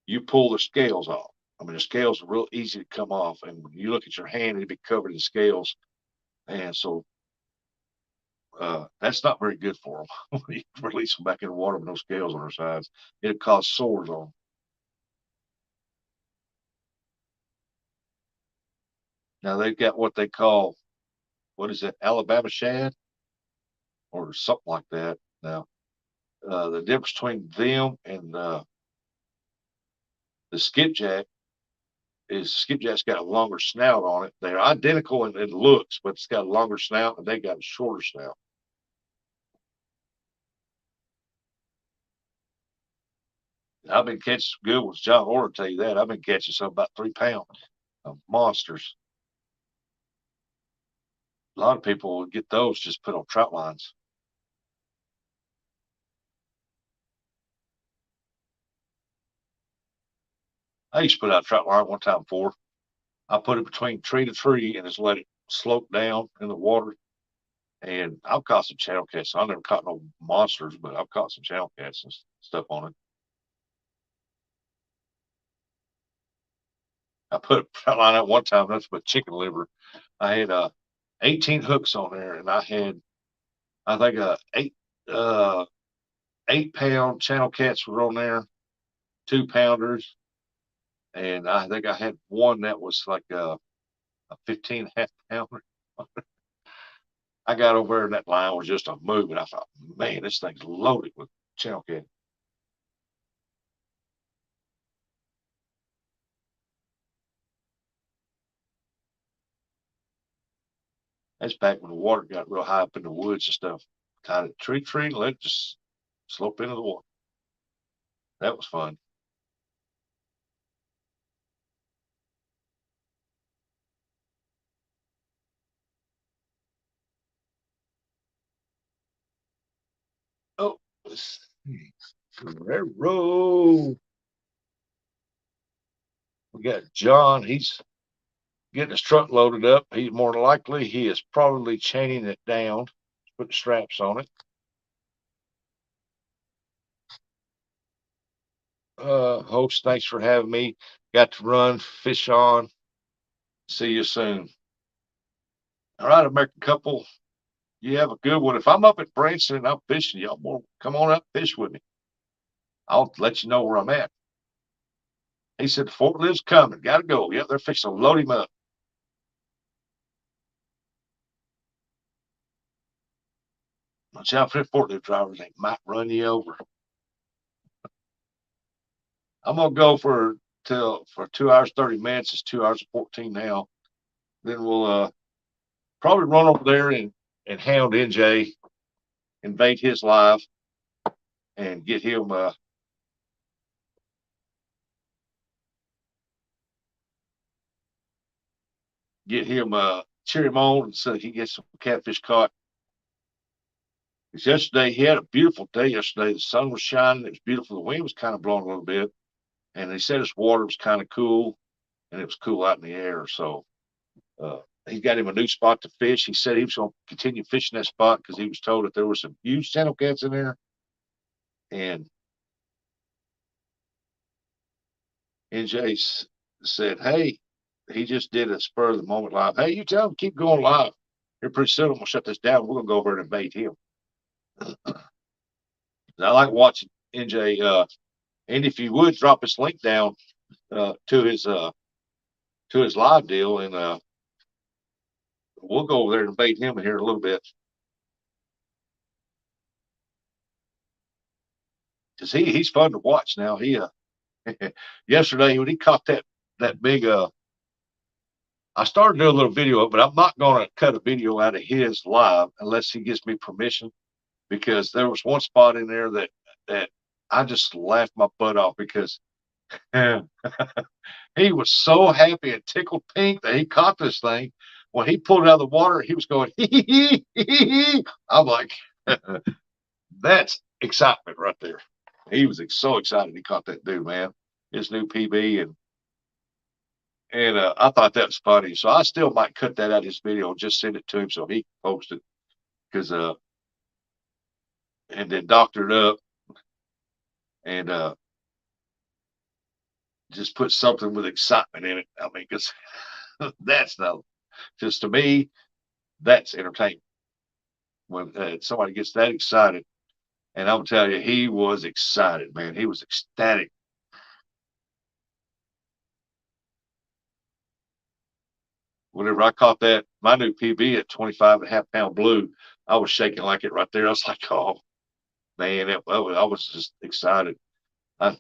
you pull the scales off. I mean, the scales are real easy to come off, and when you look at your hand, it'd be covered in scales, and so that's not very good for them. When you release them back in the water with no scales on their sides, it'll cause sores on them. Now they've got what they call, what is it, Alabama shad or something like that. Now the difference between them and the skipjack is skipjack's got a longer snout on it. They're identical in looks, but it's got a longer snout and they got a shorter snout. I've been catching some good ones. John Orr will tell you that. I've been catching some about 3 pound monsters. A lot of people would get those just put on trout lines. I used to put out a trout line one time before. I put it between tree to tree and just let it slope down in the water. And I've caught some channel cats. I never caught no monsters, but I've caught some channel cats and stuff on it. I put a trout line out one time. That's with chicken liver. I had 18 hooks on there, and I had I think uh 8 pound channel cats were on there, 2 pounders, and I think I had one that was like a 15 half pounder. I got over there and that line was just a moving. I thought, man, this thing's loaded with channel cat. That's back when the water got real high up in the woods and stuff. Tied it tree and let it just slope into the water. That was fun. Oh, let's see. Guerrero. We got John. He's getting his truck loaded up. He's more than likely he is probably chaining it down, putting straps on it. Host, thanks for having me. Got to run, fish on. See you soon. All right, American couple. You have a good one. If I'm up at Branson and I'm fishing, y'all more come on up fish with me. I'll let you know where I'm at. He said the forklift's coming. Gotta go. Yep, they're fixing to load him up. Watch out for the forklift drivers. They might run you over. I'm gonna go for 2 hours 30 minutes. It's 2 hours and 14 now. Then we'll probably run over there and hound NJ, invade his live, and cheer him on so he gets some catfish caught. Because yesterday he had a beautiful day. Yesterday the sun was shining. It was beautiful. The wind was kind of blowing a little bit, and he said his water was kind of cool, and it was cool out in the air. So he got him a new spot to fish. He said he was going to continue fishing that spot because he was told that there were some huge channel cats in there. And NJ said, "Hey, he just did a spur of the moment live. Hey, you tell him keep going live. Here pretty soon I'm gonna shut this down. We're gonna go over and invade him." I like watching NJ. And if you would drop his link down to his live deal, and we'll go over there and invade him here in a little bit because he's fun to watch. Now he yesterday when he caught that big I started doing a little video of it, but I'm not going to cut a video out of his live unless he gives me permission, because there was one spot in there that I just laughed my butt off because he was so happy and tickled pink that he caught this thing. When he pulled it out of the water, he was going, hee hee hee. I'm like, that's excitement right there. He was so excited he caught that dude, man. His new PB, and I thought that was funny. So I still might cut that out of his video and just send it to him so he can post it. Because and then doctored up and just put something with excitement in it. I mean, because that's no, just to me, that's entertainment. When somebody gets that excited, and I'm telling you, he was excited, man. He was ecstatic. Whenever I caught that, my new PB at 25.5 pound blue, I was shaking like it right there. I was like, oh, man, I was just excited. I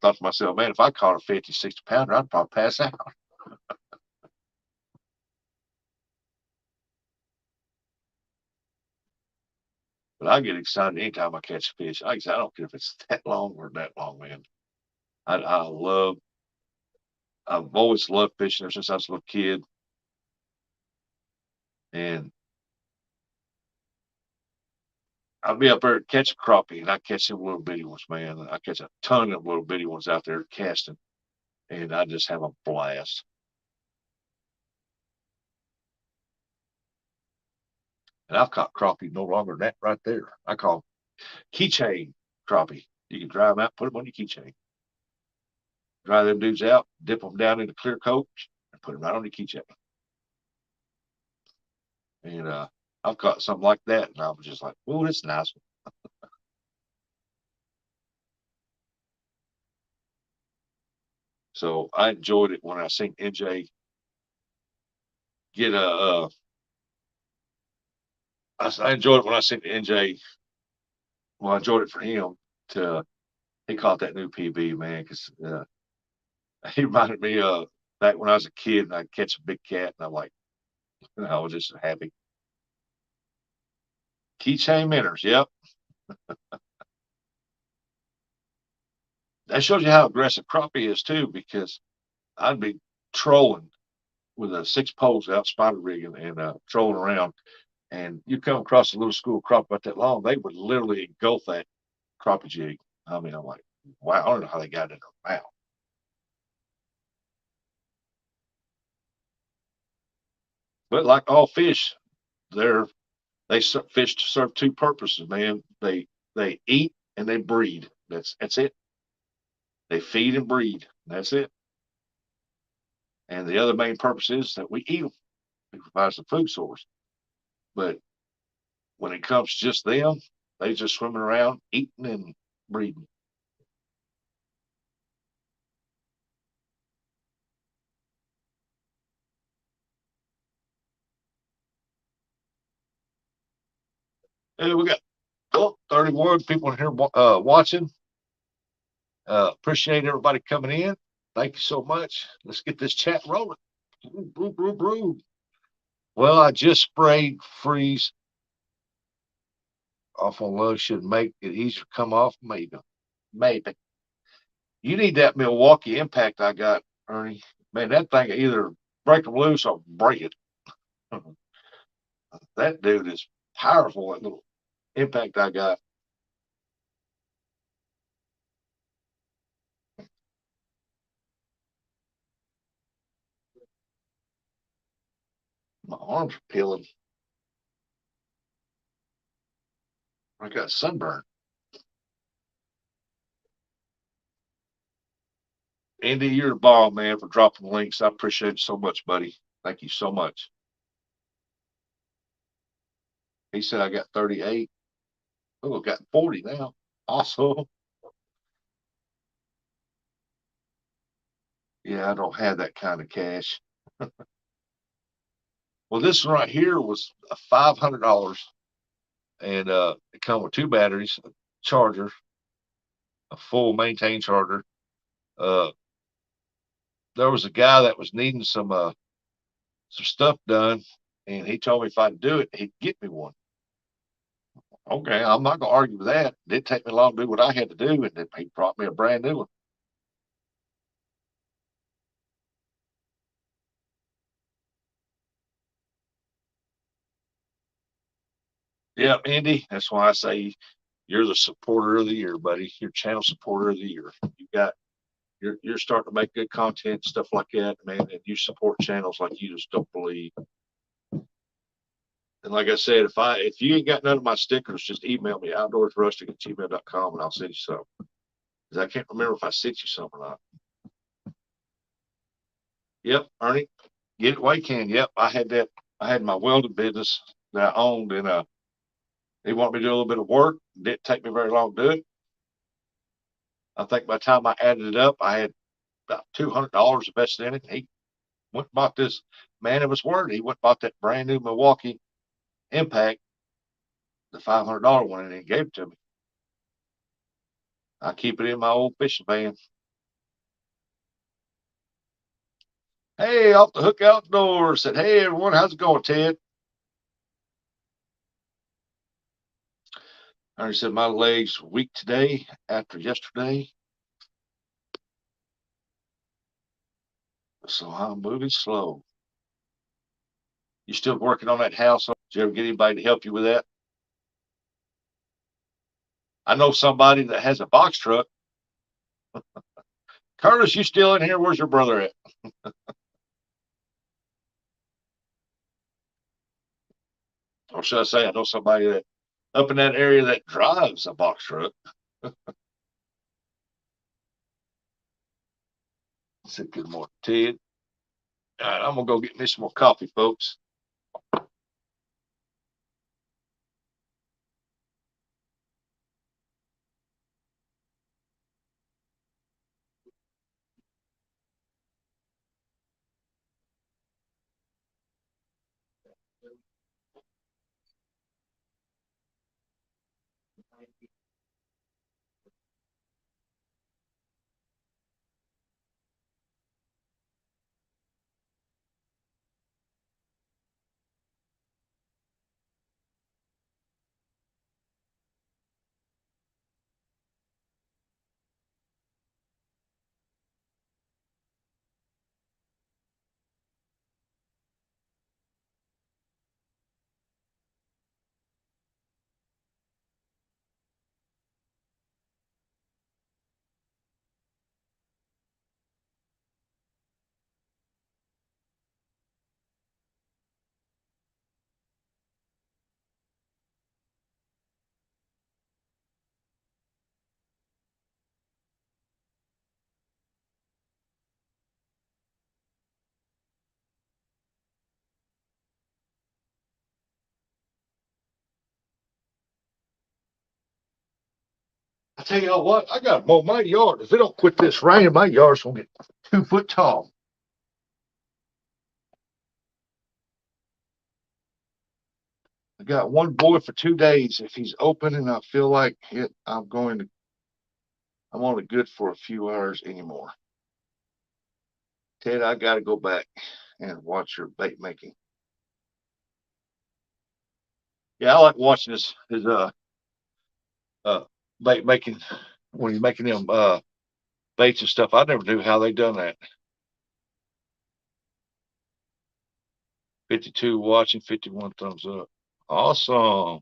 thought to myself, man, if I caught a 50, 60 pounder, I'd probably pass out. But I get excited anytime I catch a fish. Like I said, I don't care if it's that long or that long, man. I love, I've always loved fishing ever since I was a little kid. And I'll be up there catch a crappie, and I catch them little bitty ones, man. I catch a ton of little bitty ones out there casting, and I just have a blast. And I've caught crappie no longer than that right there. I call keychain crappie. You can dry them out, put them on your keychain. Dry them dudes out, dip them down in the clear coat, and put them right on your keychain. And I've caught something like that, and I was just like, "Oh, that's nice." So I enjoyed it when I seen NJ get a. I enjoyed it when I seen NJ. Well, I enjoyed it for him to he caught that new PB, man, because he reminded me of back when I was a kid and I'd catch a big cat, and I'm like, I was just happy. Keychain minnows, yep. That shows you how aggressive crappie is too, because I'd be trolling with a 6 poles out spider rigging and trolling around, and you come across a little school crappie about that long, they would literally engulf that crappie jig. I mean, I'm like, wow, I don't know how they got it in their mouth. But like all fish, they're fish serve two purposes, man. They eat and they breed. That's it. They feed and breed. That's it. And the other main purpose is that we eat them. It provides the food source. But when it comes to just them, they just swimming around eating and breeding. And we got 31 people in here watching. Appreciate everybody coming in. Thank you so much. Let's get this chat rolling. Brew, brew, brew. Well, I just sprayed freeze off on low. Should make it easier to come off. Maybe. Maybe. You need that Milwaukee impact I got, Ernie. Man, that thing either break them loose or break it. That dude is powerful. That little impact I got. My arms are peeling. I got sunburn. Andy, you're the ball, man, for dropping the links. I appreciate it so much, buddy. Thank you so much. He said I got 38. Oh, I got 40 now. Awesome. Yeah, I don't have that kind of cash. Well, this one right here was $500, and it come with two batteries, a charger, a full maintain charger. Uh, there was a guy that was needing some stuff done, and he told me if I'd do it, he'd get me one. Okay, I'm not gonna argue with that. It didn't take me long to do what I had to do, and then he brought me a brand new one. Yeah, Andy, that's why I say you're the supporter of the year, buddy. You're channel supporter of the year. You got you're starting to make good content, stuff like that, man, and you support channels like you just don't believe. And like I said, if you ain't got none of my stickers, just email me outdoorsrustic@gmail.com and I'll send you some. Because I can't remember if I sent you some or not. Yep, Ernie, get it while you can. Yep, I had that. I had my welding business that I owned, and they wanted me to do a little bit of work. It didn't take me very long to do it. I think by the time I added it up, I had about $200 invested in it. He went and bought this man of his word. He went and bought that brand new Milwaukee Impact, the $500 one, and he gave it to me. I keep it in my old fishing van. Hey, off the hook outdoors. Said, hey everyone, how's it going, Ted? I said my legs weak today after yesterday, so I'm moving slow. You still working on that house? Did you ever get anybody to help you with that? I know somebody that has a box truck. Curtis, you still in here? Where's your brother at? Or should I say, I know somebody that up in that area that drives a box truck. I said, good morning, Ted. All right, I'm gonna go get me some more coffee, folks. I tell you what, I got to mow my yard. If it don't quit this raining, my yard's gonna get 2 foot tall. I got one boy for 2 days. If he's open and I feel like it, I'm only good for a few hours anymore. Ted, I got to go back and watch your bait making. Yeah, I like watching his uh bait making when he's making them baits and stuff. I never knew how they done that. 52 watching, 51 thumbs up. Awesome.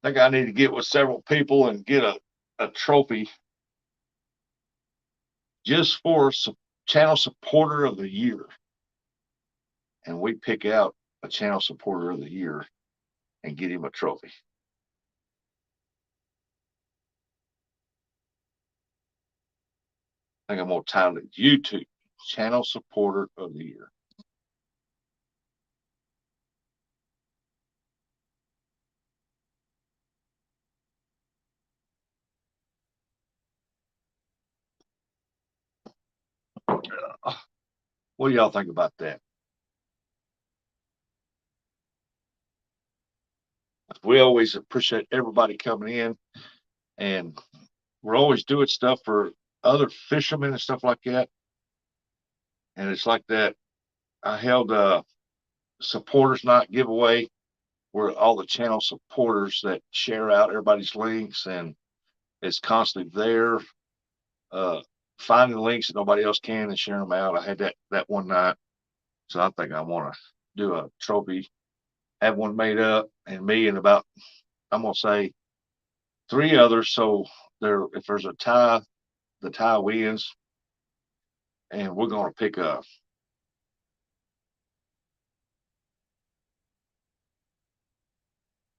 I think I need to get with several people and get a trophy just for channel supporter of the year. And we pick out a channel supporter of the year and get him a trophy. I think I'm gonna title it YouTube Channel Supporter of the Year. What do y'all think about that? We always appreciate everybody coming in, and we're always doing stuff for other fishermen and stuff like that. And it's like that. I held a supporters night giveaway where all the channel supporters that share out everybody's links, and it's constantly there, finding links that nobody else can and share them out. I had that one night, so I think I want to do a trophy, have one made up, and me and about, I'm gonna say three others. So if there's a tie, the tie wins, and we're going to pick a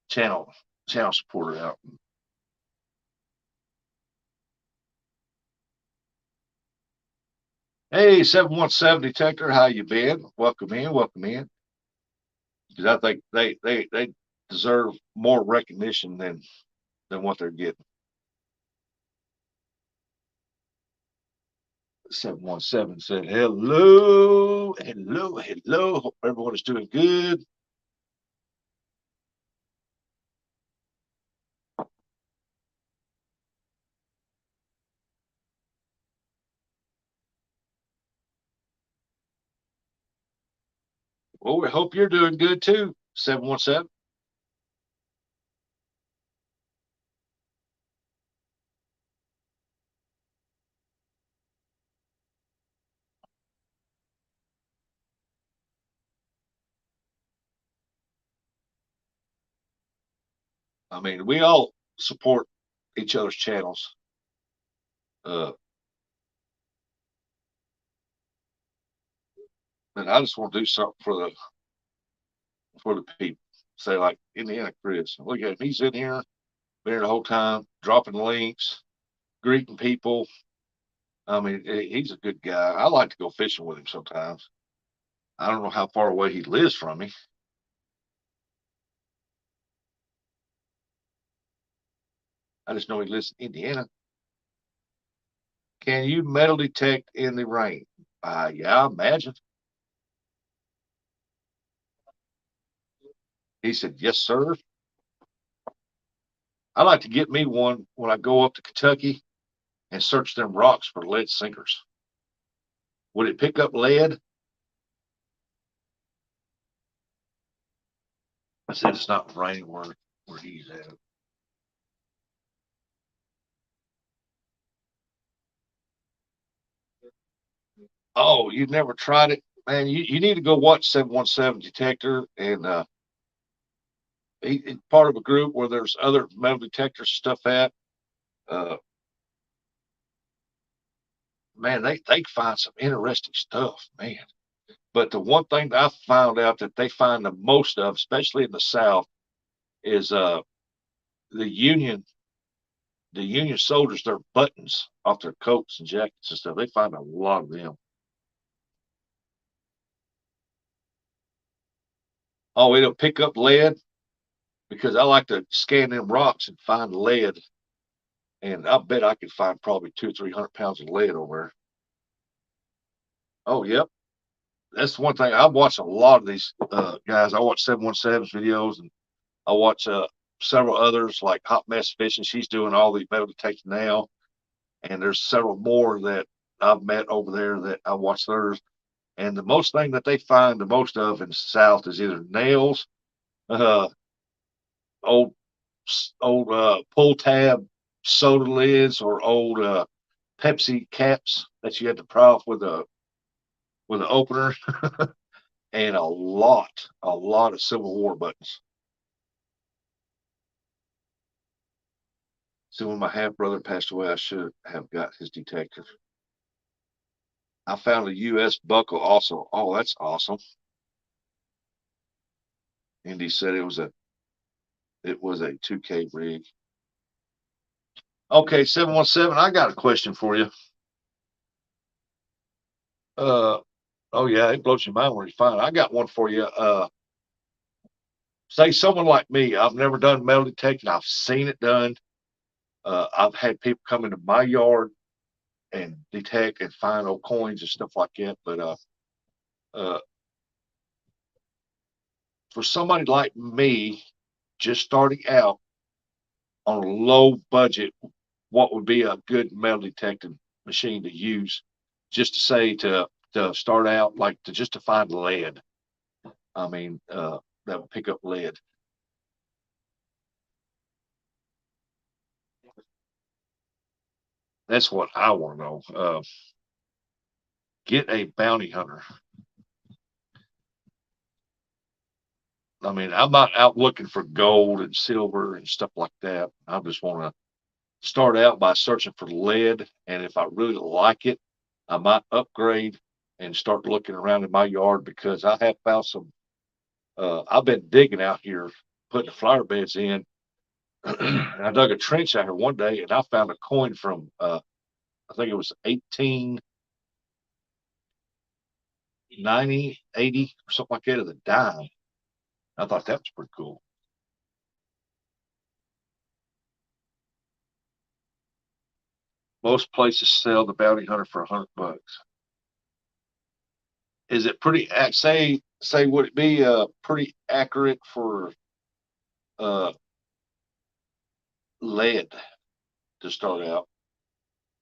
channel supporter out. Hey, 717 Detector, how you been? Welcome in, welcome in. Because I think they deserve more recognition than what they're getting. 717 said, hello, hello, hello. Hope everyone is doing good. Well, we hope you're doing good too, 717. I mean, we all support each other's channels. And I just want to do something for the people. Say like Indiana Chris, look at him. He's in here, been here the whole time, dropping links, greeting people. I mean, he's a good guy. I like to go fishing with him sometimes. I don't know how far away he lives from me. I just know he lives in Indiana. Can you metal detect in the rain? Yeah, I imagine. He said, yes, sir. I like to get me one when I go up to Kentucky and search them rocks for lead sinkers. Would it pick up lead? I said it's not raining where he's at. Oh, you've never tried it? Man, you need to go watch 717 Detector, and he's part of a group where there's other metal detector stuff at. Uh, man, they find some interesting stuff, man. But the one thing that I found out that they find the most of, especially in the South, is the Union soldiers, their buttons off their coats and jackets and stuff. They find a lot of them. Oh, it'll pick up lead because I like to scan them rocks and find lead, and I bet I could find probably 200 or 300 pounds of lead over there. Oh, yep. That's one thing. I watch a lot of these guys. I watch 717's videos, and I watch several others like Hot Mess Fishing. She's doing all these metal detection now, and there's several more that I've met over there that I watch theirs. And the most thing that they find the most of in the South is either nails, uh, old pull tab soda lids, or old Pepsi caps that you had to pry off with an opener, and a lot of Civil War buttons. So when my half brother passed away, I should have got his detector. I found a U.S. buckle also. Oh, that's awesome. Indy said it was a 2K rig. Okay, 717. I got a question for you. Uh, oh yeah, it blows your mind when you find it. I got one for you. Say someone like me. I've never done metal detecting. I've seen it done. I've had people come into my yard and detect and find old coins and stuff like that. But uh, for somebody like me, just starting out on a low budget, what would be a good metal detecting machine to use? Just to say to start out, like just to find lead. I mean, that would pick up lead. That's what I want to know. Get a bounty hunter. I mean, I'm not out looking for gold and silver and stuff like that. I just want to start out by searching for lead. And if I really like it, I might upgrade and start looking around in my yard because I have found some. I've been digging out here, putting the flower beds in. And I dug a trench out here one day and I found a coin from, I think it was 1890, 80, or something like that, of the dime. I thought that was pretty cool. Most places sell the bounty hunter for $100. Is it pretty say would it be pretty accurate for uh lead to start out?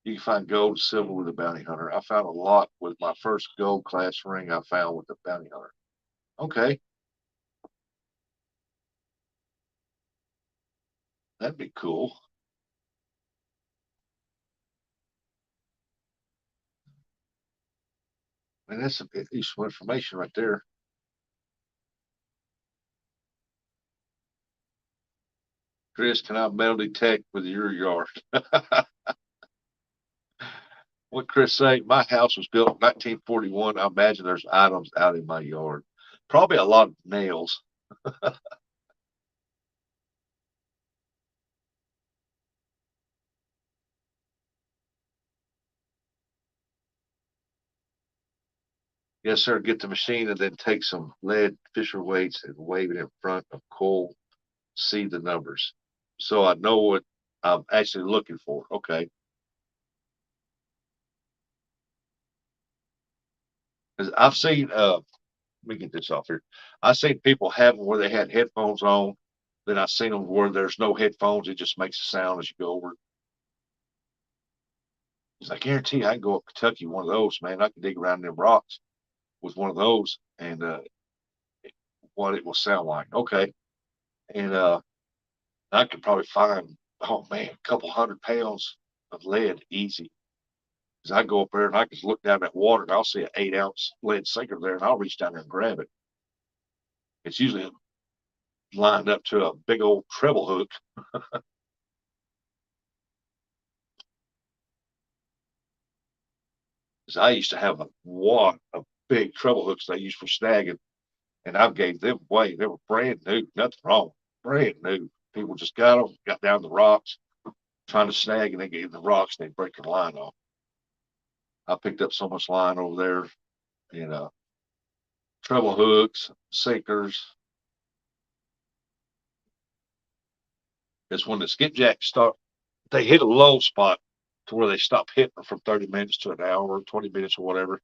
You can find gold and silver with a bounty hunter. I found a lot with my first gold class ring I found with the bounty hunter. Okay, that'd be cool. I mean, that's a bit useful information right there. Chris, can I metal detect with your yard? What Chris say? My house was built in 1941. I imagine there's items out in my yard. Probably a lot of nails. Yes, sir. Get the machine and then take some lead Fisher weights and wave it in front of coal. See the numbers, so I know what I'm actually looking for. Okay, because I've seen. Let me get this off here. I've seen people have them where they had headphones on. Then I've seen them where there's no headphones. It just makes a sound as you go over. Because I guarantee you, I can go up Kentucky one of those, man. I can dig around them rocks with one of those and what it will sound like. Okay, and I could probably find, oh man, a couple 100 pounds of lead easy. Because I go up there and I can look down that water and I'll see an 8 ounce lead sinker there and I'll reach down there and grab it. It's usually lined up to a big old treble hook. Because I used to have a wad of big treble hooks they used for snagging, and I gave them away. They were brand new, nothing wrong, brand new. People just got them, got down the rocks, trying to snag, and they gave the rocks, and they break the line off. I picked up so much line over there, you know, treble hooks, sinkers. It's when the skipjacks start, they hit a low spot to where they stop hitting from 30 minutes to an hour, 20 minutes or whatever.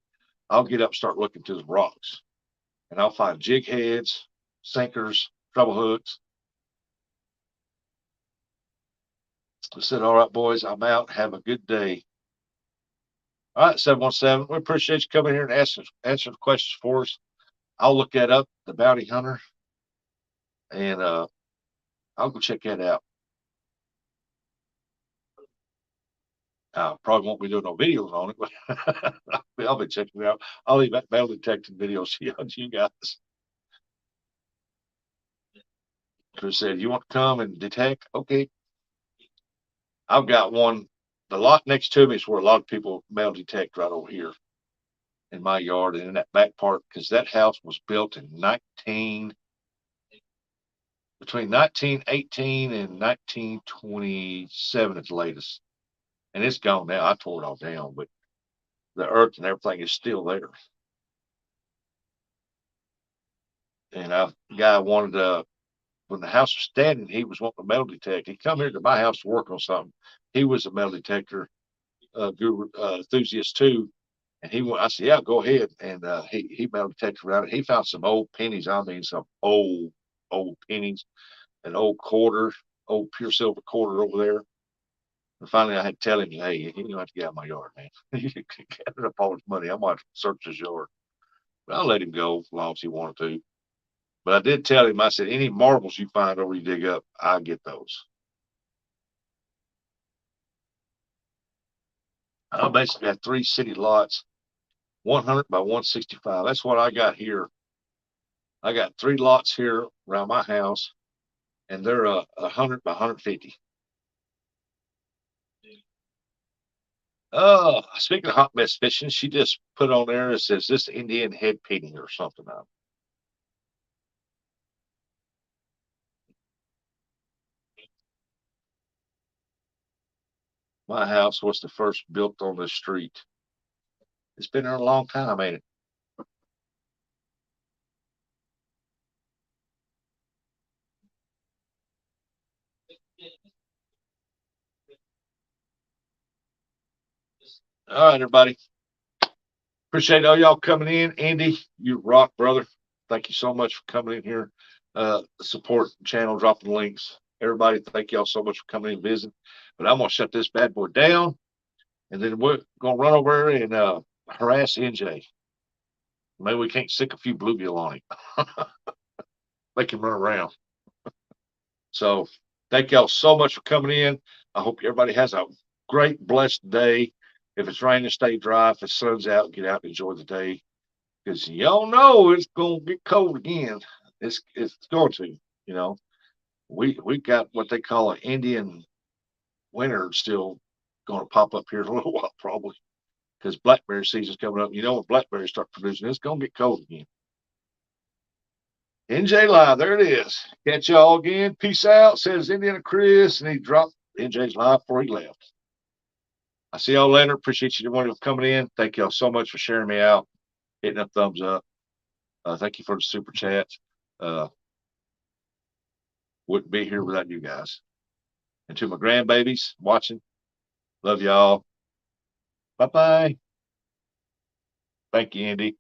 I'll get up and start looking to the rocks and I'll find jig heads, sinkers, treble hooks. I said, all right, boys, I'm out. Have a good day. All right, 717. We appreciate you coming here and answering questions for us. I'll look that up, the bounty hunter, and I'll go check that out. Probably won't be doing no videos on it, but I'll be checking it out. I'll leave that metal detecting video see on you guys. Chris said, you want to come and detect? Okay. I've got one. The lot next to me is where a lot of people metal detect right over here in my yard and in that back part because that house was built in 19 between 1918 and 1927 at the latest. And it's gone now. I tore it all down, but the earth and everything is still there. And a guy wanted when the house was standing, he was wanting a metal detector. He come here to my house to work on something. He was a metal detector guru, enthusiast too. And he went, I said, yeah, go ahead. And he metal detected around it. He found some old pennies. I mean, some old pennies, an old quarter, old pure silver quarter over there. And finally, I had to tell him, hey, you don't have to get out of my yard, man. You can gather up all his money. I'm going to search his yard. But I'll let him go as long as he wanted to. But I did tell him, I said, any marbles you find over you dig up, I'll get those. I basically got 3 city lots, 100 by 165. That's what I got here I got 3 lots here around my house, and they're 100 by 150. Speaking of hot mess fishing, she just put on there, it says this Indian head painting or something. My house was the first built on this street. It's been there a long time, ain't it? All right, everybody. Appreciate all y'all coming in. Andy, you rock, brother. Thank you so much for coming in here. Support the channel, dropping links. Everybody, thank y'all so much for coming in and visiting. But I'm gonna shut this bad boy down, and then we're gonna run over and harass NJ. Maybe we can't stick a few bluegill on him. Make him run around. So thank y'all so much for coming in. I hope everybody has a great, blessed day. If it's raining, stay dry. If the sun's out, get out and enjoy the day. Because y'all know it's gonna get cold again. It's going to, you know. We got what they call an Indian winter still gonna pop up here in a little while, probably. Because blackberry season's coming up. You know when blackberries start producing, it's gonna get cold again. NJ Live, there it is. Catch y'all again. Peace out, says Indiana Chris, and he dropped NJ's live before he left. I see y'all later. Appreciate you everyone coming in. Thank y'all so much for sharing me out, hitting a thumbs up. Thank you for the super chats. Wouldn't be here without you guys. And to my grandbabies watching, love y'all. Bye bye. Thank you, Andy.